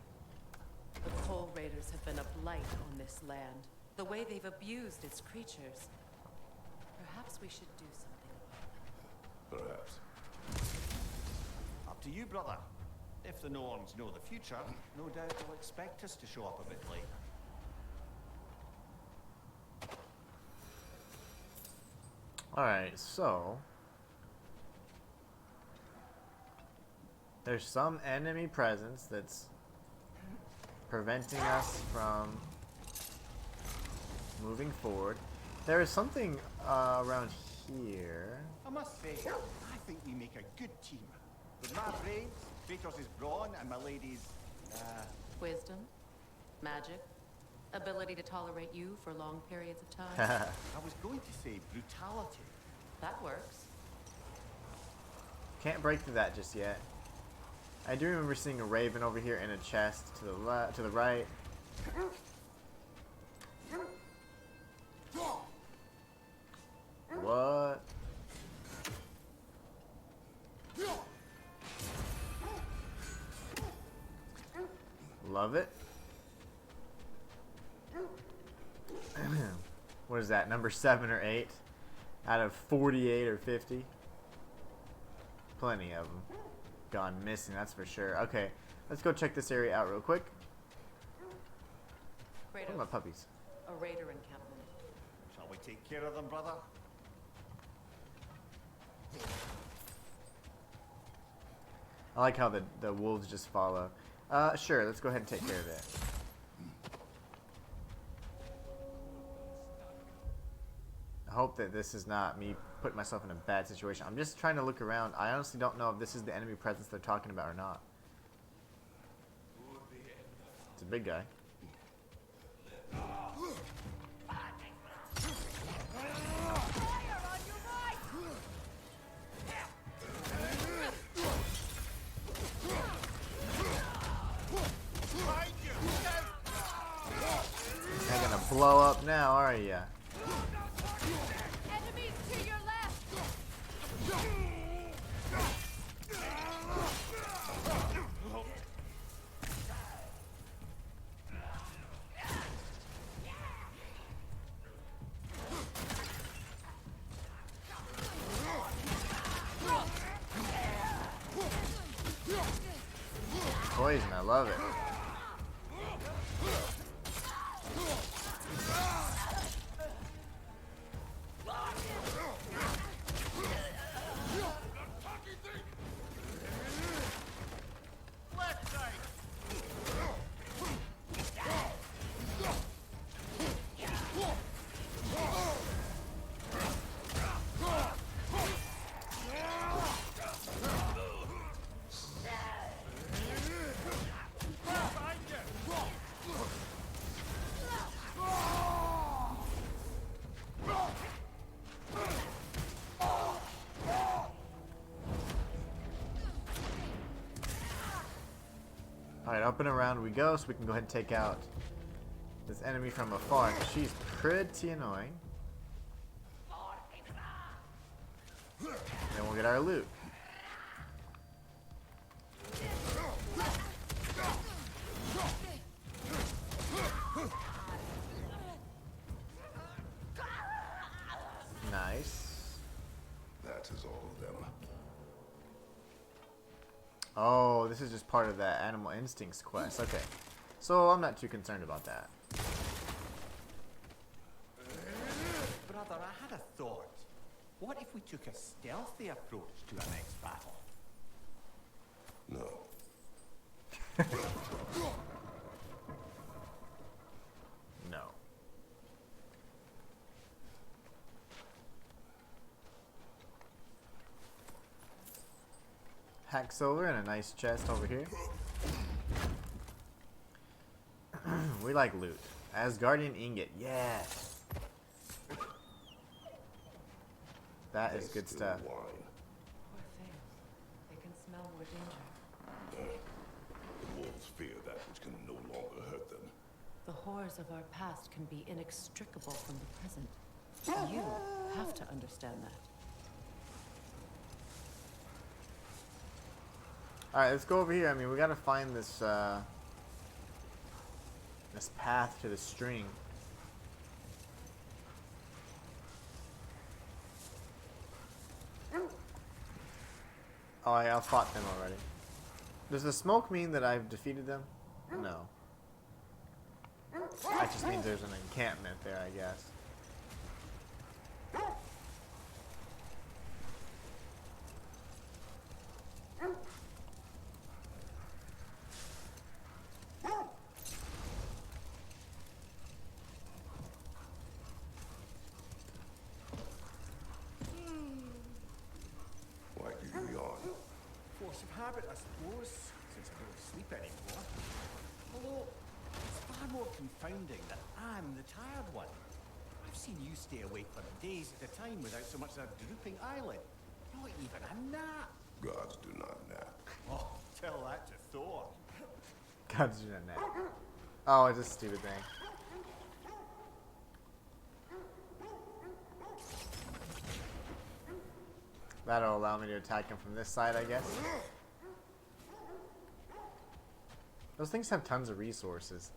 The coal raiders have been a blight on this land. The way they've abused its creatures. Perhaps we should do something about them. Perhaps. Up to you, brother. If the Norns know the future, no doubt they'll expect us to show up a bit late. Alright, so there's some enemy presence that's preventing us from moving forward. There is something around here. I must say, I think we make a good team. With my brains, Kratos' brawn, and my lady's, Wisdom, magic, ability to tolerate you for long periods of time. I was going to say brutality. That works. Can't break through that just yet. I do remember seeing a raven over here in a chest to the left, to the right. What? Love it. What is that? Number 7 or 8 out of 48 or 50? Plenty of them gone missing, that's for sure. Okay, let's go check this area out real quick. What are my puppies? A raider encampment. Shall we take care of them, brother? I like how the wolves just follow. Sure, let's go ahead and take care of that. I hope that this is not me putting myself in a bad situation. I'm just trying to look around. I honestly don't know if this is the enemy presence they're talking about or not. It's a big guy. blow up now, are ya? Enemies to your left! Poison, I love it. Alright, up and around we go, so we can go ahead and take out this enemy from afar. She's pretty annoying. Then we'll get our loot. Nice. That is all of them. Oh, this is just part of that Animal Instincts quest. Okay. So I'm not too concerned about that. Brother, I had a thought. What if we took a stealthy approach to our next battle? No. No. Hack silver and a nice chest over here. We like loot. Asgardian ingot, yes. That is good stuff. Poor things. They can smell more danger. The wolves fear that which can no longer hurt them. The horrors of our past can be inextricable from the present. You have to understand that. Alright, let's go over here. I mean, we gotta find this, this path to the string. Oh, I fought them already. Does the smoke mean that I've defeated them? No. That just means there's an encampment there, I guess. Why do you yawn? Force of habit, I suppose, since I don't sleep anymore. Although, it's far more confounding that I'm the tired one. I've seen you stay awake for days at a time without so much as a drooping eyelid. Not even a nap. Gods do not nap. Oh, tell that to Thor. Gods do not nap. Oh, it's a stupid thing. That'll allow me to attack him from this side, I guess. Those things have tons of resources.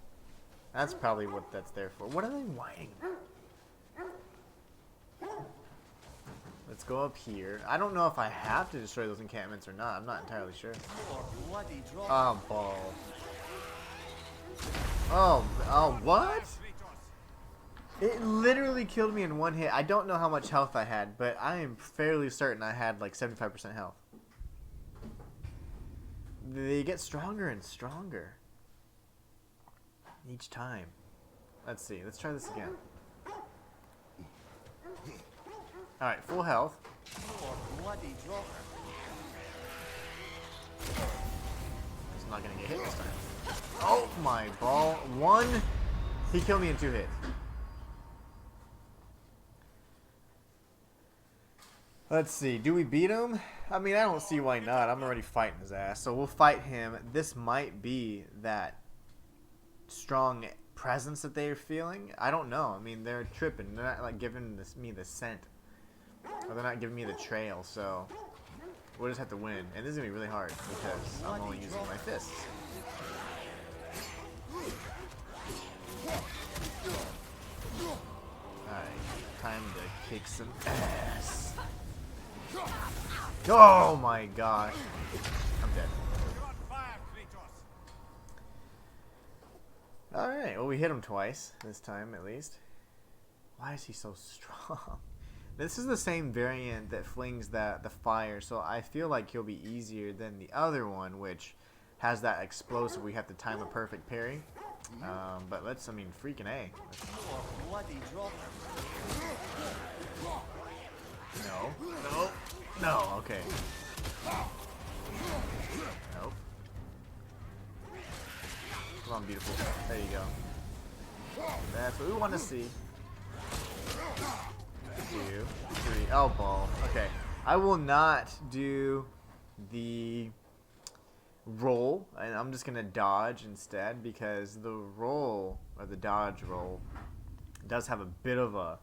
That's probably what that's there for. What are they whining about? Let's go up here. I don't know if I have to destroy those encampments or not. I'm not entirely sure. Oh, balls. Oh, what? It literally killed me in one hit. I don't know how much health I had, but I am fairly certain I had like 75% health. They get stronger and stronger each time. Let's see. Let's try this again. Alright, full health. He's not gonna get hit this time. Oh my ball. One. He killed me in 2 hits. Let's see. Do we beat him? I mean, I don't see why not. I'm already fighting his ass. So we'll fight him. This might be that strong presence that they're feeling. I don't know. I mean, they're tripping. They're not like giving me the scent, or they're not giving me the trail. So we'll just have to win, and this is gonna be really hard because I'm only using my fists. Alright, time to kick some ass. Oh my gosh. I'm dead. Alright, well we hit him twice, this time at least. Why is he so strong? This is the same variant that flings the fire, so I feel like he'll be easier than the other one, which has that explosive. We have to time a perfect parry. But let's, I mean, freaking A. No. No. No. Okay. Nope. Come on, beautiful. There you go. That's what we want to see. 2, 3. Oh, ball. Okay. I will not do the roll, and I'm just gonna dodge instead, because the roll, or the dodge roll, does have a bit of a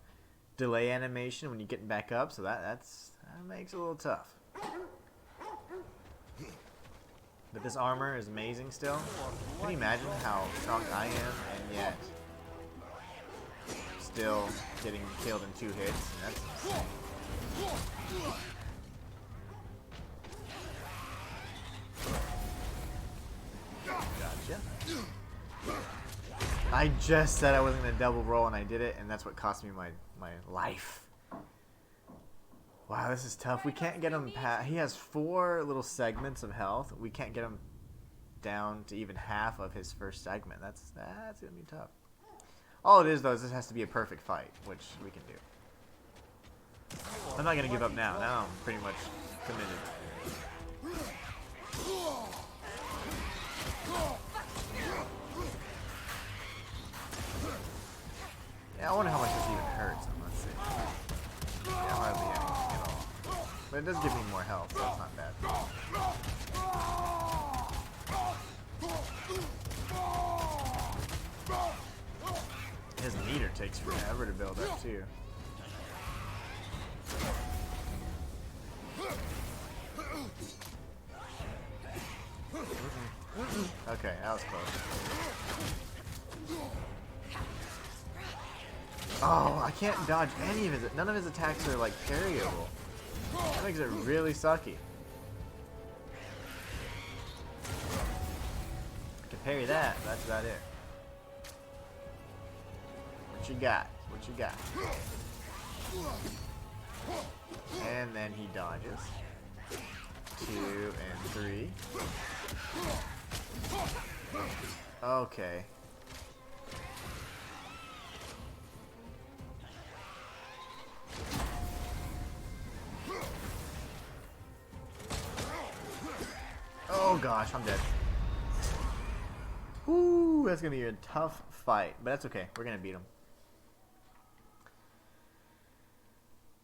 delay animation when you get back up, so that makes it a little tough. But this armor is amazing still. Can you imagine how strong I am and yet still getting killed in 2 hits? And that's insane. Gotcha. I just said I wasn't going to double roll and I did it, and that's what cost me my life. Wow, this is tough. We can't get him past. He has 4 little segments of health. We can't get him down to even half of his first segment. That's going to be tough. All it is, though, is this has to be a perfect fight, which we can do. I'm not going to give up now. Now I'm pretty much committed. Yeah, I wonder how much this even hurts. Let's see. Yeah, hardly anything at all. But it does give me more health, so that's not bad. His meter takes forever to build up, too. Okay, that was close. Oh, I can't dodge any of his. None of his attacks are like parryable. That makes it really sucky. I can parry that, but that's about it. What you got? What you got? And then he dodges. 2 and 3. Okay. Oh gosh, I'm dead. Woo, that's gonna be a tough fight, but that's okay. We're gonna beat him.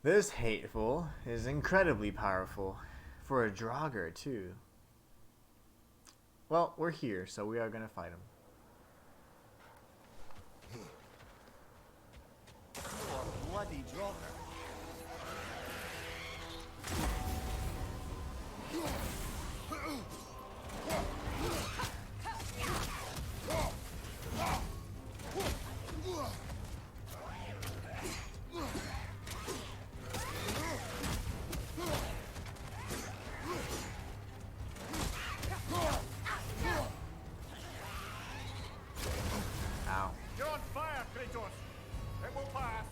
This hateful is incredibly powerful for a Draugr too. Well, we're here, so we are gonna fight him. Bloody Draugr. Ow. You're on fire, Kratos. It will pass.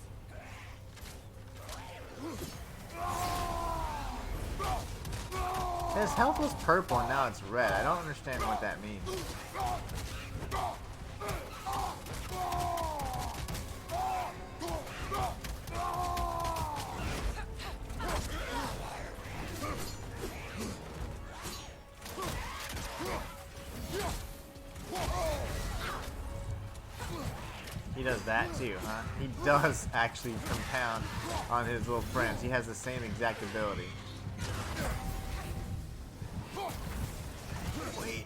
His health was purple and now it's red. I don't understand what that means. He does that too, huh? He does actually compound on his little friends. He has the same exact ability. Wait.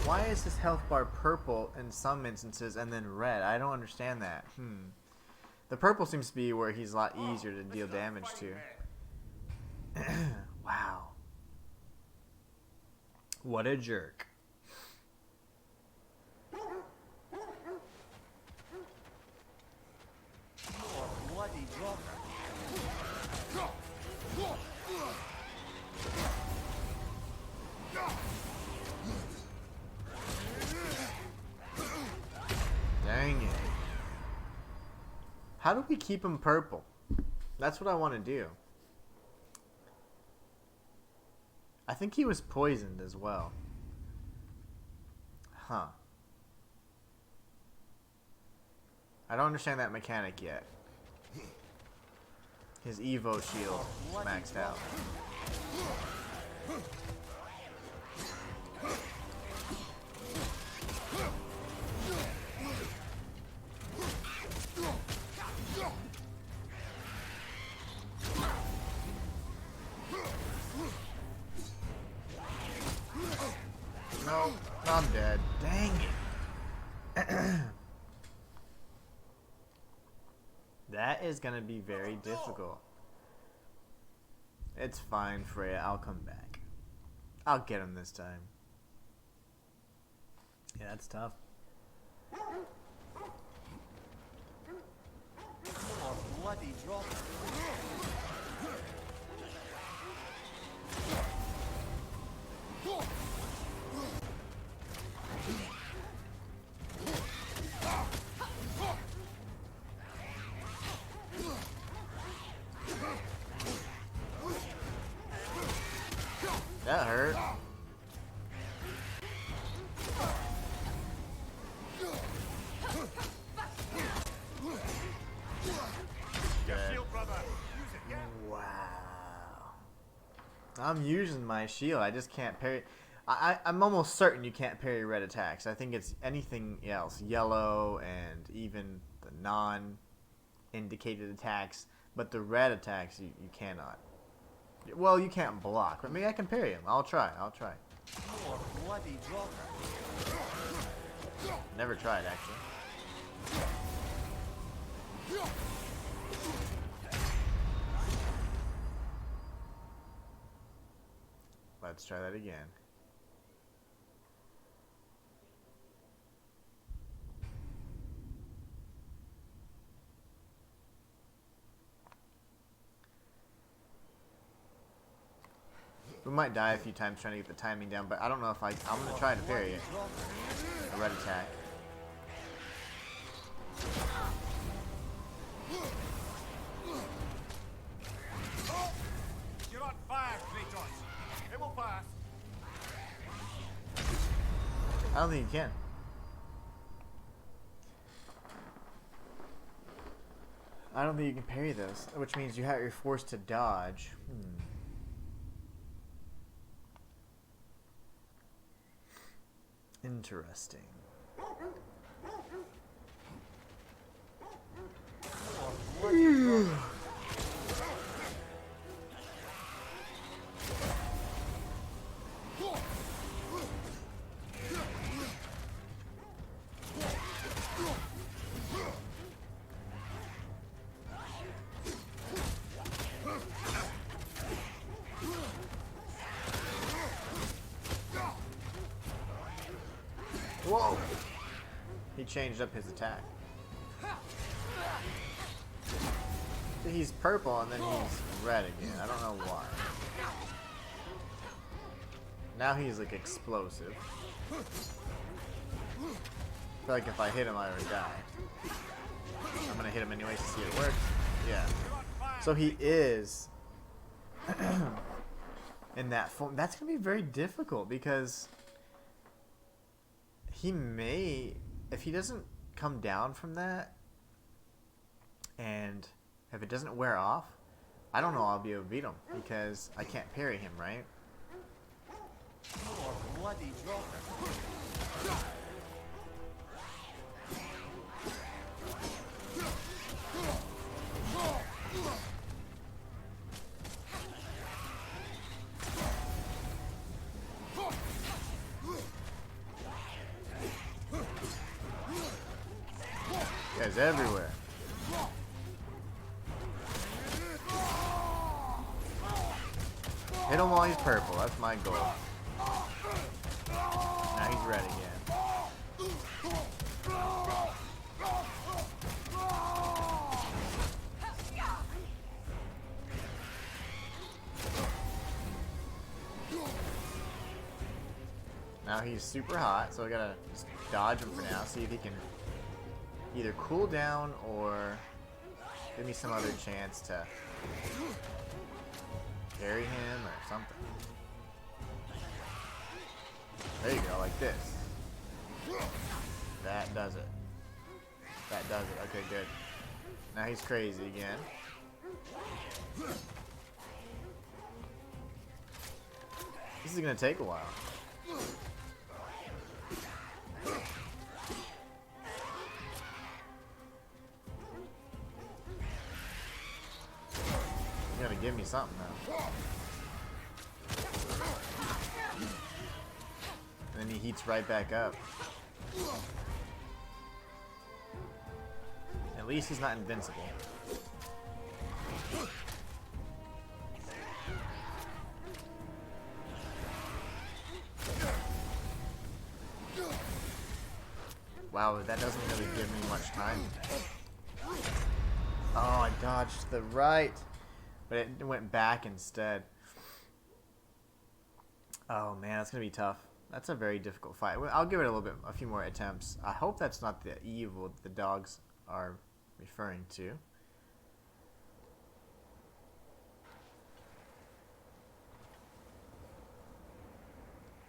Why is his health bar purple in some instances and then red? I don't understand that. The purple seems to be where he's a lot easier to deal damage to. Wow. What a jerk. Bloody dropper. Dang it. How do we keep him purple? That's what I want to do. I think he was poisoned as well. Huh. I don't understand that mechanic yet. His Evo shield maxed out. No, I'm dead. Dang it. That is gonna be very difficult. It's fine, Freya. I'll come back. I'll get him this time. Yeah, that's tough. Bloody dropper. That hurt. Wow. I'm using my shield. I just can't parry. I'm almost certain you can't parry red attacks. I think it's anything else. Yellow and even the non-indicated attacks. But the red attacks, you cannot. Well, you can't block, but maybe I can parry him. I'll try. Bloody dropper. Never tried, actually. Let's try that again. We might die a few times trying to get the timing down, but I don't know if I'm going to try to parry it. A red attack. You're on fire, Kratos. It will pass. I don't think you can. I don't think you can parry this, which means you're forced to dodge. Interesting. Whoa! He changed up his attack. So he's purple and then he's red again. I don't know why. Now he's like explosive. I feel like if I hit him, I would die. I'm gonna hit him anyways to see if it works. Yeah. So he is in that form. That's gonna be very difficult because he may, if he doesn't come down from that, and if it doesn't wear off, I don't know I'll be able to beat him because I can't parry him, right? Bloody dropper. everywhere. Hit him while he's purple. That's my goal. Now he's red again. Now he's super hot, so I gotta just dodge him for now, see if he can either cool down or give me some other chance to carry him or something. There you go, like this. That does it. That does it. Okay, good. Now he's crazy again. This is gonna take a while. You gotta give me something now. And then he heats right back up. At least he's not invincible. Wow, that doesn't really give me much time. Oh, I dodged to the right, but it went back instead. Oh man, that's gonna be tough. That's a very difficult fight. I'll give it a few more attempts. I hope that's not the evil the dogs are referring to.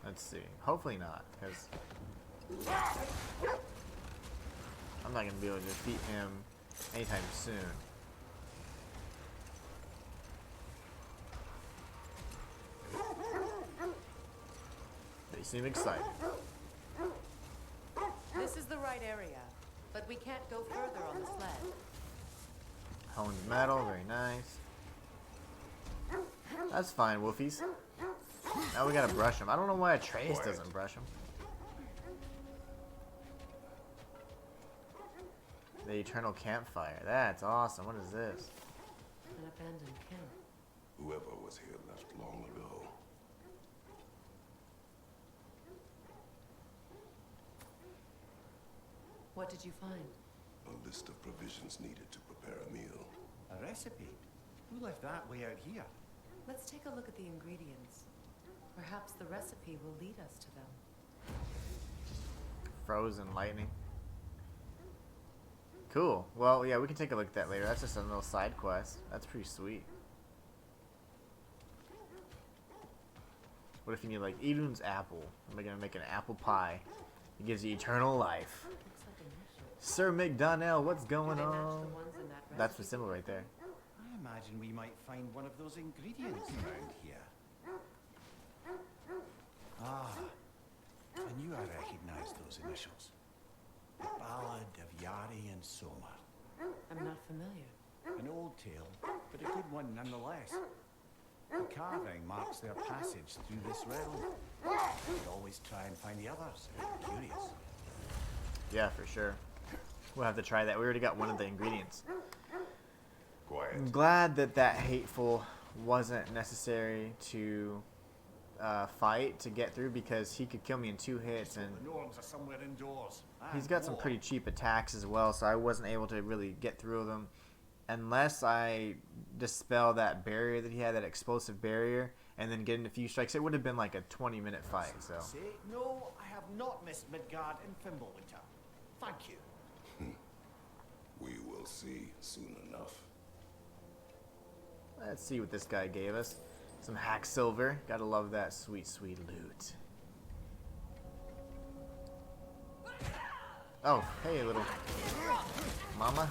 Let's see. Hopefully not, because I'm not gonna be able to defeat him anytime soon. They seem excited. This is the right area, but we can't go further on the sled. Honed metal, very nice. That's fine, Wolfies. Now we gotta brush him. I don't know why Atreus doesn't brush him. The Eternal Campfire. That's awesome. What is this? An abandoned camp. Whoever was here left long ago. What did you find? A list of provisions needed to prepare a meal. A recipe? Who left that way out here? Let's take a look at the ingredients. Perhaps the recipe will lead us to them. Frozen lightning. Cool. Well, yeah, we can take a look at that later. That's just a little side quest. That's pretty sweet. What if you need, like, Idun's apple? I'm gonna make an apple pie. It gives you eternal life. Sir McDonnell, what's going on? That's the symbol right there. I imagine we might find one of those ingredients around here. Ah, I knew I recognized those initials. The Ballad of Yari and Somar. I'm not familiar. An old tale, but a good one nonetheless. The carving marks their passage through this realm. We'd always try and find the others. I'm curious. Yeah, for sure. We'll have to try that. We already got one of the ingredients. Quiet. I'm glad that that hateful wasn't necessary to fight to get through, because he could kill me in 2 hits, and The Norns are somewhere indoors. he's got some pretty cheap attacks as well, so I wasn't able to really get through them unless I dispel that barrier that he had, that explosive barrier, and then get in a few strikes. It would have been like a 20-minute fight. So Say, no, I have not missed Midgard and Fimbulwinter. Thank you. We will see soon enough. let's see what this guy gave us. Some hack silver. Gotta love that sweet, sweet loot. Oh, hey, little mama.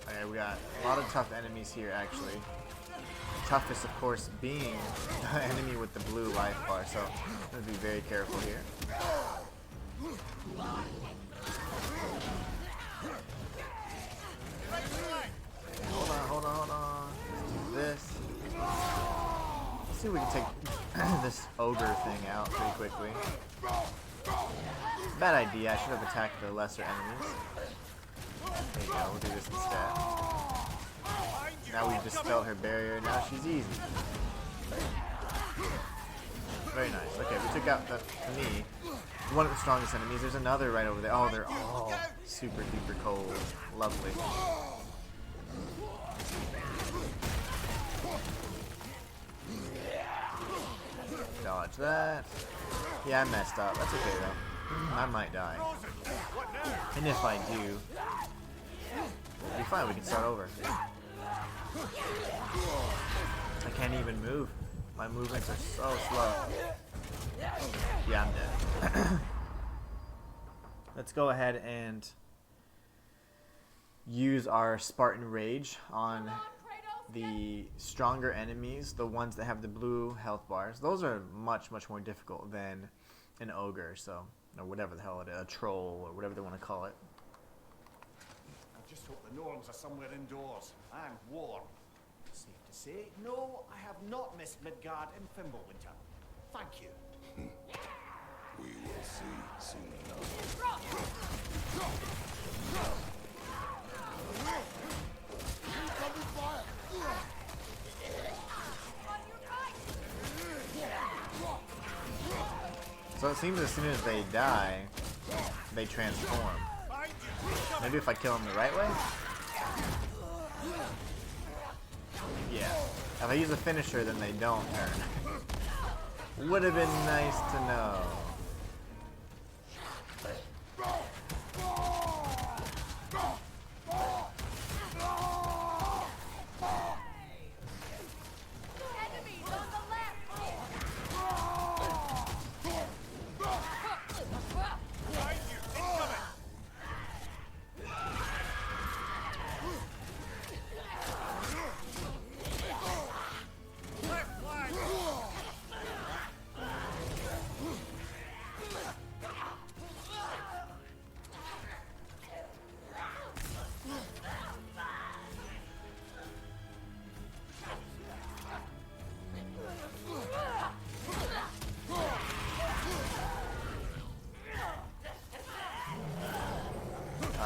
Okay, we got a lot of tough enemies here, actually. The toughest, of course, being the enemy with the blue life bar, so I'm gonna be very careful here. Hold on. Let's do this. Let's see if we can take this ogre thing out pretty quickly. Bad idea. I should have attacked the lesser enemies. There you go. We'll do this instead. Now we've dispelled her barrier. Now she's easy. Very nice. Okay, we took out, to me, one of the strongest enemies. There's another right over there. Oh, they're all super duper cold. Lovely. Dodge that. Yeah, I messed up. That's okay though. I might die. And if I do, we'll be fine. We can start over. I can't even move. My movements are so slow. Yeah, I'm dead. Let's go ahead and use our Spartan Rage on the stronger enemies, the ones that have the blue health bars. Those are much more difficult than an ogre, so, or whatever the hell it is, a troll, or whatever they want to call it. I just hope the Norns are somewhere indoors and warm. Safe to say, no, I have not missed Midgard in Fimbulwinter. Thank you. We will see soon enough. So it seems as soon as they die, they transform. Maybe if I kill them the right way? Yeah. If I use a finisher, then they don't turn. Would have been nice to know.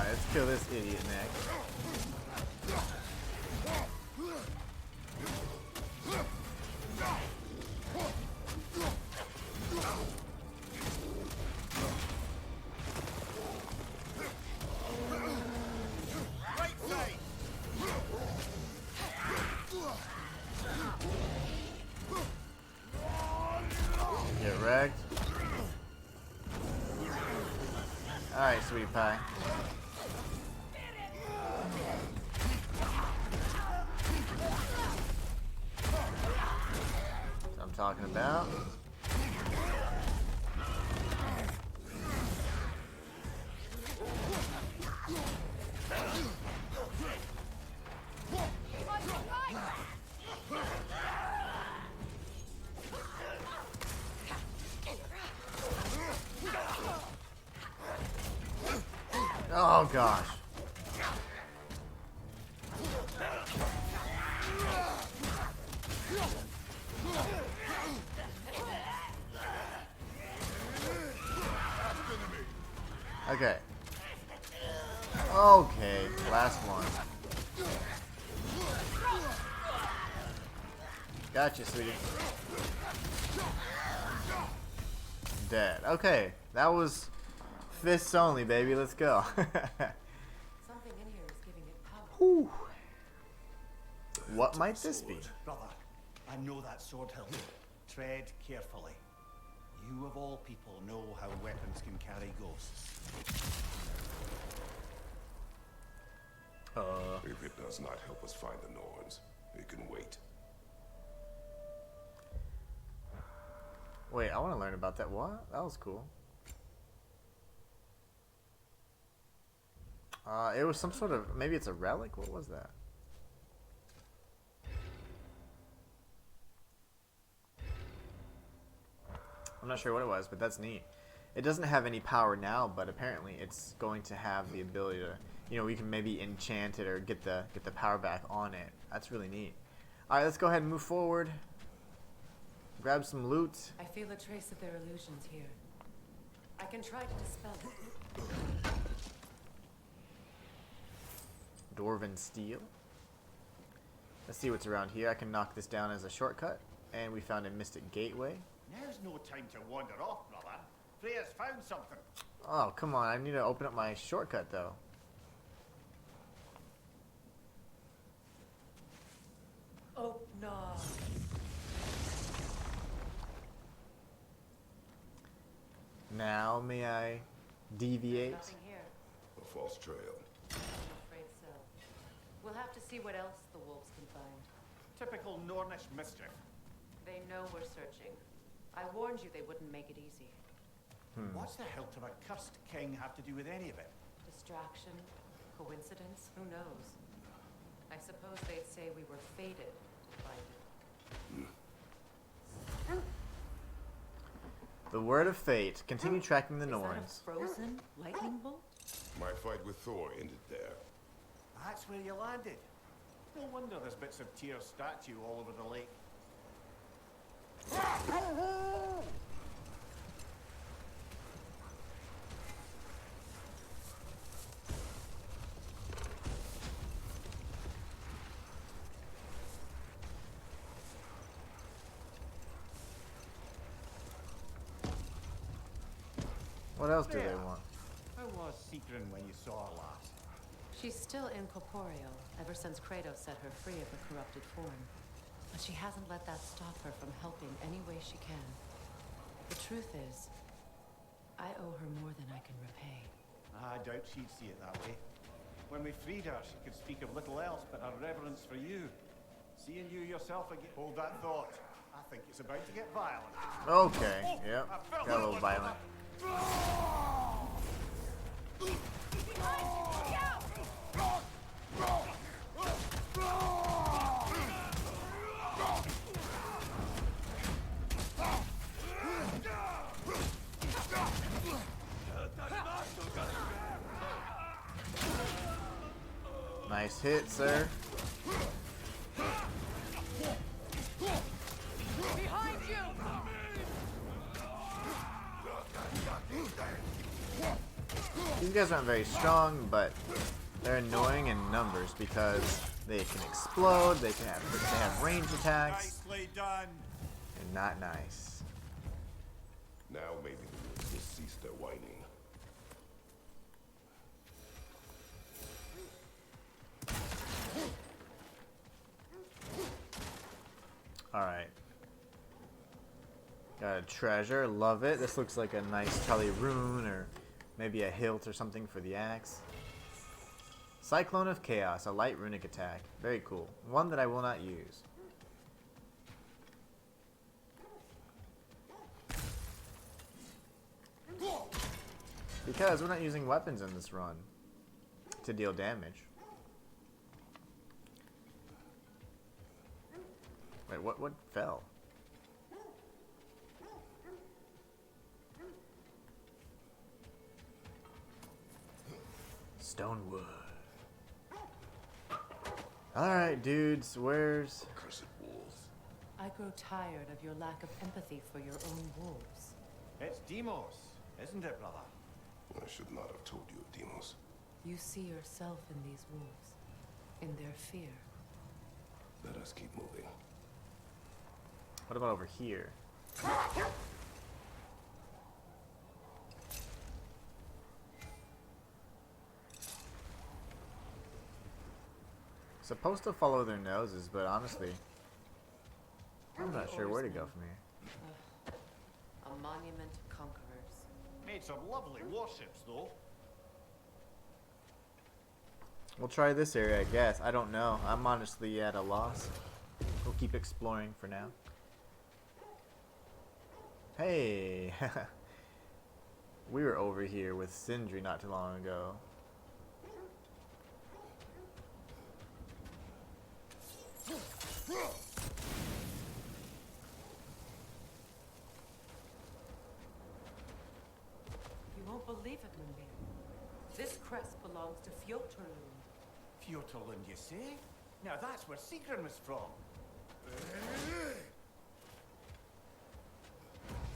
Let's kill this idiot next. Get wrecked. Alright, sweetie pie. Talking about. Oh gosh. Okay. Okay, last one. Gotcha, sweetie. Dead. Okay, that was fists only, baby. Let's go. Something in here is giving it power. Whew. What might this be? Brother, I know that sword hilt. Tread carefully. You of all people know how weapons can carry ghosts. If it does not help us find the Norns, it can wait. Wait, I want to learn about that. What? That was cool. It was some sort of, maybe it's a relic? What was that? I'm not sure what it was, but that's neat. It doesn't have any power now, but apparently it's going to have the ability to, you know, we can maybe enchant it or get the power back on it. That's really neat. All right, let's go ahead and move forward. grab some loot. I feel a trace of their illusions here. I can try to dispel it. Dwarven steel. Let's see what's around here. I can knock this down as a shortcut. And we found a mystic gateway. Now's no time to wander off, brother. Freya's found something. Oh, come on. I need to open up my shortcut, though. Oh, no. Now, may I deviate? Nothing here. A false trail. I'm afraid so. We'll have to see what else the wolves can find. Typical Nornish mischief. They know we're searching. I warned you they wouldn't make it easy. What's the hilt of a cursed king have to do with any of it? Distraction? Coincidence? Who knows? I suppose they'd say we were fated to find it. The word of fate. Continue tracking the Norns. Frozen lightning bolt? My fight with Thor ended there. That's where you landed. No wonder there's bits of Tyr's statue all over the lake. What else do they want? How was Secret when you saw her last? She's still incorporeal, ever since Kratos set her free of the corrupted form. But she hasn't let that stop her from helping any way she can. The truth is, I owe her more than I can repay. I doubt she'd see it that way. When we freed her, she could speak of little else but her reverence for you. Seeing you yourself again. Hold that thought. I think it's about to get violent. Okay, yep. Got a little violent. Nice hit, sir. Behind you! These guys aren't very strong, but they're annoying in numbers because they can explode, they have range attacks, Nicely done. and not nice. Now maybe the wolves will cease their whining. Alright. Got a treasure, love it. This looks like a nice Tully rune or maybe a hilt or something for the axe. Cyclone of Chaos, a light runic attack. Very cool. One that I will not use. Because we're not using weapons in this run to deal damage. Wait, what fell? Stonewood. Alright, dudes, where's... Cursed wolves. I grow tired of your lack of empathy for your own wolves. It's Demos, isn't it, brother? I should not have told you of Demos. You see yourself in these wolves, in their fear. Let us keep moving. What about over here? Supposed to follow their noses, but honestly, I'm not sure where to go from here. A monument to conquerors. Made some lovely warships, though. We'll try this area, I guess. I don't know. I'm honestly at a loss. We'll keep exploring for now. Hey! We were over here with Sindri not too long ago. You won't believe it, Moonbeam. This crest belongs to Fjotorlund. Fjotorlund, you say? Now that's where Sigrun was from.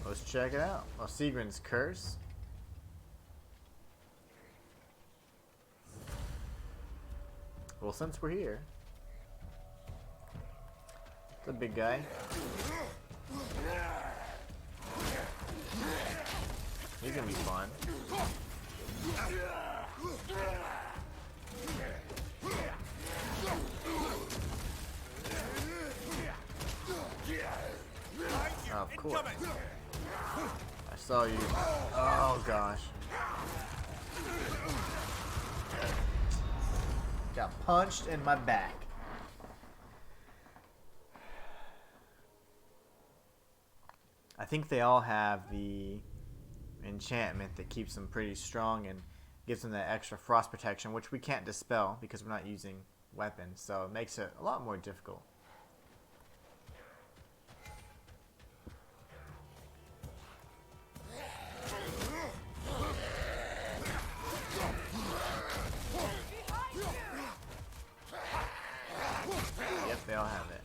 Let's check it out. Oh, Sigrin's curse. Well, since we're here, it's a big guy. He's gonna be fun. Oh, of course. I saw you. Oh gosh. Got punched in my back. I think they all have the enchantment that keeps them pretty strong and gives them that extra frost protection, which we can't dispel because we're not using weapons, so it makes it a lot more difficult. Yep, they all have it.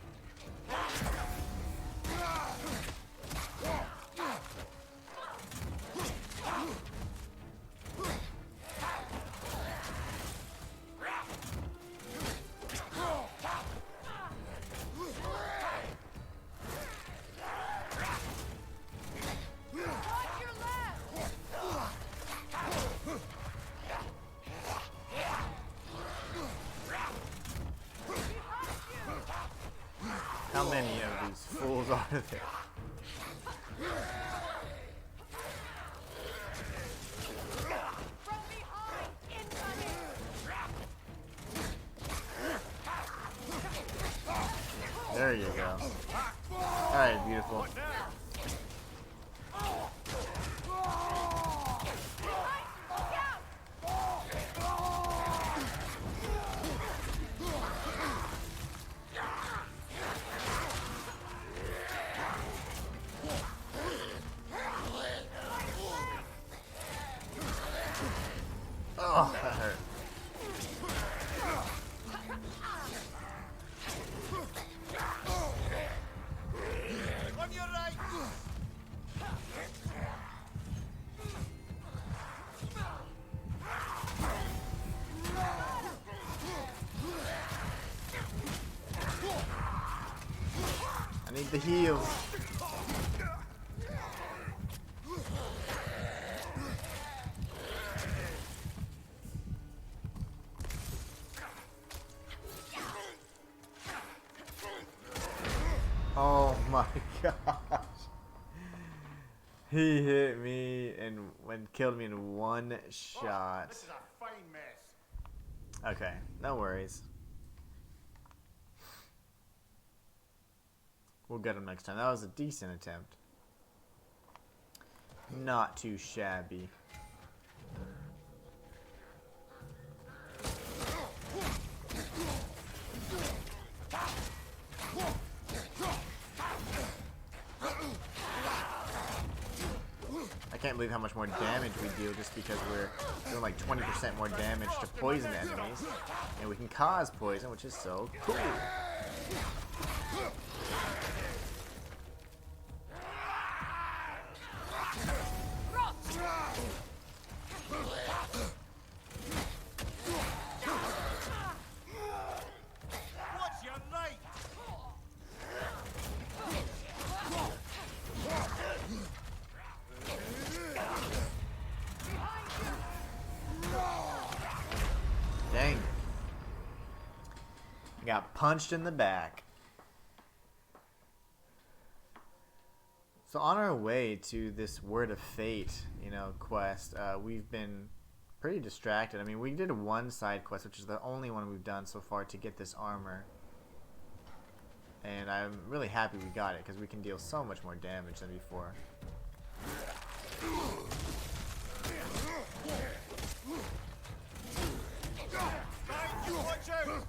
How many of these fools are there? There you go. Alright, beautiful. Oh, that hurt. On your right. I need the heals. Oh my gosh. He hit me and killed me in one shot. This is a fine mess. Okay, no worries. We'll get him next time. That was a decent attempt. Not too shabby. I can't believe how much more damage we deal just because we're doing like 20% more damage to poison enemies. And we can cause poison, which is so cool. What's your right? Dang. I got punched in the back. So on our way to this Word of Fate, quest, we've been pretty distracted. I mean, we did one side quest, which is the only one we've done so far to get this armor. And I'm really happy we got it, because we can deal so much more damage than before. Watch out!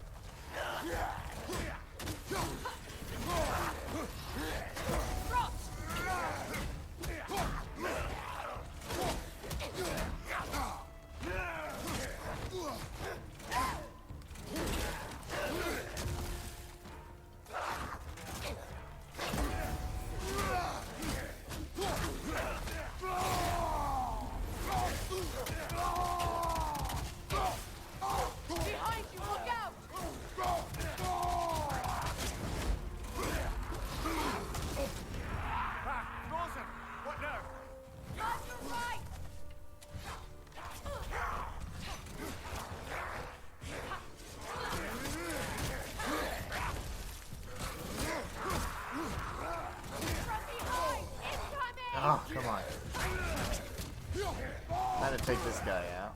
Trying to take this guy out.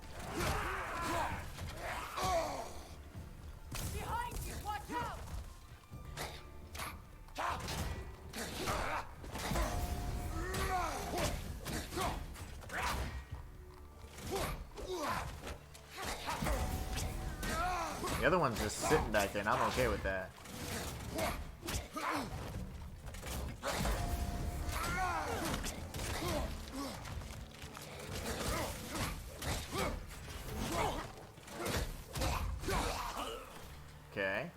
Behind you, watch out! The other one's just sitting back there, and I'm okay with that. Okay.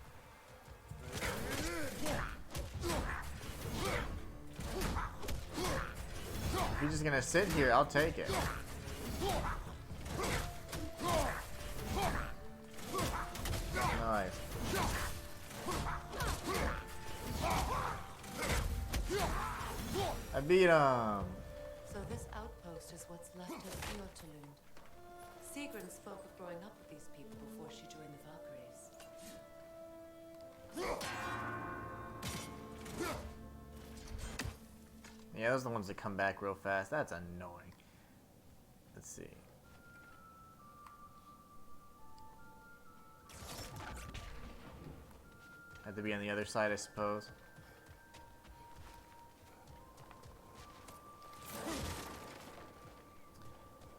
If you're just gonna sit here, I'll take it. Nice. I beat him. So this outpost is what's left of Fjordtulund. Sigrun spoke of growing up with these people before she joined the Valkyries. Yeah, those are the ones that come back real fast. That's annoying. Let's see. Have to be on the other side, I suppose.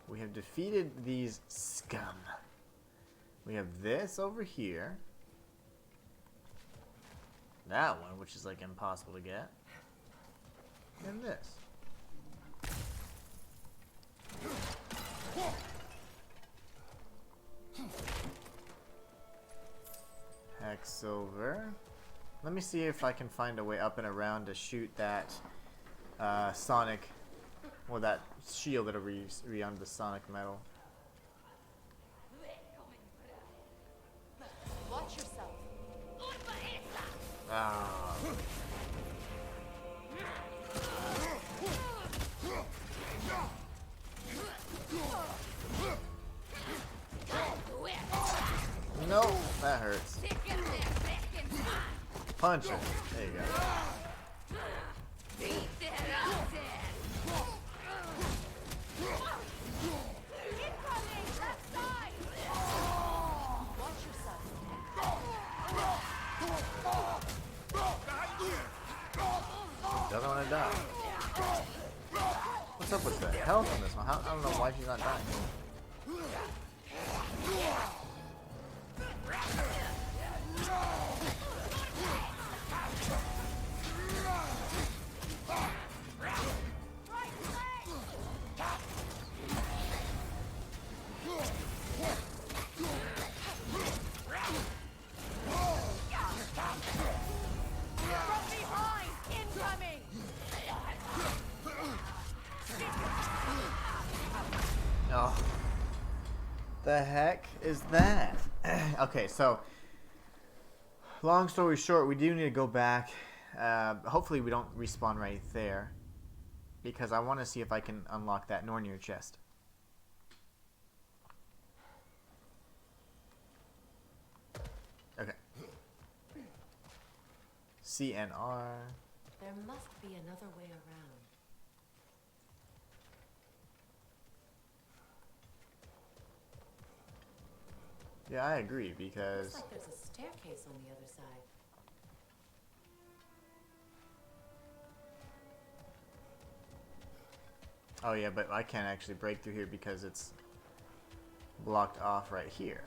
We have defeated these scum. We have this over here. That one, which is like impossible to get. And this. Hex over. Let me see if I can find a way up and around to shoot that Sonic, or that shield that'll re on the Sonic metal. Watch yourself. Ah. No, that hurts. Punch it. There you go. Doesn't want to die. What's up with the health on this one? I don't know why she's not dying. Oh, the heck is that? Okay, so long story short, we do need to go back. Hopefully we don't respawn right there, because I want to see if I can unlock that Nornir chest. Okay. CNR. There must be another way around. Yeah, I agree, because... Looks like there's a staircase on the other side. Oh yeah, but I can't actually break through here because it's blocked off right here.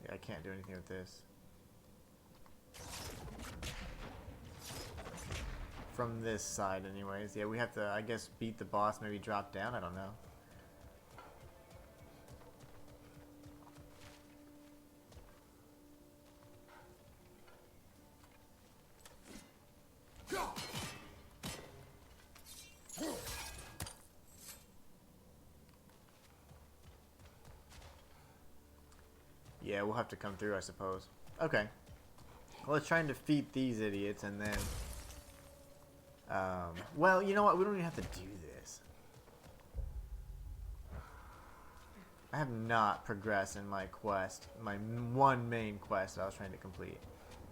Yeah, I can't do anything with this. From this side anyways. Yeah, we have to, I guess, beat the boss, maybe drop down, I don't know. Yeah, we'll have to come through, I suppose. Okay. Well, let's try and defeat these idiots, and then Well, you know what? We don't even have to do this. I have not progressed in my quest, my one main quest I was trying to complete.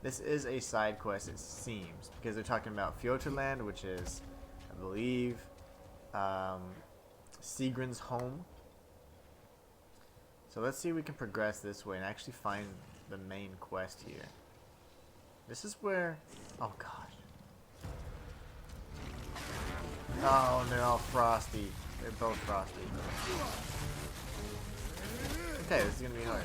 This is a side quest, it seems, because they're talking about Fjoturland, which is, I believe, Sigrun's home. So let's see if we can progress this way and actually find the main quest here. This is where... Oh, gosh. Oh, they're all frosty. They're both frosty. Okay, this is gonna be hard.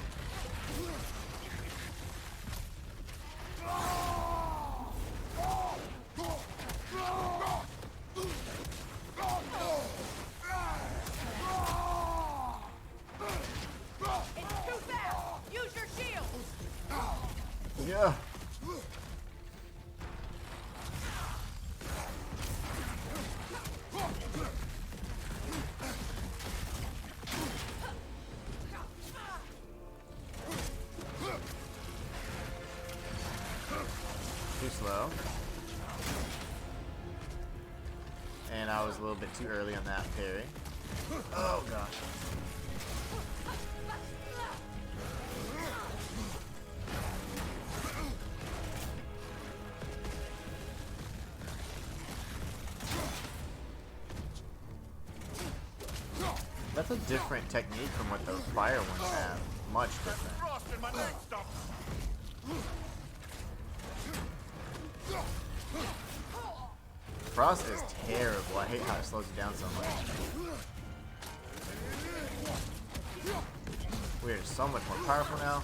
It's too fast! Use your shield! Yeah. Too slow. And I was a little bit too early on that parry. Oh gosh. That's a different technique from what the fire ones have. Much different. Frost is terrible. I hate how it slows you down so much. We are so much more powerful now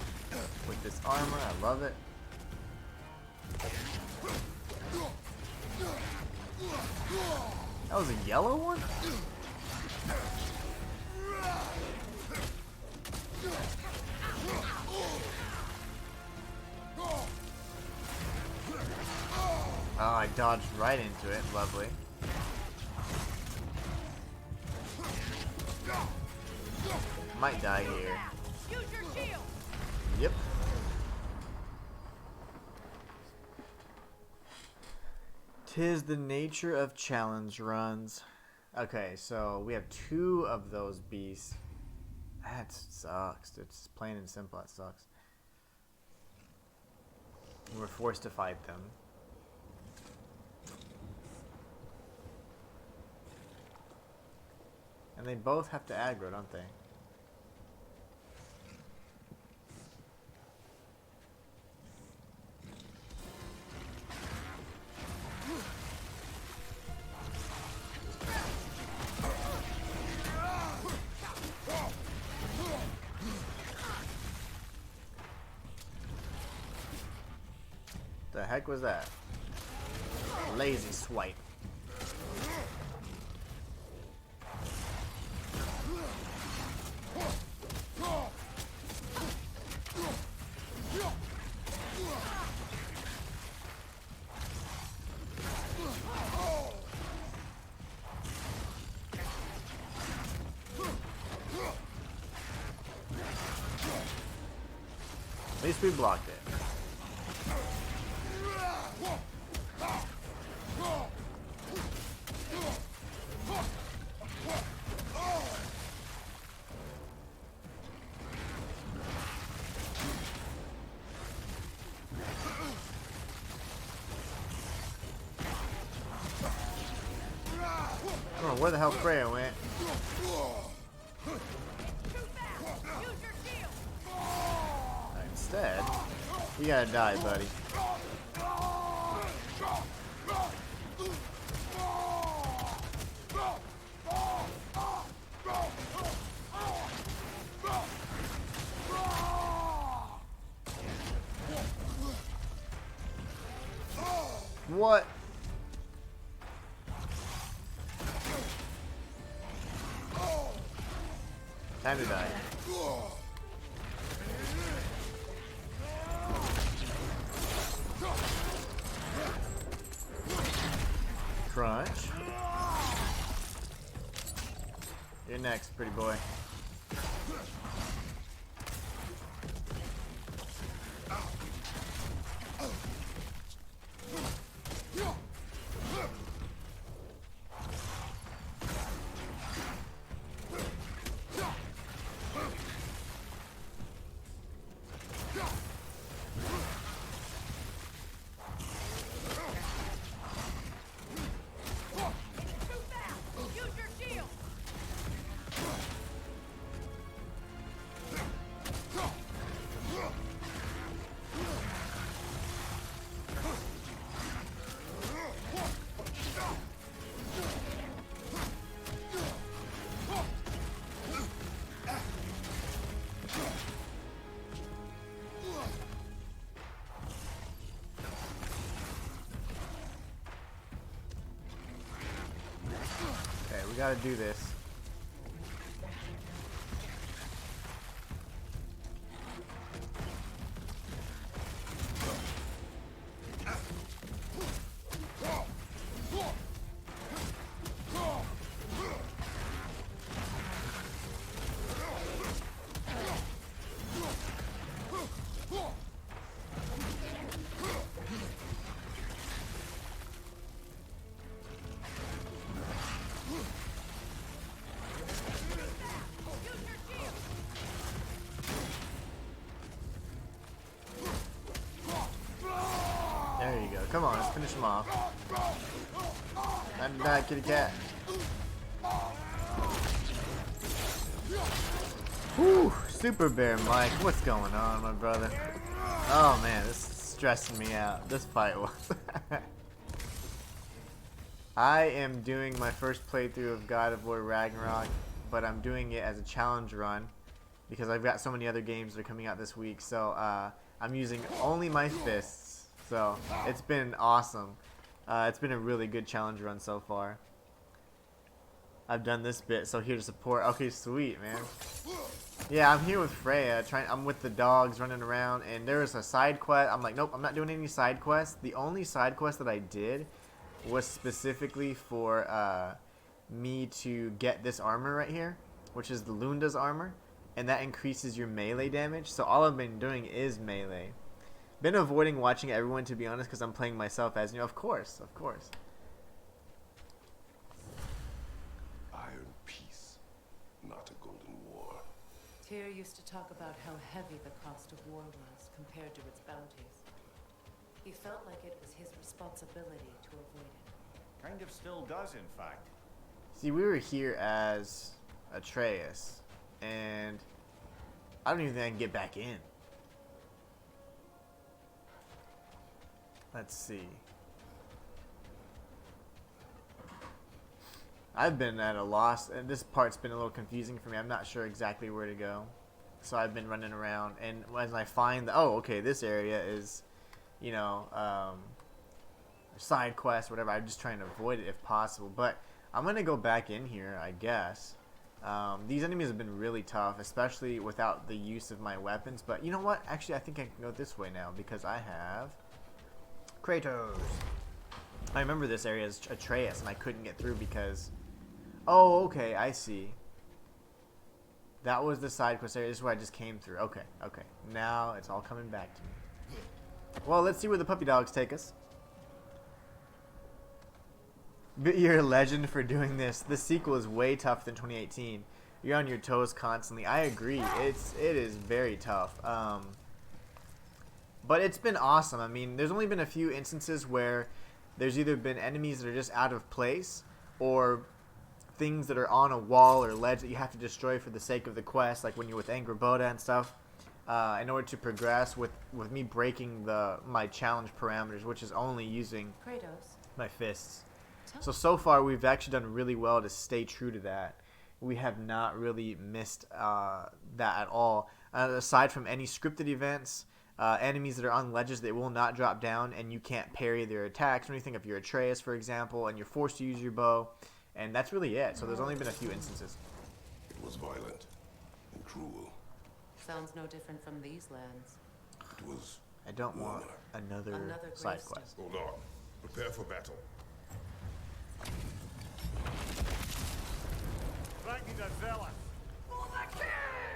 with this armor. I love it. That was a yellow one? Oh, I dodged right into it. Lovely. Might die here. Use your shield! Yep. Tis the nature of challenge runs. Okay, so we have 2 of those beasts. That sucks. It's plain and simple. It sucks. We're forced to fight them. And they both have to aggro, don't they? The heck was that? Lazy swipe. At least we blocked it. I don't know where the hell Freya went. Instead, you gotta die, buddy. What? Time to die. Crunch. You're next, pretty boy. We gotta do this. There you go. Come on, let's finish him off. Not die, kitty cat. Whew, Super Bear Mike, what's going on, my brother? Oh man, this is stressing me out. This fight was. I am doing my first playthrough of God of War Ragnarok, but I'm doing it as a challenge run because I've got so many other games that are coming out this week. So I'm using only my fists. So it's been awesome. It's been a really good challenge run so far. I've done this bit, so here to support. Okay, sweet, man. Yeah, I'm here with Freya. I'm with the dogs running around, and there was a side quest. I'm like, nope, I'm not doing any side quests. The only side quest that I did was specifically for me to get this armor right here, which is the Lunda's armor, and that increases your melee damage. So all I've been doing is melee. Been avoiding watching everyone, to be honest, because I'm playing myself as, you know, of course. Iron peace, not a golden war. Tyr used to talk about how heavy the cost of war was compared to its bounties. He felt like it was his responsibility to avoid it. Kind of still does, in fact. See, we were here as Atreus, and I don't even think I can get back in. Let's see. I've been at a loss, and this part's been a little confusing for me. I'm not sure exactly where to go. So I've been running around, and when I find that, oh, okay, this area is, you know, side quest, whatever, I'm just trying to avoid it if possible. But I'm going to go back in here, I guess. These enemies have been really tough, especially without the use of my weapons. But you know what? Actually, I think I can go this way now, because I have Kratos. I remember this area as Atreus, and I couldn't get through because... Oh, okay, I see. That was the side quest area. This is where I just came through. Okay. Now it's all coming back to me. Well, let's see where the puppy dogs take us. But you're a legend for doing this. The sequel is way tougher than 2018. You're on your toes constantly. I agree. It is very tough. But it's been awesome. I mean, there's only been a few instances where there's either been enemies that are just out of place or things that are on a wall or ledge that you have to destroy for the sake of the quest, like when you're with Angraboda and stuff, in order to progress with me breaking my challenge parameters, which is only using Kratos. my fists. So far we've actually done really well to stay true to that. We have not really missed that at all. Aside from any scripted events, enemies that are on ledges that will not drop down and you can't parry their attacks or anything if you're Atreus, for example, and you're forced to use your bow. And that's really it. So there's only been a few instances. It was violent and cruel. Sounds no different from these lands. It was... I don't want another side quest. Hold on. Prepare for battle.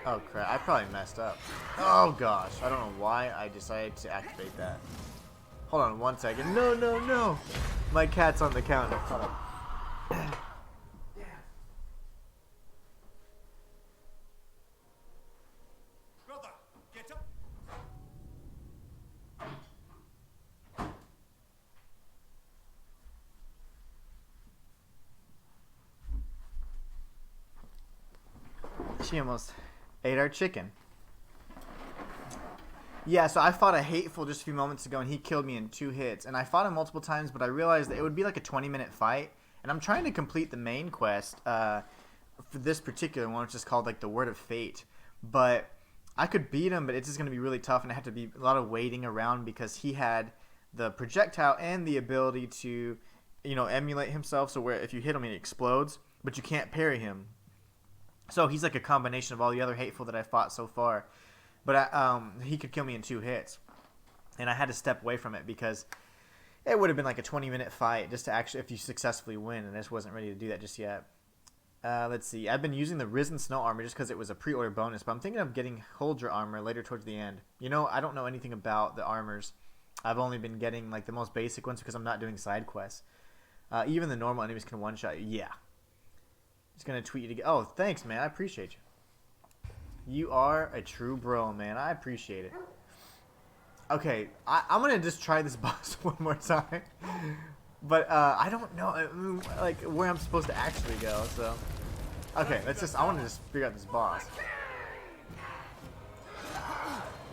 Oh crap, I probably messed up. Oh gosh, I don't know why I decided to activate that. Hold on 1 second. No. My cat's on the counter. Hold on. Brother, get up. She almost ate our chicken. Yeah, so I fought a Hateful just a few moments ago, and he killed me in 2 hits. And I fought him multiple times, but I realized that it would be like a 20-minute fight. And I'm trying to complete the main quest for this particular one, which is called like the Word of Fate. But I could beat him, but it's just going to be really tough, and I had to be a lot of waiting around because he had the projectile and the ability to emulate himself, so where if you hit him, he explodes, but you can't parry him. So he's like a combination of all the other hateful that I fought so far. But he could kill me in 2 hits. And I had to step away from it because it would have been like a 20-minute fight just to actually, if you successfully win, and I just wasn't ready to do that just yet. Let's see. I've been using the Risen Snow armor just because it was a pre-order bonus, but I'm thinking of getting Huldra armor later towards the end. I don't know anything about the armors. I've only been getting like the most basic ones because I'm not doing side quests. Even the normal enemies can one-shot you. Yeah. Just going to tweet you to get... Oh, thanks, man. I appreciate you. You are a true bro, man. I appreciate it. Okay, I'm going to just try this boss one more time. But I don't know like where I'm supposed to actually go, so... Okay, I want to just figure out this boss.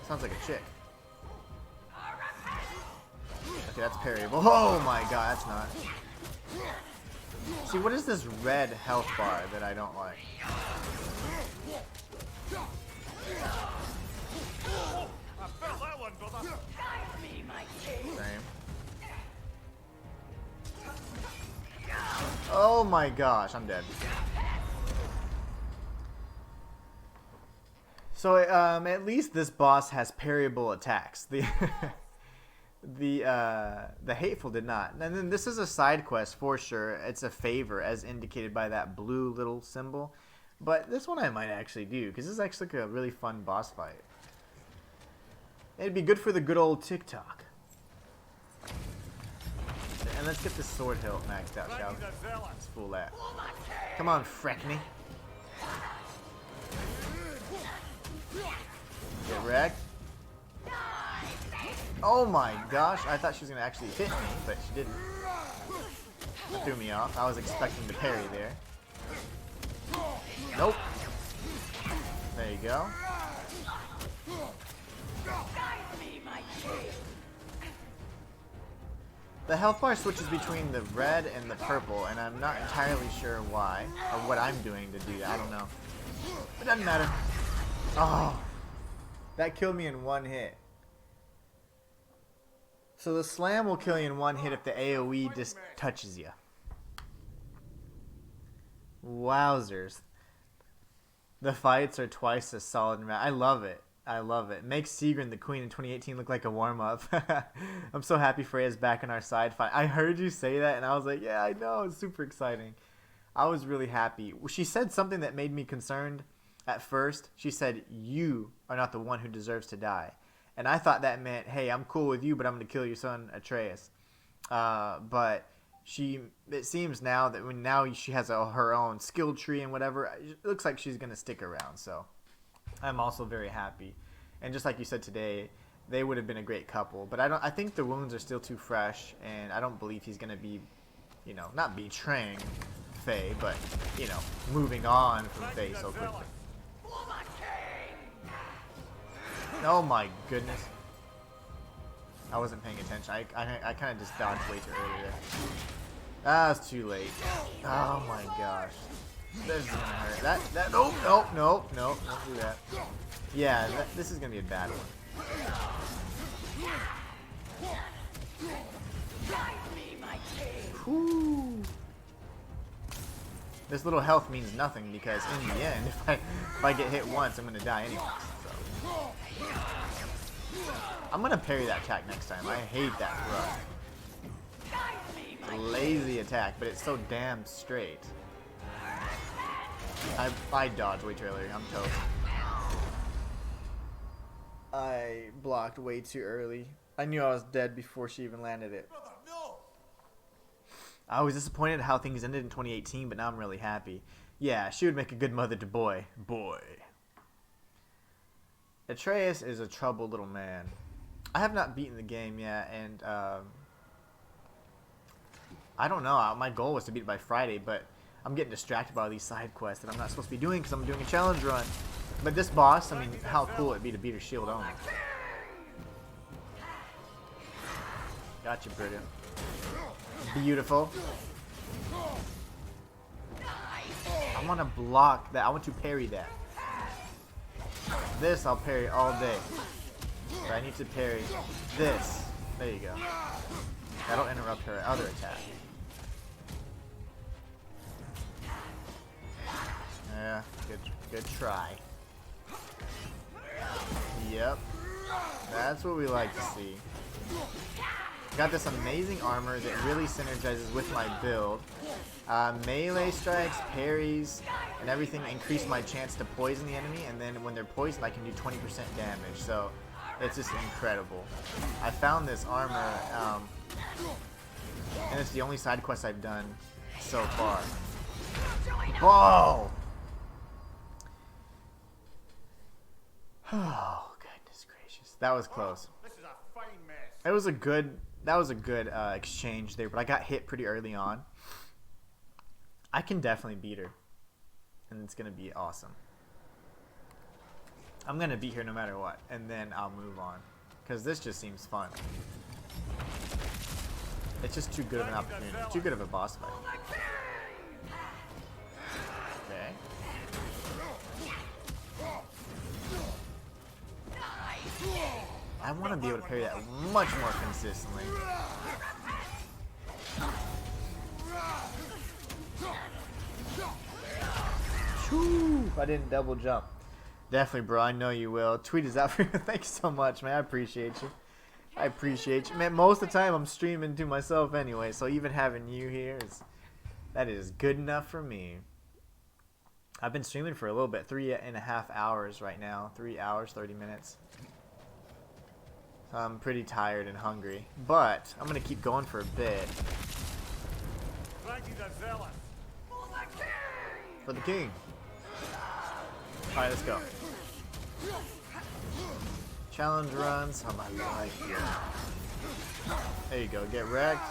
Sounds like a chick. Okay, that's parryable. Oh my god, that's not. See, what is this red health bar that I don't like? Same. Oh my gosh, I'm dead. So at least this boss has parryable attacks. The hateful did not. And then this is a side quest for sure. It's a favor as indicated by that blue little symbol. But this one I might actually do because this is actually like a really fun boss fight. It'd be good for the good old TikTok. And let's get this sword hilt maxed out, shall we? Let's fool that. Come on, Freckney. Get wrecked. Oh my gosh, I thought she was going to actually hit me, but she didn't. That threw me off. I was expecting to parry there. Nope. There you go. The health bar switches between the red and the purple, and I'm not entirely sure why, or what I'm doing to do that. I don't know. It doesn't matter. Oh, that killed me in 1 hit. So the slam will kill you in 1 hit if the AoE just touches you. Wowzers. The fights are twice as solid. I love it. I love it. Makes Sigrun the Queen in 2018 look like a warm-up. I'm so happy Freya's back in our side fight. I heard you say that, and I was like, yeah, I know. It's super exciting. I was really happy. She said something that made me concerned at first. She said, you are not the one who deserves to die. And I thought that meant, hey, I'm cool with you, but I'm going to kill your son, Atreus. But it seems now that now she has her own skill tree and whatever, it looks like she's going to stick around. So I'm also very happy. And just like you said today, they would have been a great couple. But I think the wounds are still too fresh, and I don't believe he's going to be, not betraying Faye, but, moving on from Faye so quickly. Oh my goodness. I wasn't paying attention. I kind of just dodged way too early there. Ah, it's too late. Oh my gosh. This is gonna hurt. Nope, don't do that. Yeah, this is gonna be a bad one. Whew. This little health means nothing because in the end, if I get hit once, I'm gonna die anyway. So. I'm gonna parry that attack next time. I hate that thrust. Lazy attack, but it's so damn straight. I dodged way too early. I'm toast. I blocked way too early. I knew I was dead before she even landed it. I was disappointed how things ended in 2018, but now I'm really happy. Yeah, she would make a good mother to boy. Atreus is a troubled little man. I have not beaten the game yet, and I don't know. My goal was to beat it by Friday, but I'm getting distracted by all these side quests that I'm not supposed to be doing because I'm doing a challenge run. But this boss, I mean, how cool it'd be to beat her shield only. Gotcha, Britta. Beautiful. I want to block that. I want to parry that. This I'll parry all day. But I need to parry this. There you go. That'll interrupt her other attack. Good try. Yep. That's what we like to see. Got this amazing armor that really synergizes with my build. Melee strikes, parries, and everything increase my chance to poison the enemy, and then when they're poisoned I can do 20% damage, so it's just incredible. I found this armor, and it's the only side quest I've done so far. Oh! Oh, goodness gracious. That was close. This is a fine mess. That was a good exchange there, but I got hit pretty early on. I can definitely beat her, and it's gonna be awesome. I'm gonna beat her no matter what, and then I'll move on, because this just seems fun. It's just too good of an opportunity, too good of a boss fight. Okay. I want to be able to parry that much more consistently. Whew, I didn't double jump. Definitely, bro. I know you will. Tweet is out for you. Thanks so much, man. I appreciate you. I appreciate you. Man, most of the time I'm streaming to myself anyway, so even having you here is good enough for me. I've been streaming for a little bit, 3.5 hours right now. 3 hours, 30 minutes. I'm pretty tired and hungry, but I'm gonna keep going for a bit. For the king. Alright, let's go. Challenge runs. Oh my life here. There you go, get wrecked.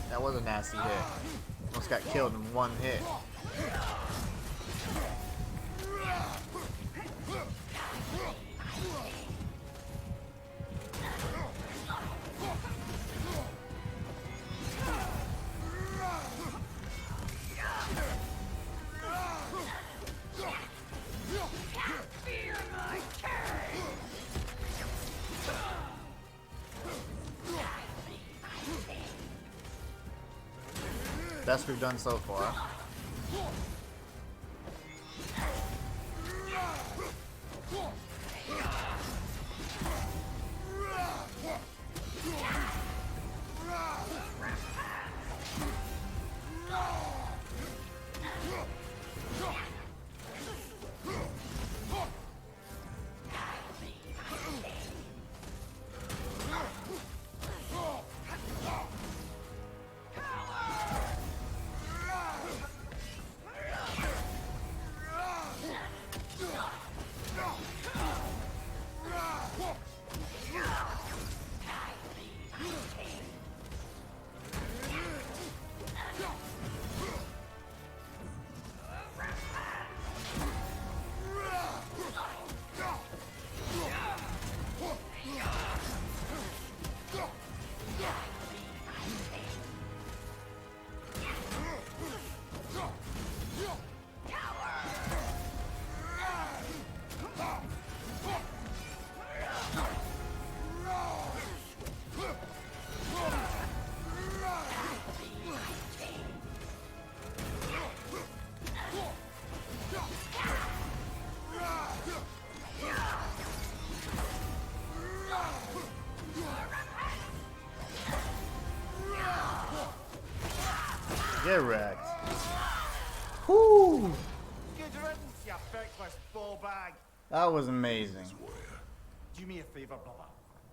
That was a nasty hit. Almost got killed in one hit. Best we've done so far. Get wrecked. Whoo! That was amazing. Do me a favor, brother.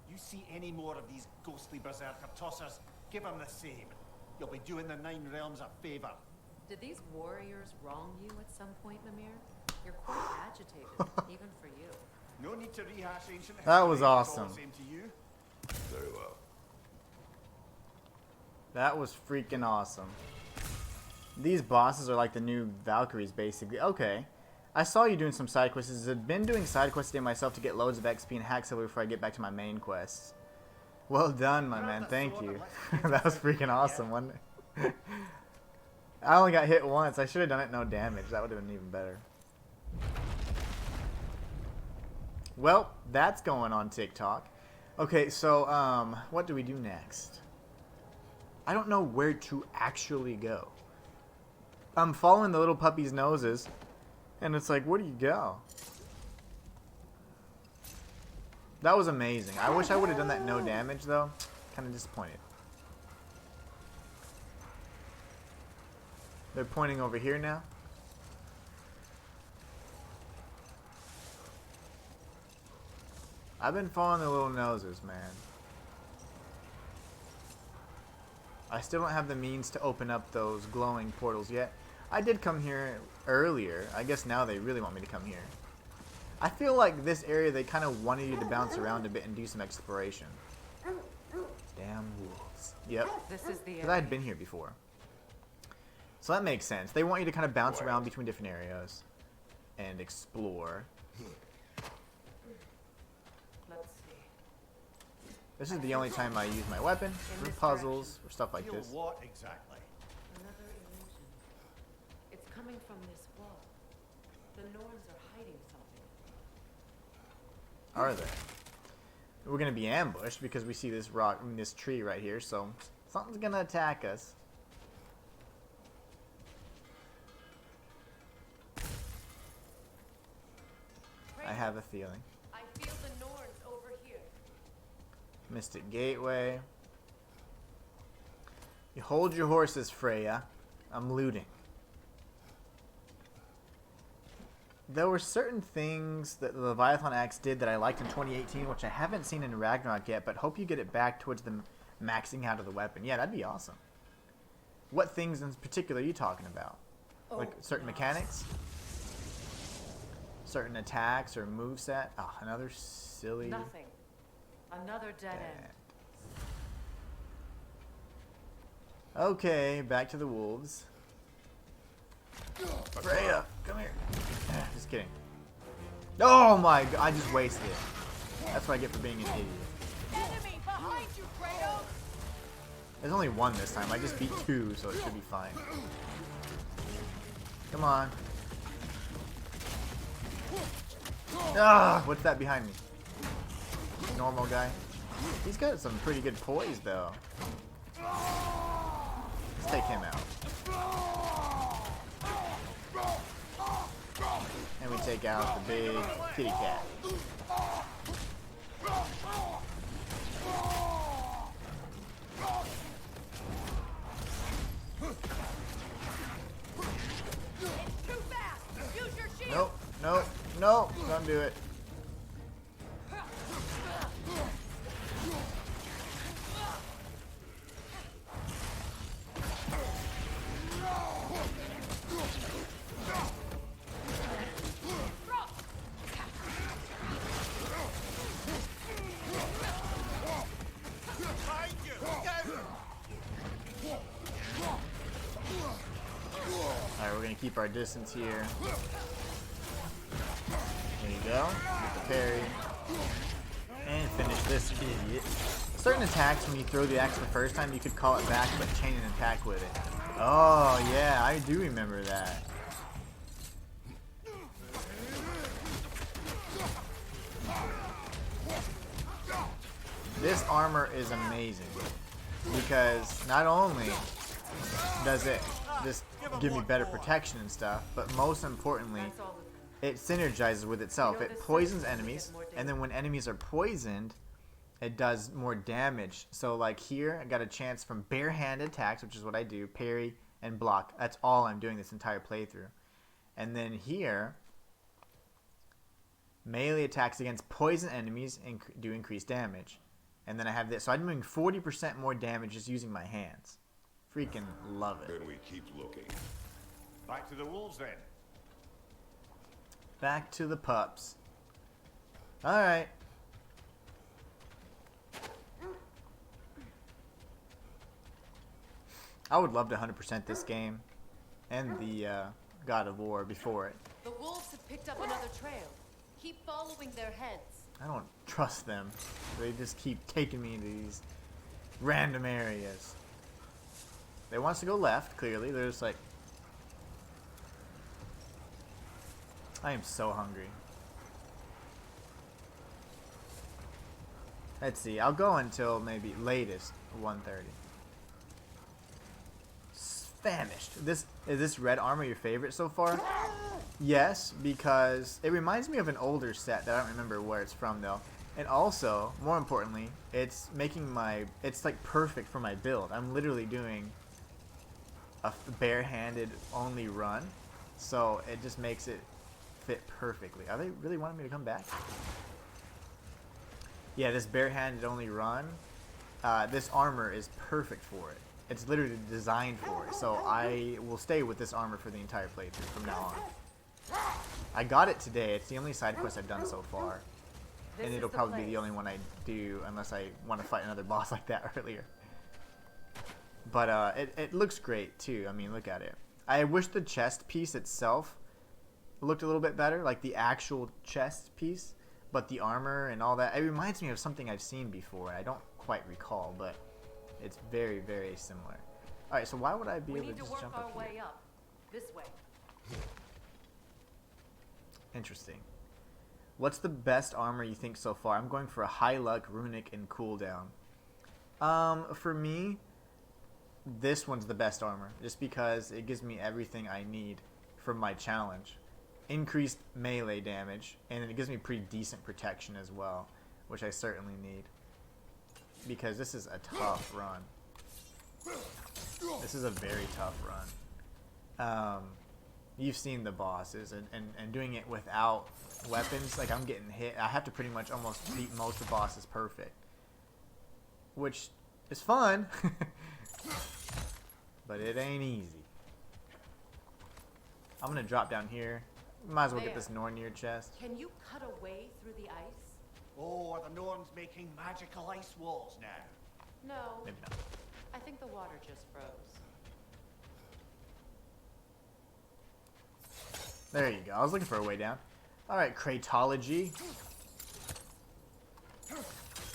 You see any more of these ghostly berserker tossers, give them the same. You'll be doing the Nine Realms a favor. Did these warriors wrong you at some point, Mimir? You're quite agitated, even for you. No need to rehash ancient That was history. awesome. All the same to you. Very well. That was freaking awesome. These bosses are like the new Valkyries, basically. Okay. I saw you doing some side quests. I've been doing side quests today myself to get loads of XP and hack silver before I get back to my main quests. Well done, my man. Thank you. That was freaking awesome, wasn't it? I only got hit once. I should have done it no damage. That would have been even better. Well, that's going on TikTok. Okay, so, what do we do next? I don't know where to actually go. I'm following the little puppy's noses, and it's like, where do you go? That was amazing. I wish I would have done that no damage, though. Kind of disappointed. They're pointing over here now. I've been following the little noses, man. I still don't have the means to open up those glowing portals yet. I did come here earlier. I guess now they really want me to come here. I feel like this area, they kind of wanted you to bounce around a bit and do some exploration. Damn wolves. Yep. This is the because I had been here before. So that makes sense. They want you to kind of bounce around between different areas and explore. Let's see. This is the only time I use my weapon for puzzles or stuff like this. What exactly? Another illusion. It's coming from this wall. The Norns are hiding something. Are they? We're gonna be ambushed because we see this rock, I mean, this tree right here. So something's gonna attack us. I have a feeling. I feel the Norns over here. Mystic Gateway. You hold your horses, Freya. I'm looting. There were certain things that the Leviathan Axe did that I liked in 2018, which I haven't seen in Ragnarok yet, but hope you get it back towards the maxing out of the weapon. Yeah, that'd be awesome. What things in particular are you talking about? Like certain mechanics? Certain attacks or moveset? Ah, another silly... Nothing. Another dead end. Okay, back to the wolves. Freya, come here. Just kidding. Oh my god, I just wasted it. That's what I get for being an idiot. Enemy behind you, Kratos! There's only one this time. I just beat two, so it should be fine. Come on. Ah, what's that behind me? Normal guy. He's got some pretty good poise, though. Let's take him out. And we take out the big kitty cat. Nope, nope, nope, don't do it. Alright, we're gonna keep our distance here. There you go. Get the parry. And finish this idiot. Certain attacks, when you throw the axe the first time, you could call it back, but chain an attack with it. Oh, yeah, I do remember that. This armor is amazing. Because not only does it just give me better protection and stuff, but most importantly, it synergizes with itself. It poisons enemies, and then when enemies are poisoned, it does more damage. So like here, I got a chance from barehanded attacks, which is what I do, parry and block. That's all I'm doing this entire playthrough. And then here, melee attacks against poison enemies do increased damage. And then I have this. So I'm doing 40% more damage just using my hands. Freaking love it. Then we keep looking. Back to the wolves then. Back to the pups. Alright. I would love to 100% this game. And the God of War before it. The wolves have picked up another trail. Keep following their heads. I don't trust them. They just keep taking me to these random areas. They want us to go left, clearly. They're just like, I am so hungry. Let's see. I'll go until maybe latest 1:30. Famished. Is this red armor your favorite so far? Yes, because it reminds me of an older set that I don't remember where it's from though. And also, more importantly, it's like perfect for my build. I'm literally doing a barehanded only run, so it just makes it fit perfectly. Are they really wanting me to come back? Yeah, this barehanded only run, this armor is perfect for it. It's literally designed for it, so I will stay with this armor for the entire playthrough from now on. I got it today. It's the only side quest I've done so far. And it'll probably be the only one I do unless I want to fight another boss like that earlier. But it looks great too. I mean, look at it. I wish the chest piece itself looked a little bit better, like the actual chest piece. But the armor and all that, it reminds me of something I've seen before. I don't quite recall, but it's very, very similar. All right, so why would I be able to just jump up here? We need to work our way up. This way. Interesting. What's the best armor you think so far? I'm going for a high luck, runic, and cooldown. For me, this one's the best armor, just because it gives me everything I need for my challenge. Increased melee damage, and it gives me pretty decent protection as well, which I certainly need. Because this is a tough run. This is a very tough run. You've seen the bosses, and doing it without weapons, like I'm getting hit. I have to pretty much almost beat most of the bosses perfect. Which is fun, but it ain't easy. I'm gonna drop down here. Might as well get this Nornir chest. Can you cut a way through the ice? Oh, are the Norns making magical ice walls now? No. Maybe not. I think the water just froze. There you go. I was looking for a way down. Alright, Cratology.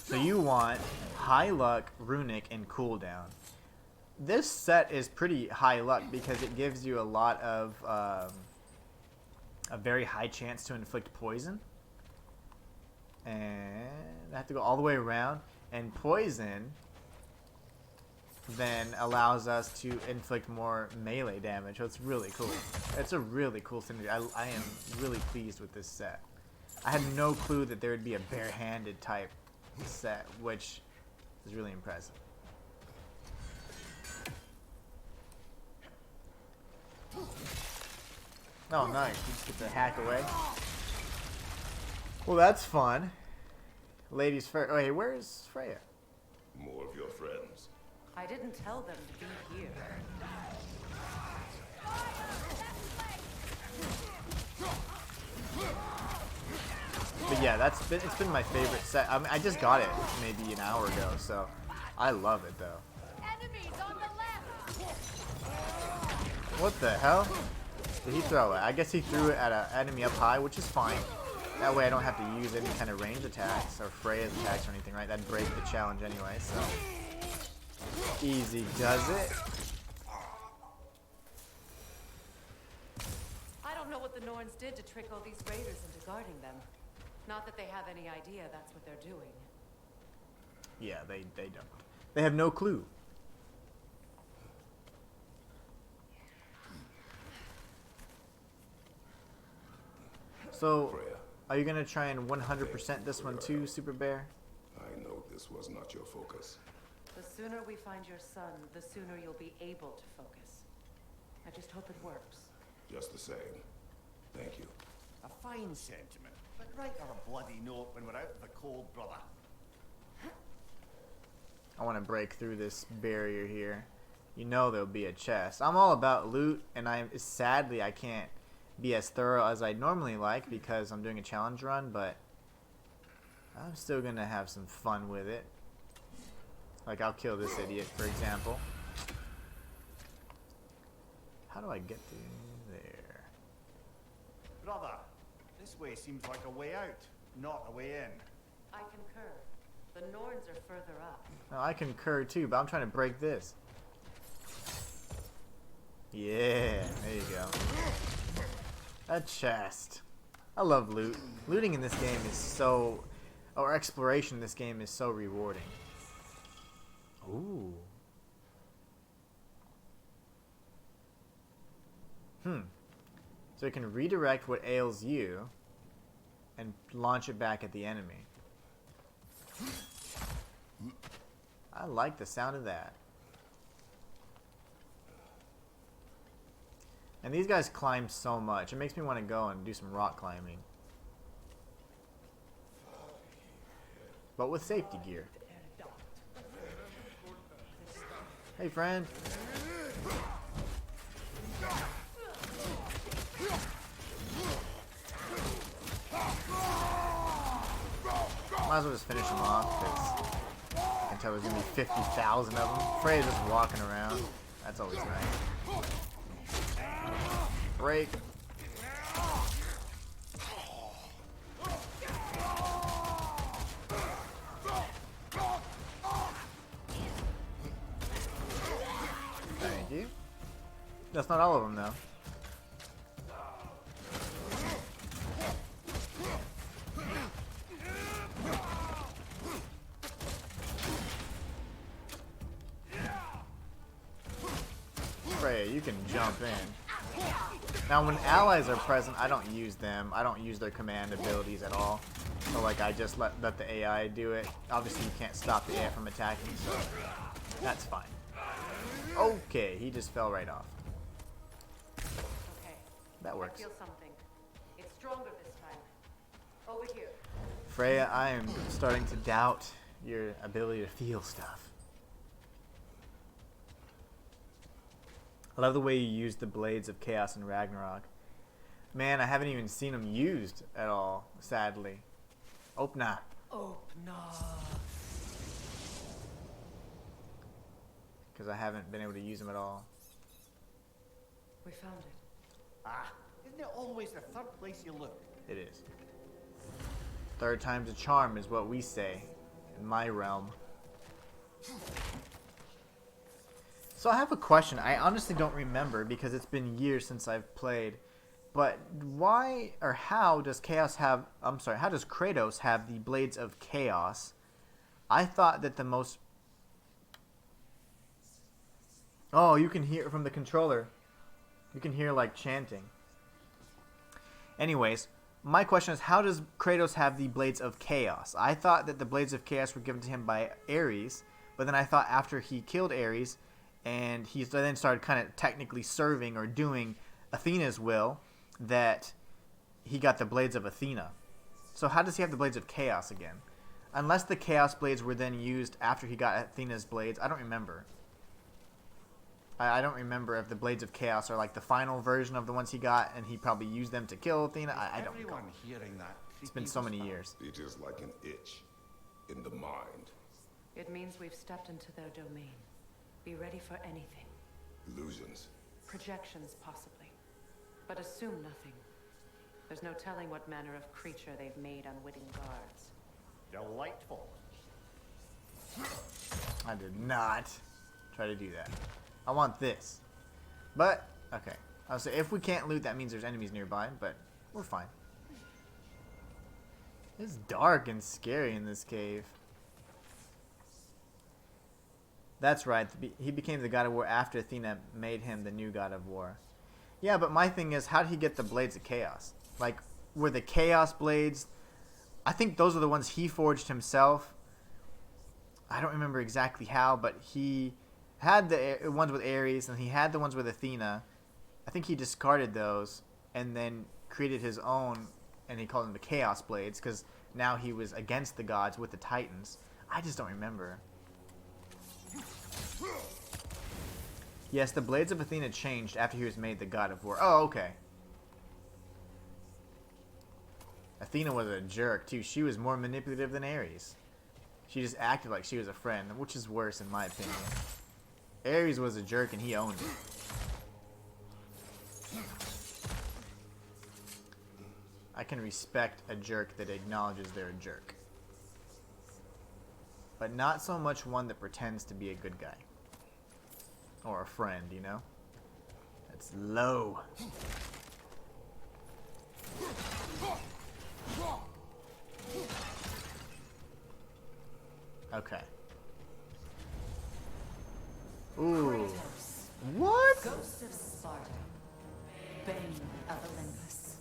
So you want high luck, runic, and cooldown. This set is pretty high luck because it gives you a lot of a very high chance to inflict poison. And I have to go all the way around. And poison then allows us to inflict more melee damage. So it's really cool. It's a really cool synergy. I am really pleased with this set. I had no clue that there would be a barehanded type set, which is really impressive. Oh, nice. You just get to hack away. Well, that's fun. Ladies first. Oh, hey, where's Freya? More of your friends. I didn't tell them to be here. But yeah, it's been my favorite set. I mean, I just got it maybe an hour ago, so I love it though. Enemies on the left. What the hell? Did he throw it? I guess he threw it at an enemy up high, which is fine. That way I don't have to use any kind of range attacks or Freya's attacks or anything, right? That'd break the challenge anyway, so easy does it. I don't know what the Norns did to trick all these raiders into guarding them. Not that they have any idea that's what they're doing. Yeah, they don't. They have no clue. So, are you gonna try and 100% this one too, Super Bear? I know this was not your focus. The sooner we find your son, the sooner you'll be able to focus. I just hope it works. Just the same. Thank you. A fine sentiment, but write her a bloody note when we're out of the cold, brother. I want to break through this barrier here. You know there'll be a chest. I'm all about loot, and sadly I can't be as thorough as I normally like because I'm doing a challenge run, but I'm still gonna have some fun with it. Like I'll kill this idiot, for example. How do I get to there? Brother, this way seems like a way out, not a way in. I concur. The Norns are further up. No, I concur too, but I'm trying to break this. Yeah, there you go. A chest. I love loot. Looting in this game is so... Or exploration in this game is so rewarding. Ooh. So you can redirect what ails you and launch it back at the enemy. I like the sound of that. And these guys climb so much. It makes me want to go and do some rock climbing. But with safety gear. Hey, friend. Might as well just finish them off, because I can tell there's going to be 50,000 of them. Frey's just walking around. That's always nice. Break. Thank you. That's not all of them, though. You can jump in. Now when allies are present, I don't use them. I don't use their command abilities at all. So like I just let the AI do it. Obviously you can't stop the AI from attacking, so that's fine. Okay, he just fell right off. Okay. That works. I feel something. It's stronger this time. Over here. Freya, I am starting to doubt your ability to feel stuff. I love the way you use the Blades of Chaos in Ragnarok. Man, I haven't even seen them used at all, sadly. Opna. Because I haven't been able to use them at all. We found it. Ah, isn't it always the third place you look? It is. Third time's a charm is what we say in my realm. So I have a question. I honestly don't remember because it's been years since I've played. But why or how does Chaos have... I'm sorry, how does Kratos have the Blades of Chaos? I thought that the most... Oh, you can hear from the controller. You can hear like chanting. Anyways, my question is, how does Kratos have the Blades of Chaos? I thought that the Blades of Chaos were given to him by Ares. But then I thought after he killed Ares... and he then started kind of technically serving or doing Athena's will, that he got the Blades of Athena. So how does he have the Blades of Chaos again? Unless the Chaos Blades were then used after he got Athena's Blades. I don't remember. I don't remember if the Blades of Chaos are like the final version of the ones he got and he probably used them to kill Athena. I don't know. It's been so many years. It is like an itch in the mind. It means we've stepped into their domain. Be ready for anything. Illusions. Projections, possibly. But assume nothing. There's no telling what manner of creature they've made unwitting guards. Delightful. I did not try to do that. I want this. But, okay. I'll say if we can't loot, that means there's enemies nearby, but we're fine. It's dark and scary in this cave. That's right. He became the god of war after Athena made him the new god of war. Yeah, but my thing is, how did he get the Blades of Chaos? Like, were the Chaos Blades... I think those are the ones he forged himself. I don't remember exactly how, but he had the ones with Ares, and he had the ones with Athena. I think he discarded those, and then created his own, and he called them the Chaos Blades, because now he was against the gods with the Titans. I just don't remember. Yes, the Blades of Athena changed after he was made the god of war. Oh, okay. Athena was a jerk, too. She was more manipulative than Ares. She just acted like she was a friend, which is worse in my opinion. Ares was a jerk and he owned it. I can respect a jerk that acknowledges they're a jerk. But not so much one that pretends to be a good guy. Or a friend, you know? That's low. Okay. Ooh. What? Ghost of Sparta, Bane of Olympus,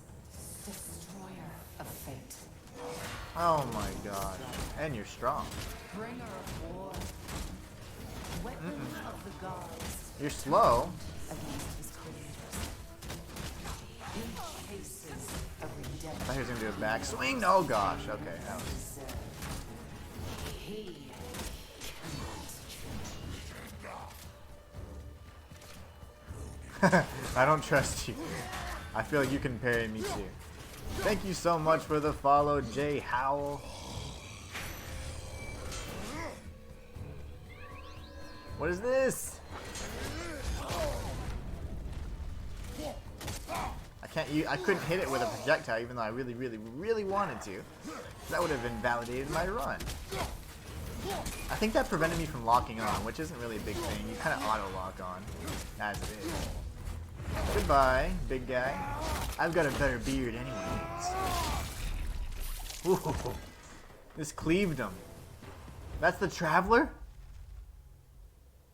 Destroyer of Fate. Oh my god. And you're strong. Bringer of war, weapon of the gods. You're slow. Against his creators. He chases a I redemption. thought he was gonna do a backswing. Oh gosh. Okay. That was... He I don't trust you. I feel like you can parry me too. Thank you so much for the follow, Jay Howell. What is this? I couldn't hit it with a projectile even though I really wanted to. That would have invalidated my run. I think that prevented me from locking on, which isn't really a big thing. You kind of auto-lock on, as it is. Goodbye, big guy. I've got a better beard anyways. Ooh, this cleaved him. That's the Traveler?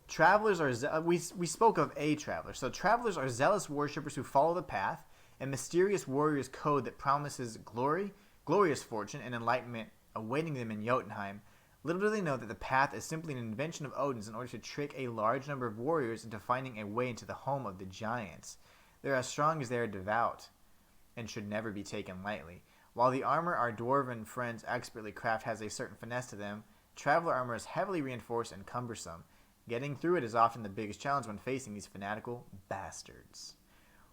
Travelers are... we spoke of a Traveler. So Travelers are zealous worshippers who follow the path, a mysterious warrior's code that promises glory, glorious fortune, and enlightenment awaiting them in Jotunheim. Little do they know that the path is simply an invention of Odin's in order to trick a large number of warriors into finding a way into the home of the giants. They're as strong as they are devout, and should never be taken lightly. While the armor our dwarven friends expertly craft has a certain finesse to them, traveler armor is heavily reinforced and cumbersome. Getting through it is often the biggest challenge when facing these fanatical bastards.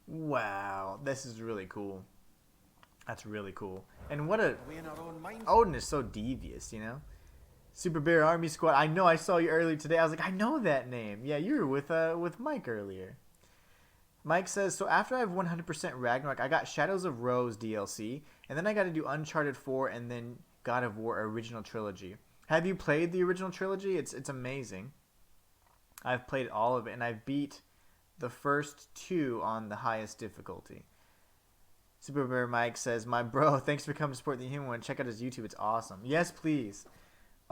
Wow, this is really cool. That's really cool. And what a... Odin is so devious, you know? Super Bear Army Squad. I know I saw you earlier today. I was like, I know that name. Yeah, you were with Mike earlier. Mike says, so after I have 100% Ragnarok, I got Shadows of Rose DLC, and then I got to do Uncharted 4 and then God of War Original Trilogy. Have you played the original trilogy? It's amazing. I've played all of it, and I've beat the first 2 on the highest difficulty. Super Bear Mike says, my bro, thanks for coming to support the Inhuman One. Check out his YouTube. It's awesome. Yes, please.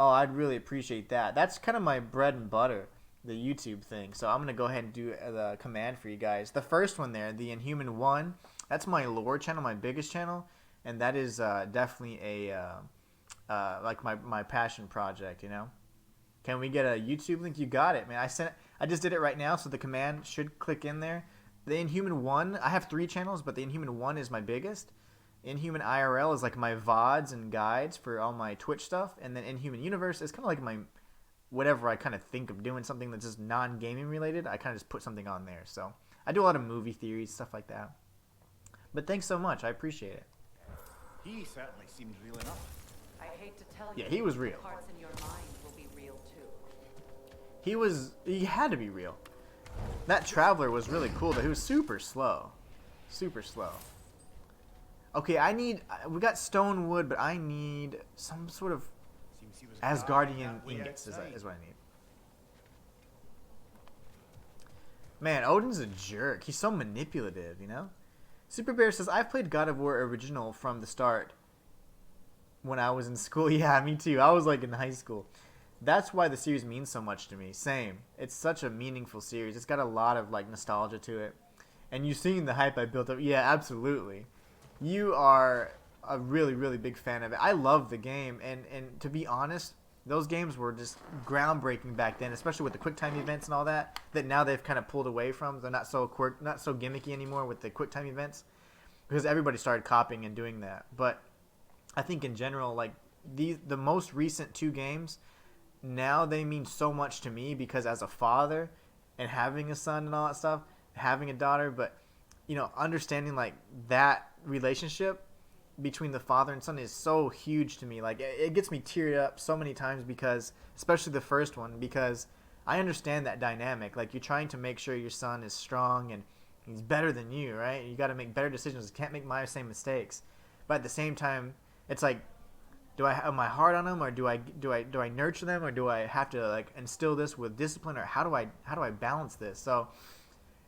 Oh, I'd really appreciate that. That's kind of my bread and butter, the YouTube thing. So I'm going to go ahead and do the command for you guys. The first one there, the Inhuman 1, that's my lore channel, my biggest channel. And that is definitely a like my passion project, you know. Can we get a YouTube link? You got it, man. I just did it right now, so the command should click in there. The Inhuman 1, I have 3 channels, but the Inhuman 1 is my biggest. Inhuman IRL is like my VODs and guides for all my Twitch stuff. And then Inhuman Universe is kind of like my... whatever I kind of think of doing something that's just non-gaming related, I kind of just put something on there. So I do a lot of movie theories, stuff like that. But thanks so much. I appreciate it. He certainly seemed real enough. I hate to tell Yeah, you, he was real. parts in your mind will be real too. He had to be real. That Traveler was really cool, but he was super slow. Super slow. Okay, we got stone wood, but I need some sort of Asgardian ingots is what I need. Man, Odin's a jerk. He's so manipulative, you know? Super Bear says, I've played God of War Original from the start when I was in school. Yeah, me too. I was like in high school. That's why the series means so much to me. Same. It's such a meaningful series. It's got a lot of like nostalgia to it. And you've seen the hype I built up. Yeah, absolutely. You are a really big fan of it. I love the game, and to be honest, those games were just groundbreaking back then, especially with the QuickTime events and all that. That now they've kind of pulled away from. They're not so gimmicky anymore with the QuickTime events, because everybody started copying and doing that. But I think in general, like the most recent 2 games, now they mean so much to me because as a father and having a son and all that stuff, having a daughter, but you know, understanding like that relationship between the father and son is so huge to me. Like it gets me teared up so many times, because especially the first one, because I understand that dynamic. Like you're trying to make sure your son is strong and he's better than you, right? You got to make better decisions. You can't make my same mistakes. But at the same time, it's like, do I have my heart on them, or do I nurture them, or do I have to like instill this with discipline, or how do I balance this? So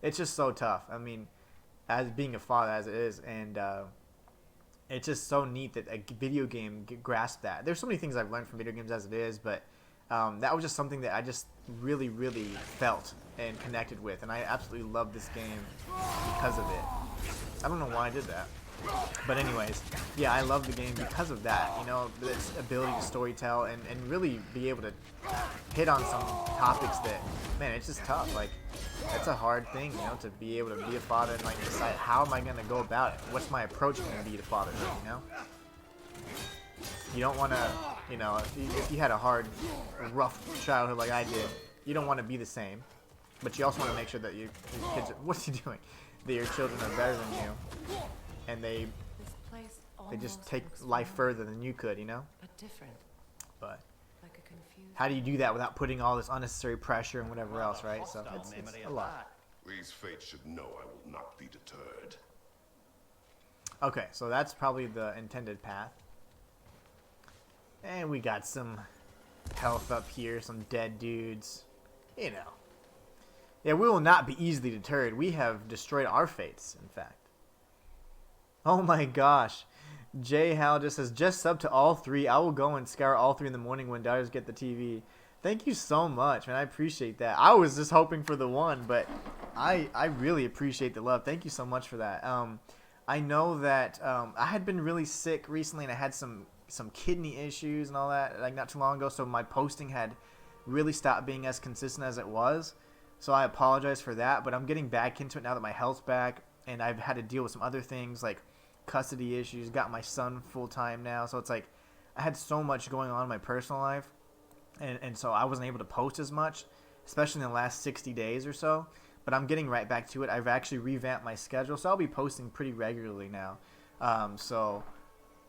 it's just so tough. I mean, as being a father as it is, and it's just so neat that a video game grasped that. There's so many things I've learned from video games as it is, but that was just something that I just really, really felt and connected with, and I absolutely love this game because of it. I don't know why I did that. But anyways, yeah, I love the game because of that, you know, its ability to storytell and really be able to hit on some topics that, man, it's just tough. Like, it's a hard thing, you know, to be able to be a father and, like, decide how am I going to go about it? What's my approach going to be to fatherhood, you know? You don't want to, you know, if you had a hard, rough childhood like I did, you don't want to be the same. But you also want to make sure that your kids, what's he doing? That your children are better than you. And they just take life further than you could, you know? But different. But like a confused... how do you do that without putting all this unnecessary pressure and whatever else, right? So it's a lot. These fates should know I will not be deterred. Okay, so that's probably the intended path. And we got some health up here, some dead dudes. You know. Yeah, we will not be easily deterred. We have destroyed our fates, in fact. Oh my gosh. Jay Hal just says, just sub to all 3. I will go and scour all 3 in the morning when daughters get the TV. Thank you so much, man. I appreciate that. I was just hoping for the 1, but I really appreciate the love. Thank you so much for that. I know that I had been really sick recently, and I had some kidney issues and all that, like not too long ago, so my posting had really stopped being as consistent as it was. So I apologize for that, but I'm getting back into it now that my health's back, and I've had to deal with some other things like custody issues, got my son full-time now, so it's like I had so much going on in my personal life, and so I wasn't able to post as much, especially in the last 60 days or so, but I'm getting right back to it. I've actually revamped my schedule, so I'll be posting pretty regularly now, so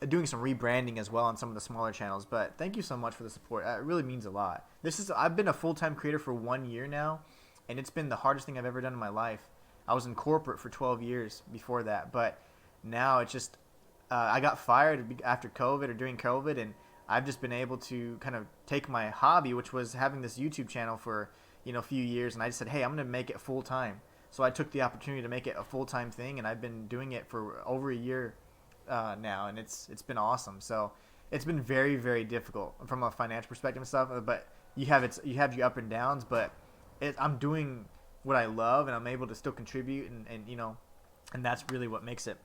doing some rebranding as well on some of the smaller channels. But thank you so much for the support. It really means a lot. I've been a full-time creator for 1 year now, and it's been the hardest thing I've ever done in my life. I was in corporate for 12 years before that, but now it's just I got fired after COVID or during COVID, and I've just been able to kind of take my hobby, which was having this YouTube channel for, you know, a few years, and I just said, hey, I'm going to make it full-time. So I took the opportunity to make it a full-time thing, and I've been doing it for over a year now, and it's been awesome. So it's been very, very difficult from a financial perspective and stuff, but you have your up and downs, but I'm doing what I love, and I'm able to still contribute, and you know, and that's really what makes it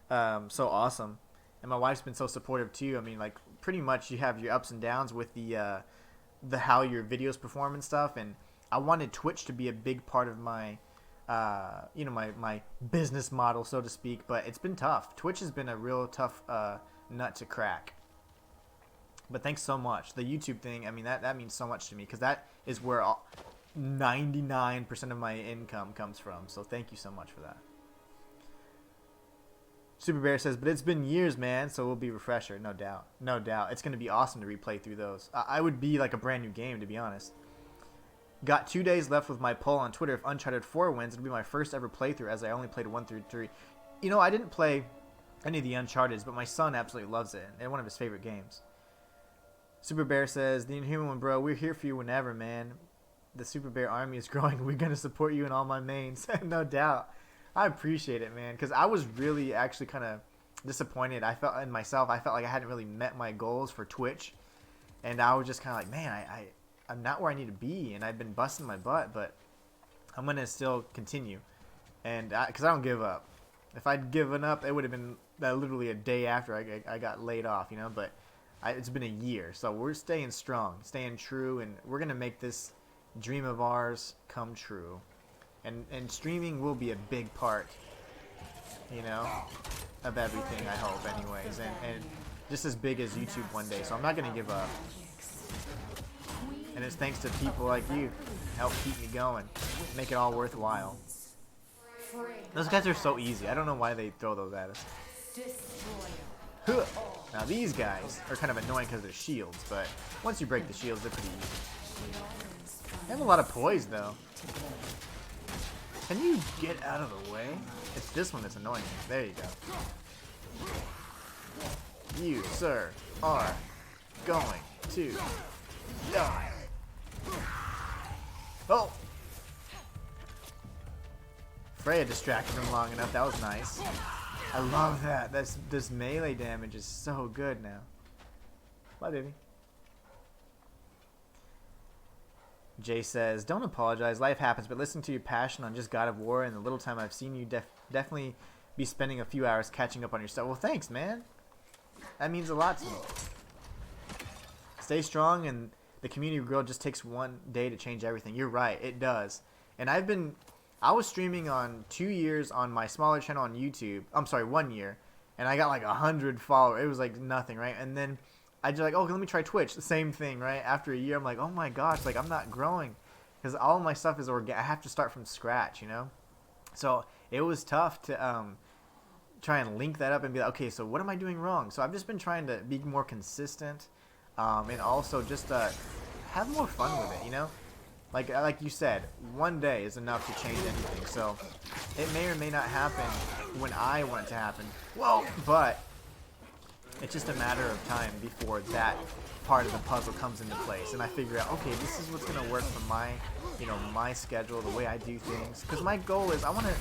so awesome. And my wife's been so supportive too. I mean, like, pretty much you have your ups and downs with the how your videos perform and stuff, and I wanted Twitch to be a big part of my you know, my business model, so to speak, but it's been tough. Twitch has been a real tough nut to crack. But thanks so much. The YouTube thing, I mean, that means so much to me, because that is where 99% of my income comes from. So thank you so much for that. Super Bear says, but it's been years, man, so we'll be refresher. No doubt. No doubt. It's going to be awesome to replay through those. I would be like a brand new game, to be honest. Got 2 days left with my poll on Twitter. If Uncharted 4 wins, it'll be my first ever playthrough, as I only played 1 through 3. You know, I didn't play any of the Uncharteds, but my son absolutely loves it. It's one of his favorite games. Super Bear says, the Inhuman one, bro, we're here for you whenever, man. The Super Bear army is growing. We're going to support you in all my mains. No doubt. I appreciate it, man, because I was really actually kind of disappointed. I felt in myself, I felt like I hadn't really met my goals for Twitch, and I was just kind of like, man, I'm not where I need to be, and I've been busting my butt, but I'm going to still continue, and because I don't give up. If I'd given up, it would have been literally a day after I got laid off, you know, but it's been a year, so we're staying strong, staying true, and we're going to make this dream of ours come true. And streaming will be a big part, you know, of everything, I hope, anyways, and just as big as YouTube one day, so I'm not going to give up. And it's thanks to people like you help keep me going, make it all worthwhile. Those guys are so easy. I don't know why they throw those at us. Huh. Now these guys are kind of annoying because they're shields, but once you break the shields, they're pretty easy. They have a lot of poise, though. Can you get out of the way? It's this one that's annoying me. There you go. You, sir, are going to die. Oh! Freya distracted him long enough. That was nice. I love that. This melee damage is so good now. Bye, baby. Jay says, don't apologize. Life happens, but listen to your passion on just God of War and the little time I've seen you definitely be spending a few hours catching up on your stuff. Well, thanks, man. That means a lot to me. Stay strong, and the community grow just takes one day to change everything. You're right, it does. And I was streaming on 2 years on my smaller channel on YouTube. I'm sorry, 1 year. And I got like 100 followers. It was like nothing, right? And then I just like, oh, let me try Twitch. The same thing, right? After a year, I'm like, oh my gosh, like I'm not growing. Because all of my stuff is organic. I have to start from scratch, you know? So it was tough to try and link that up and be like, okay, so what am I doing wrong? So I've just been trying to be more consistent and also just have more fun with it, you know? Like you said, one day is enough to change anything. So it may or may not happen when I want it to happen. Whoa! But it's just a matter of time before that part of the puzzle comes into place, and I figure out, okay, this is what's gonna work for my, you know, my schedule, the way I do things. Because my goal is I want to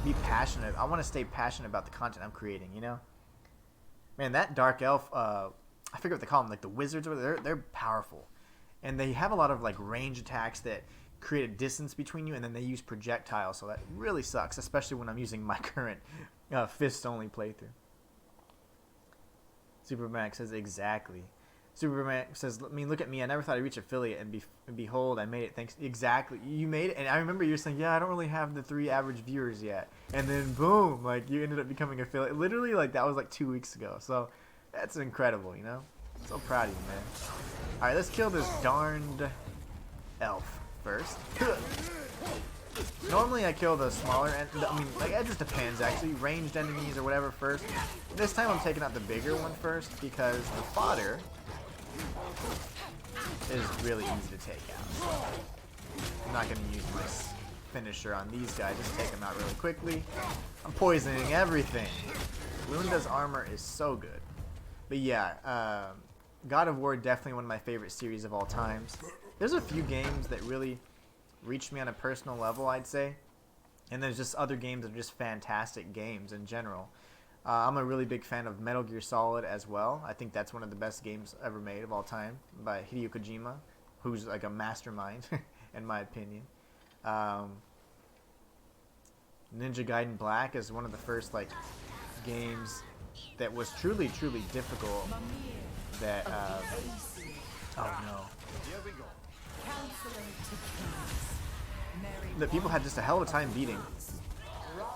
be passionate. I want to stay passionate about the content I'm creating. You know, man, that dark elf. I forget what they call them, like the wizards. They're powerful. And they have a lot of like range attacks that create a distance between you, and then they use projectiles, so that really sucks, especially when I'm using my current fist-only playthrough. Supermax says, exactly. Supermax says, I mean, look at me. I never thought I'd reach affiliate, and behold, I made it. Thanks. Exactly. You made it, and I remember you saying, yeah, I don't really have the 3 average viewers yet. And then, boom, like, you ended up becoming affiliate. Literally, like, that was like 2 weeks ago. So, that's incredible, you know? So proud of you, man. Alright, let's kill this darned elf first. Normally I kill the smaller, I mean, like, it just depends, actually. Ranged enemies or whatever first. This time I'm taking out the bigger one first because the fodder is really easy to take out. So I'm not going to use my finisher on these guys. Just take them out really quickly. I'm poisoning everything. Lunda's armor is so good. But yeah, God of War, definitely one of my favorite series of all times. There's a few games that really reached me on a personal level, I'd say. And there's just other games that are just fantastic games in general. I'm a really big fan of Metal Gear Solid as well. I think that's one of the best games ever made of all time by Hideo Kojima, who's like a mastermind, in my opinion. Ninja Gaiden Black is one of the first like games that was truly difficult. That oh no, that people had just a hell of a time beating,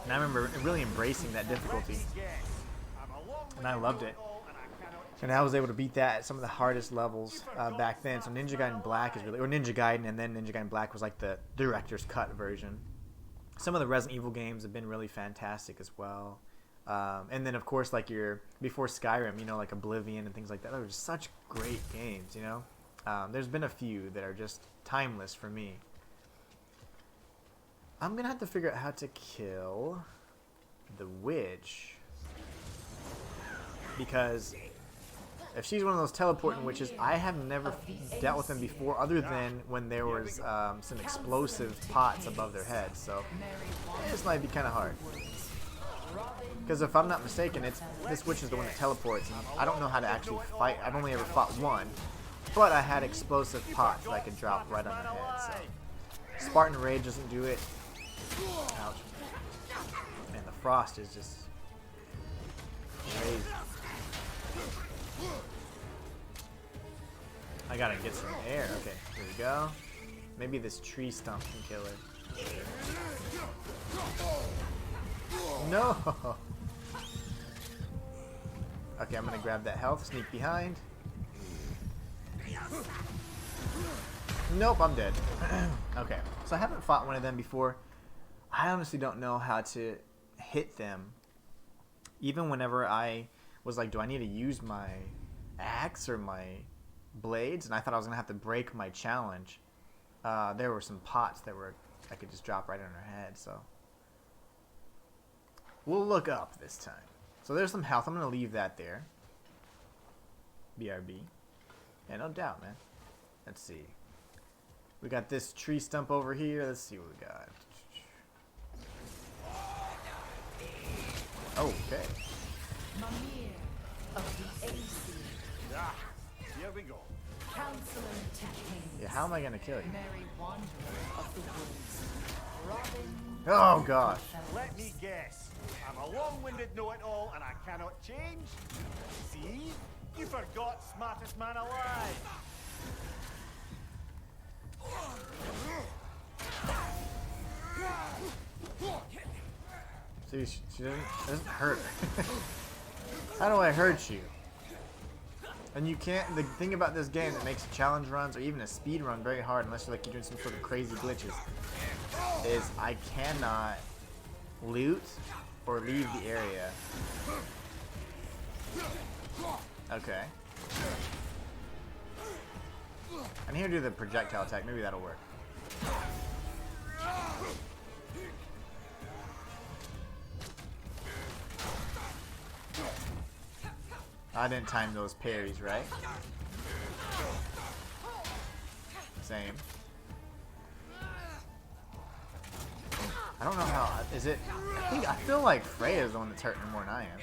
and I remember really embracing that difficulty, and I loved it, and I was able to beat that at some of the hardest levels back then. So Ninja Gaiden Black is really, or Ninja Gaiden, and then Ninja Gaiden Black was like the director's cut version. Some of the Resident Evil games have been really fantastic as well. And then, of course, like before Skyrim, you know, like Oblivion and things like that. They were just such great games, you know. There's been a few that are just timeless for me. I'm going to have to figure out how to kill the witch. Because if she's one of those teleporting witches, I have never dealt with them before other than when there was some explosive pots above their heads. So this might be kind of hard. Because if I'm not mistaken, this witch is the one that teleports, and I don't know how to actually fight. I've only ever fought one, but I had explosive pots that I could drop right on her head. So Spartan Rage doesn't do it. Ouch. Man, the frost is just crazy. I gotta get some air. Okay, here we go. Maybe this tree stump can kill her. No! Okay, I'm gonna grab that health, sneak behind. Nope, I'm dead. Okay, so I haven't fought one of them before. I honestly don't know how to hit them. Even whenever I was like, do I need to use my axe or my blades? And I thought I was gonna have to break my challenge. There were some pots that I could just drop right on her head, so we'll look up this time. So there's some health. I'm going to leave that there. BRB. Yeah, no doubt, man. Let's see. We got this tree stump over here. Let's see what we got. Okay. How am I gonna kill you? Merry wanderer of the woods. Robin. Oh gosh. Let me guess. I'm a long-winded know-it-all and I cannot change? See? You forgot smartest man alive. See, she doesn't hurt. How do I hurt you? And you can't. The thing about this game that makes challenge runs or even a speed run very hard, unless you're doing some sort of crazy glitches, is I cannot loot or leave the area. Okay. I need to do the projectile attack. Maybe that'll work. I didn't time those parries, right? Same. I don't know how. Is it? I feel like Freya's the one that's hurting more than I am.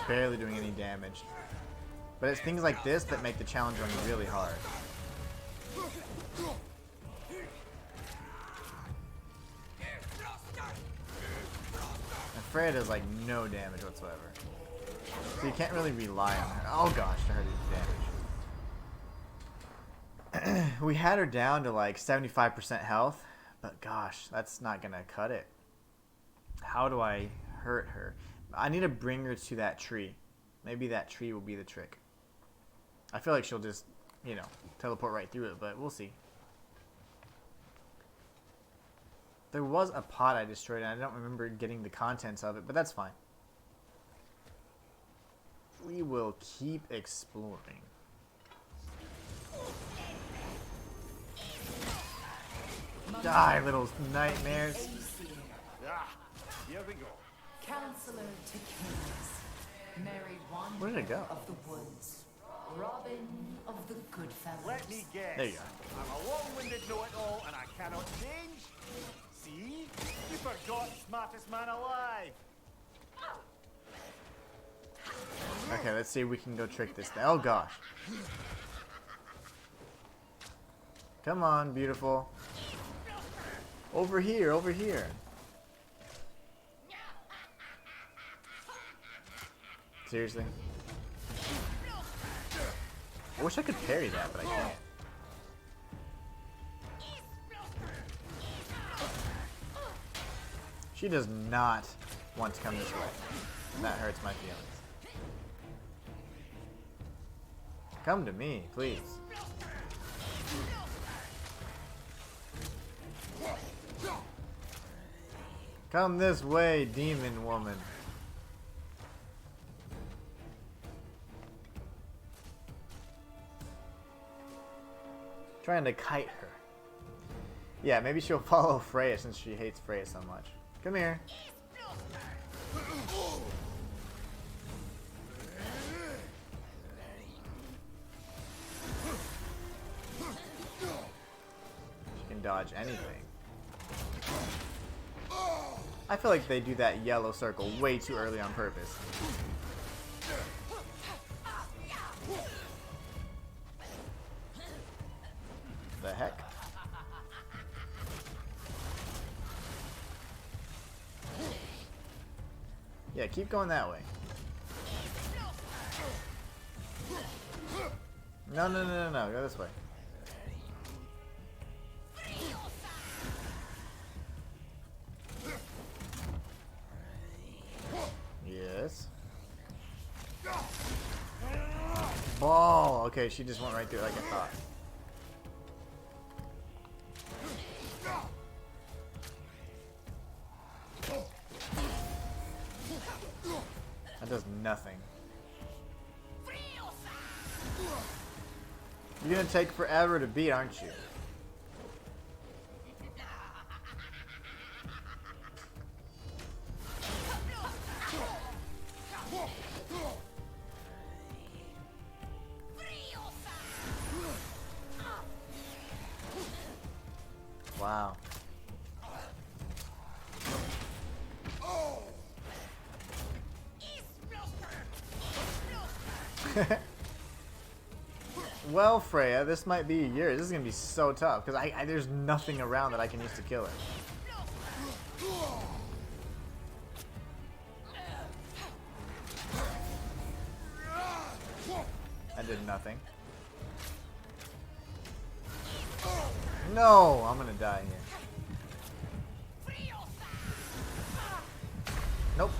Barely doing any damage. But it's things like this that make the challenge run really hard. And Freya does like no damage whatsoever. So you can't really rely on her. Oh gosh, to her damage. We had her down to like 75% health, but gosh, that's not gonna cut it. How do I hurt her? I need to bring her to that tree. Maybe that tree will be the trick. I feel like she'll just, you know, teleport right through it, but we'll see. There was a pot I destroyed, and I don't remember getting the contents of it, but that's fine. We will keep exploring. Die, little nightmares. Ah, here we go. Counselor to kings. Merry wanderer Where did it go? of the woods. Robin of the good fellows. Let me guess. There you go. I'm a long-winded know-it-all and I cannot change? See? You forgot smartest man alive. Okay, let's see if we can go trick this thing. Oh gosh. Come on, beautiful. Over here, over here. Seriously? I wish I could parry that, but I can't. She does not want to come this way. That hurts my feelings. Come to me, please. Come this way, demon woman. Trying to kite her. Yeah, maybe she'll follow Freya since she hates Freya so much. Come here. She can dodge anything. I feel like they do that yellow circle way too early on purpose. The heck? Yeah, keep going that way. No, no, no, no, no. Go this way. Yes. Ball. Okay, she just went right through it like I thought. That does nothing. You're gonna take forever to beat, aren't you? Wow. Well, Freya, this might be yours. This is gonna be so tough because there's nothing around that I can use to kill her. I did nothing. No, I'm gonna die here. Nope.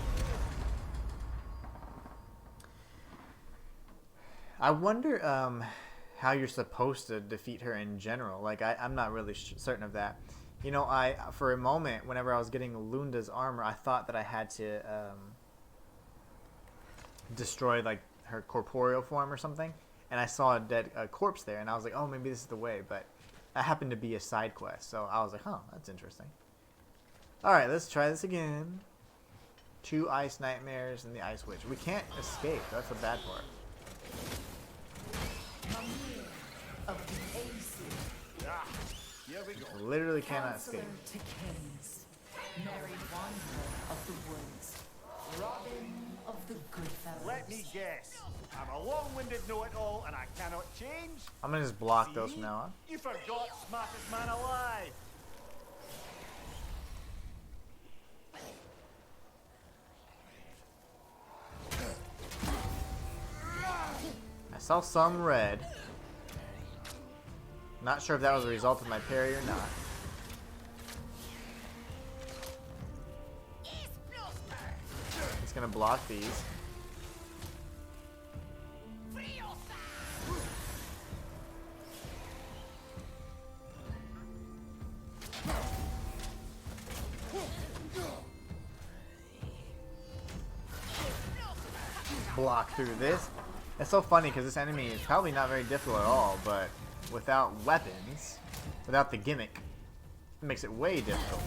I wonder how you're supposed to defeat her in general. Like, I'm not really certain of that. You know, for a moment, whenever I was getting Lunda's armor, I thought that I had to destroy, like, her corporeal form or something. And I saw a corpse there, and I was like, oh, maybe this is the way. But that happened to be a side quest, so I was like, huh, that's interesting. Alright, let's try this again. 2 ice nightmares and the ice witch. We can't escape. That's the bad part. Here we go. Literally cannot escape. To kings, Mary Wanderer of the woods, Robin of the Goodfellas. Let me guess. I'm a long-winded know-it-all and I cannot change. I'm gonna just block those from now on. You forgot smartest man alive. I saw some red. Not sure if that was a result of my parry or not. It's gonna block these. Block through this. It's so funny because this enemy is probably not very difficult at all, but without weapons, without the gimmick, it makes it way difficult.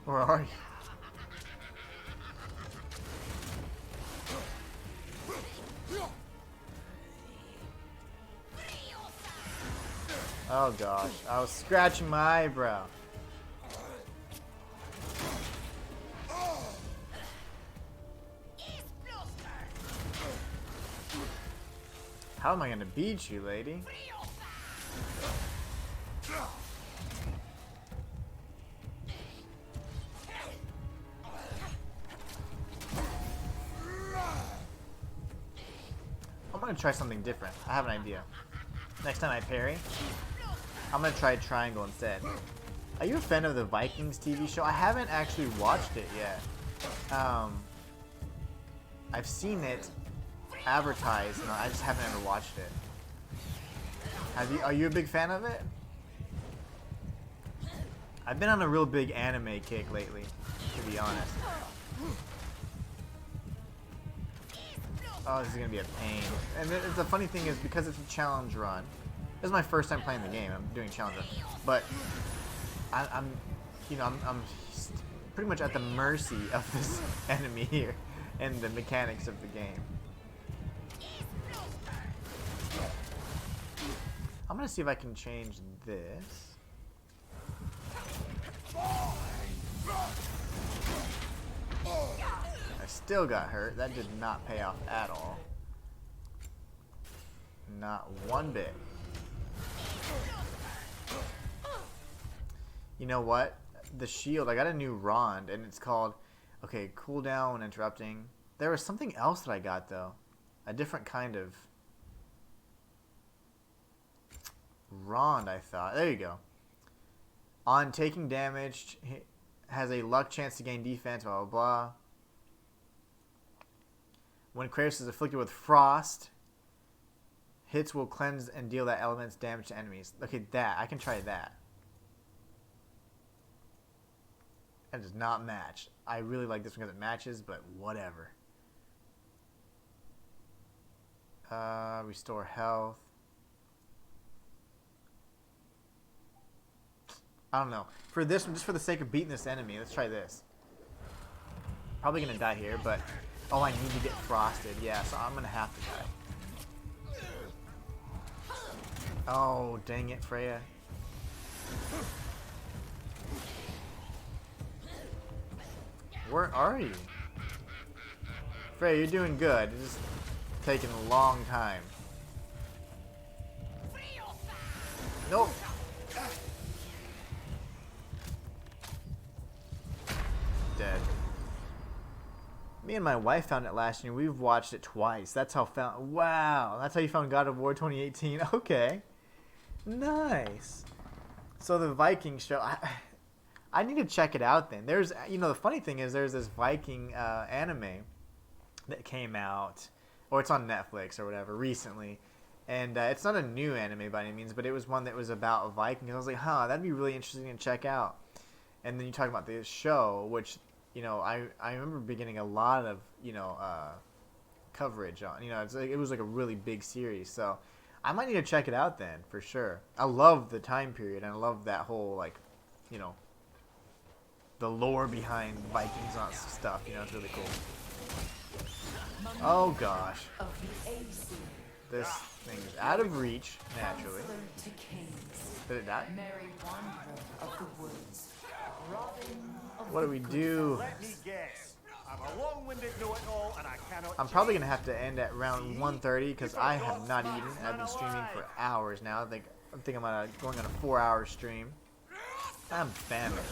Where are you? Oh gosh, I was scratching my eyebrow. How am I gonna beat you, lady? I'm gonna try something different. I have an idea. Next time I parry, I'm gonna try triangle instead. Are you a fan of the Vikings TV show? I haven't actually watched it yet. I've seen it advertised, and I just haven't ever watched it. Have you? Are you a big fan of it? I've been on a real big anime kick lately, to be honest. Oh, this is gonna be a pain. And the funny thing is, because it's a challenge run, this is my first time playing the game. I'm doing a challenge run, but I'm pretty much at the mercy of this enemy here and the mechanics of the game. I'm gonna see if I can change this. I still got hurt. That did not pay off at all. Not one bit. You know what? The shield, I got a new Rond, and it's called, okay, cooldown when interrupting. There was something else that I got, though. A different kind of Rond, I thought. There you go. On taking damage, has a luck chance to gain defense, blah, blah, blah. When Kratos is afflicted with frost, hits will cleanse and deal that element's damage to enemies. Okay, that. I can try that. That does not match. I really like this one because it matches, but whatever. Restore health. I don't know. For this one, just for the sake of beating this enemy, let's try this. Probably gonna die here, but oh, I need to get frosted. Yeah, so I'm gonna have to die. Oh, dang it, Freya. Where are you? Freya, you're doing good. It's just taking a long time. Nope. Dead. Me and my wife found it last year. We've watched it twice. That's how found. Wow, that's how you found God of War 2018. Okay, nice. So the Viking show. I need to check it out. Then there's, you know, the funny thing is there's this Viking anime that came out, or it's on Netflix or whatever recently, and it's not a new anime by any means, but it was one that was about Vikings. I was like, huh, that'd be really interesting to check out. And then you talk about this show, which, you know, I remember getting a lot of, you know, coverage on. You know, it's like, it was like a really big series, so I might need to check it out then for sure. I love the time period, and I love that whole, like, you know, the lore behind Vikings on stuff. You know, it's really cool. Oh gosh, this thing is out of reach naturally. Did it die? What do we do? Let me guess. I'm a long-winded know-it-all, and I cannot. I'm probably gonna have to end at round 1:30 because I have not eaten. I've been streaming for hours now. I think I'm going on a 4-hour stream. I'm famished.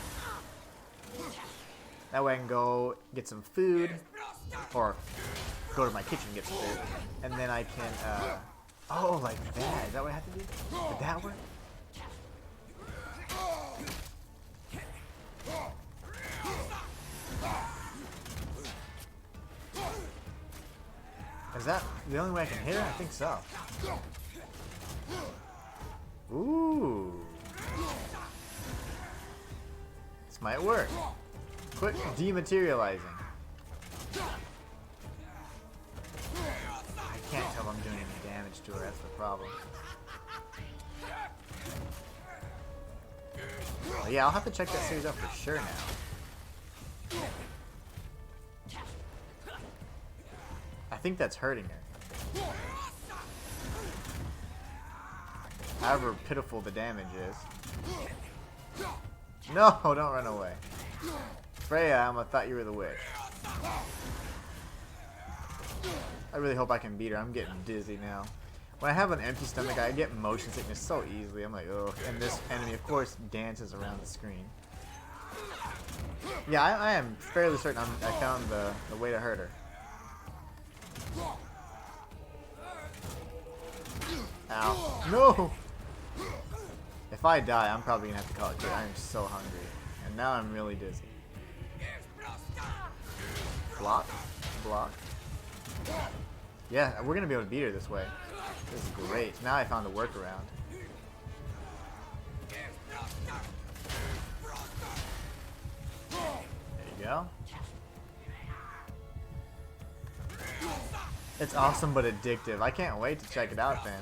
That way I can go get some food, or go to my kitchen and get some food, and then I can. Oh, like that? Is that what I have to do? Did that work? Is that the only way I can hit her? I think so. Ooh. This might work. Quick dematerializing. I can't tell if I'm doing any damage to her, that's the problem. Well, yeah, I'll have to check that series out for sure now. I think that's hurting her. However pitiful the damage is. No, don't run away. Freya, I thought you were the witch. I really hope I can beat her. I'm getting dizzy now. When I have an empty stomach, I get motion sickness so easily. I'm like, ugh. And this enemy, of course, dances around the screen. Yeah, I am fairly certain I found the way to hurt her. Ow. No! If I die, I'm probably going to have to call it quits. I am so hungry. And now I'm really dizzy. Block? Block? Yeah, we're going to be able to beat her this way. This is great. Now I found a workaround. There you go. It's awesome but addictive. I can't wait to check it out then.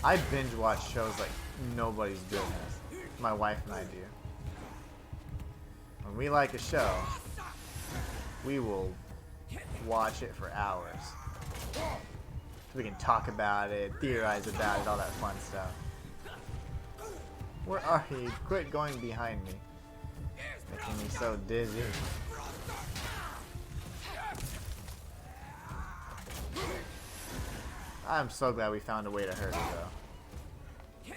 I binge watch shows like nobody's business. My wife and I do. When we like a show, we will watch it for hours. We can talk about it, theorize about it, all that fun stuff. Where are you? Quit going behind me. Making me so dizzy. I'm so glad we found a way to hurt her though.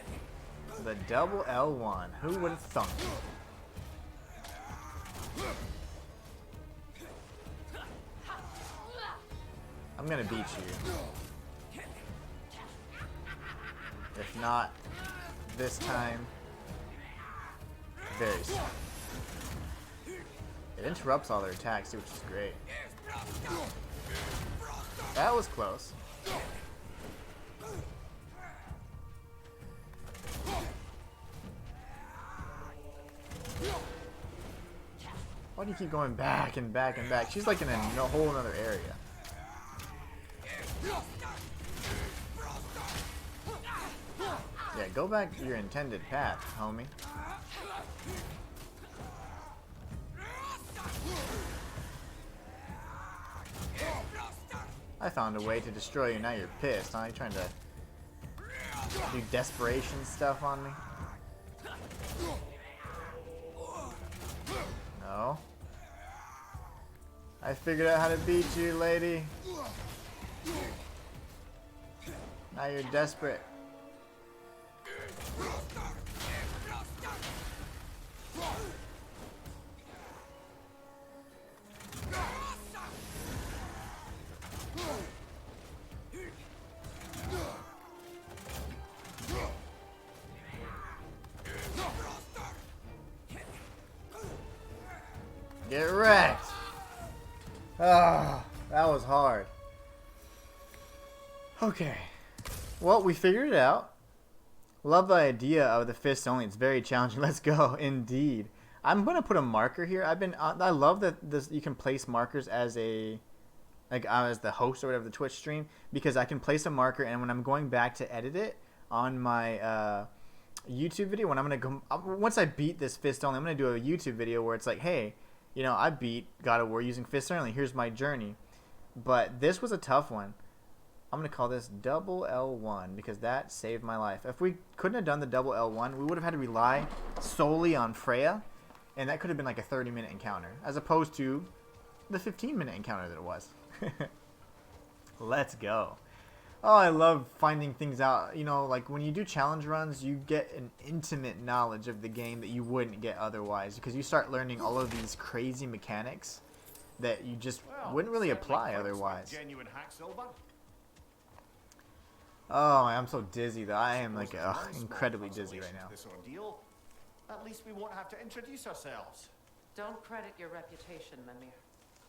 The double L1. Who would have thunk it? I'm gonna beat you. If not this time, very soon. It interrupts all their attacks too, which is great. That was close. Why do you keep going back and back and back? She's like in a whole other area. Yeah, go back to your intended path, homie. found a way to destroy you. Now you're pissed, huh? You trying to do desperation stuff on me? No. I figured out how to beat you, lady. Now you're desperate. Get wrecked. Ah, that was hard. Okay. Well, we figured it out. Love the idea of the fist only. It's very challenging. Let's go. Indeed. I'm gonna put a marker here. I love that this you can place markers as a as the host or whatever the Twitch stream, because I can place a marker, and when I'm going back to edit it on my YouTube video, when I'm gonna go once I beat this fist only, I'm gonna do a YouTube video where it's like, hey, you know, I beat God of War using fist only. Here's my journey. But this was a tough one. I'm going to call this double L1 because that saved my life. If we couldn't have done the double L1, we would have had to rely solely on Freya, and that could have been like a 30-minute encounter, as opposed to the 15-minute encounter that it was. Let's go. Oh, I love finding things out. You know, like when you do challenge runs, you get an intimate knowledge of the game that you wouldn't get otherwise, because you start learning all of these crazy mechanics that you just wouldn't really apply otherwise. Genuine hack silver. Oh, I'm so dizzy though. I am like incredibly dizzy right now. This ordeal, at least we won't have to introduce ourselves. Don't credit your reputation, Mimir.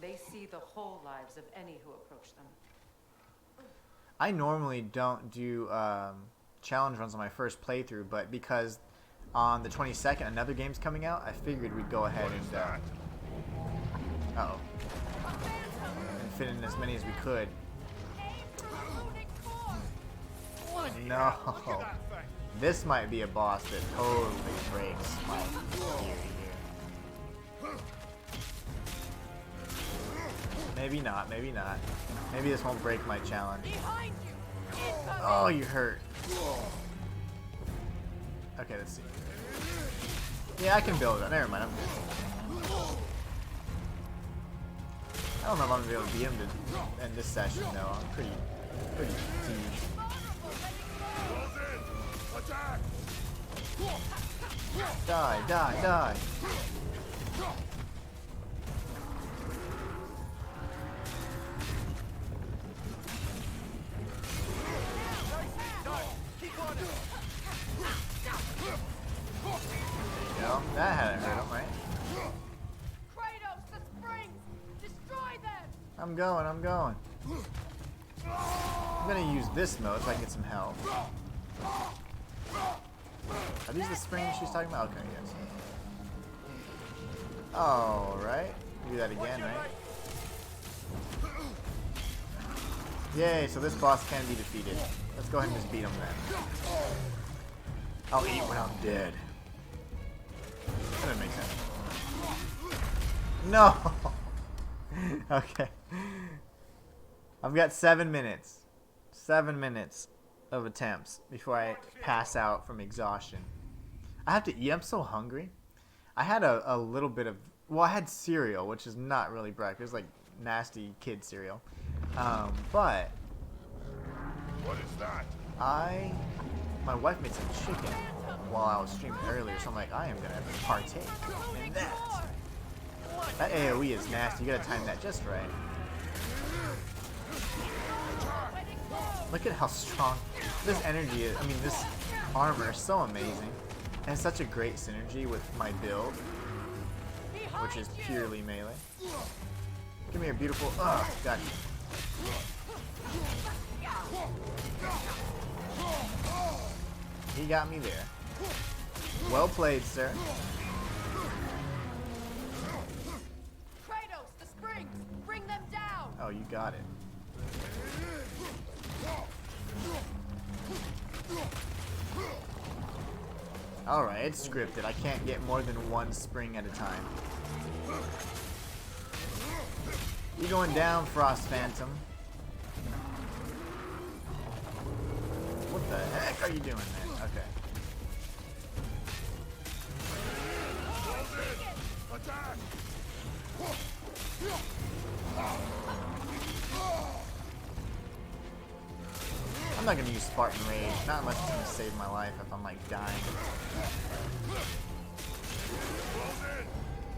They see the whole lives of any who approach them. I normally don't do challenge runs on my first playthrough, but because on the 22nd another game's coming out, I figured we'd go ahead and and fit in as many as we could. No, this might be a boss that totally breaks my theory here. Maybe not, maybe not. Maybe this won't break my challenge. Oh, you hurt. Okay, let's see. Yeah, I can build it. Never mind, I'm good. I don't know if I'm gonna be able to beat him to end this session though. I'm pretty teased. Die, die, die. There you go. That had to hurt him, right? Kratos, the springs! Destroy them! I'm going, I'm going. I'm gonna use this mode so I can get some health. Are these the springs she's talking about? Okay, yes. Alright. Do that again, right? Yay, so this boss can be defeated. Let's go ahead and just beat him then. I'll eat when I'm dead. That doesn't make sense. No! Okay. I've got 7 minutes. 7 minutes of attempts before I pass out from exhaustion. I have to eat. I'm so hungry. I had a little bit of... Well, I had cereal, which is not really breakfast. Like nasty kid cereal. But... What is that? My wife made some chicken while I was streaming earlier, so I'm like, I am going to partake in that. That AoE is nasty. You got to time that just right. Look at how strong this energy is. I mean, this armor is so amazing. And it's such a great synergy with my build, which is purely melee. Give me a beautiful... Ugh, gotcha. He got me there. Well played, sir. Kratos, the springs! Bring them down! Oh, you got it. Alright, it's scripted. I can't get more than one spring at a time. You going down, Frost Phantom. heck are you doing, man? Okay. Attack! I'm not gonna use Spartan Rage, not unless it's gonna save my life if I'm like dying.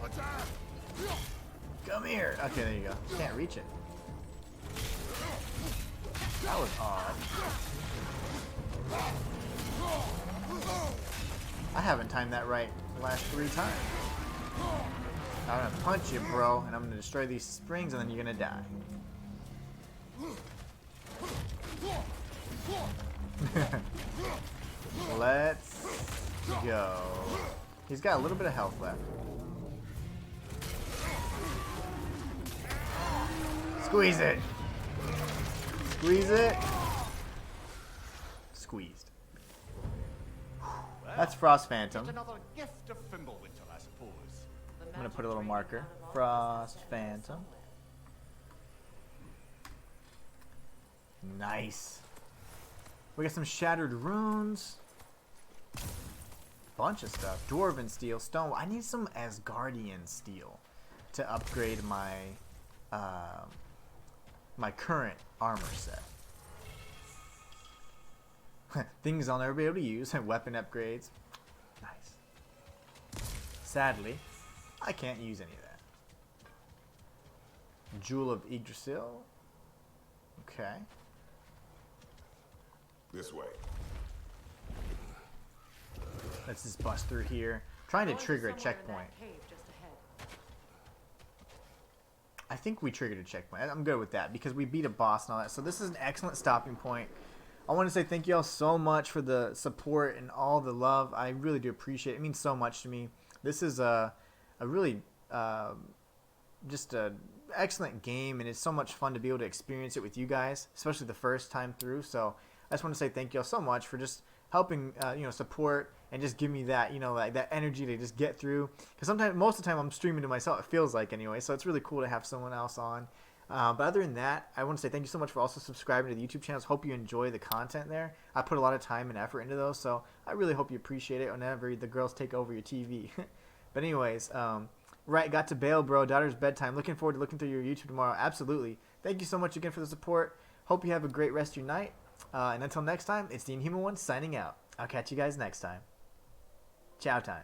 Attack! Come here! Okay, there you go. Can't reach it. That was odd. I haven't timed that right the last 3 times. I'm gonna punch you, bro, and I'm gonna destroy these springs, and then you're gonna die. Let's go. He's got a little bit of health left. Squeeze it! Squeeze it! Squeezed. That's Frost Phantom. Another gift of Fimbulwinter, I suppose. I'm gonna put a little marker. Frost Phantom. Nice. We got some shattered runes. Bunch of stuff. Dwarven steel, stone. I need some Asgardian steel to upgrade my my current armor set. Things I'll never be able to use. Weapon upgrades. Nice. Sadly, I can't use any of that. Jewel of Yggdrasil. Okay. This way. Let's just bust through here. Trying to trigger a checkpoint. I think we triggered a checkpoint. I'm good with that because we beat a boss and all that. So this is an excellent stopping point. I want to say thank you all so much for the support and all the love. I really do appreciate it. It means so much to me. This is a really just a excellent game, and it's so much fun to be able to experience it with you guys, especially the first time through. So I just want to say thank you all so much for just helping support and just give me that like that energy to just get through, because sometimes, most of the time, I'm streaming to myself, it feels like anyway, so it's really cool to have someone else on. But other than that, I want to say thank you so much for also subscribing to the YouTube channels. Hope you enjoy the content there. I put a lot of time and effort into those, so I really hope you appreciate it whenever the girls take over your TV. But anyways, right, got to bail, bro. Daughter's bedtime. Looking forward to looking through your YouTube tomorrow. Absolutely. Thank you so much again for the support. Hope you have a great rest of your night. And until next time, it's the Inhuman One signing out. I'll catch you guys next time. Ciao time.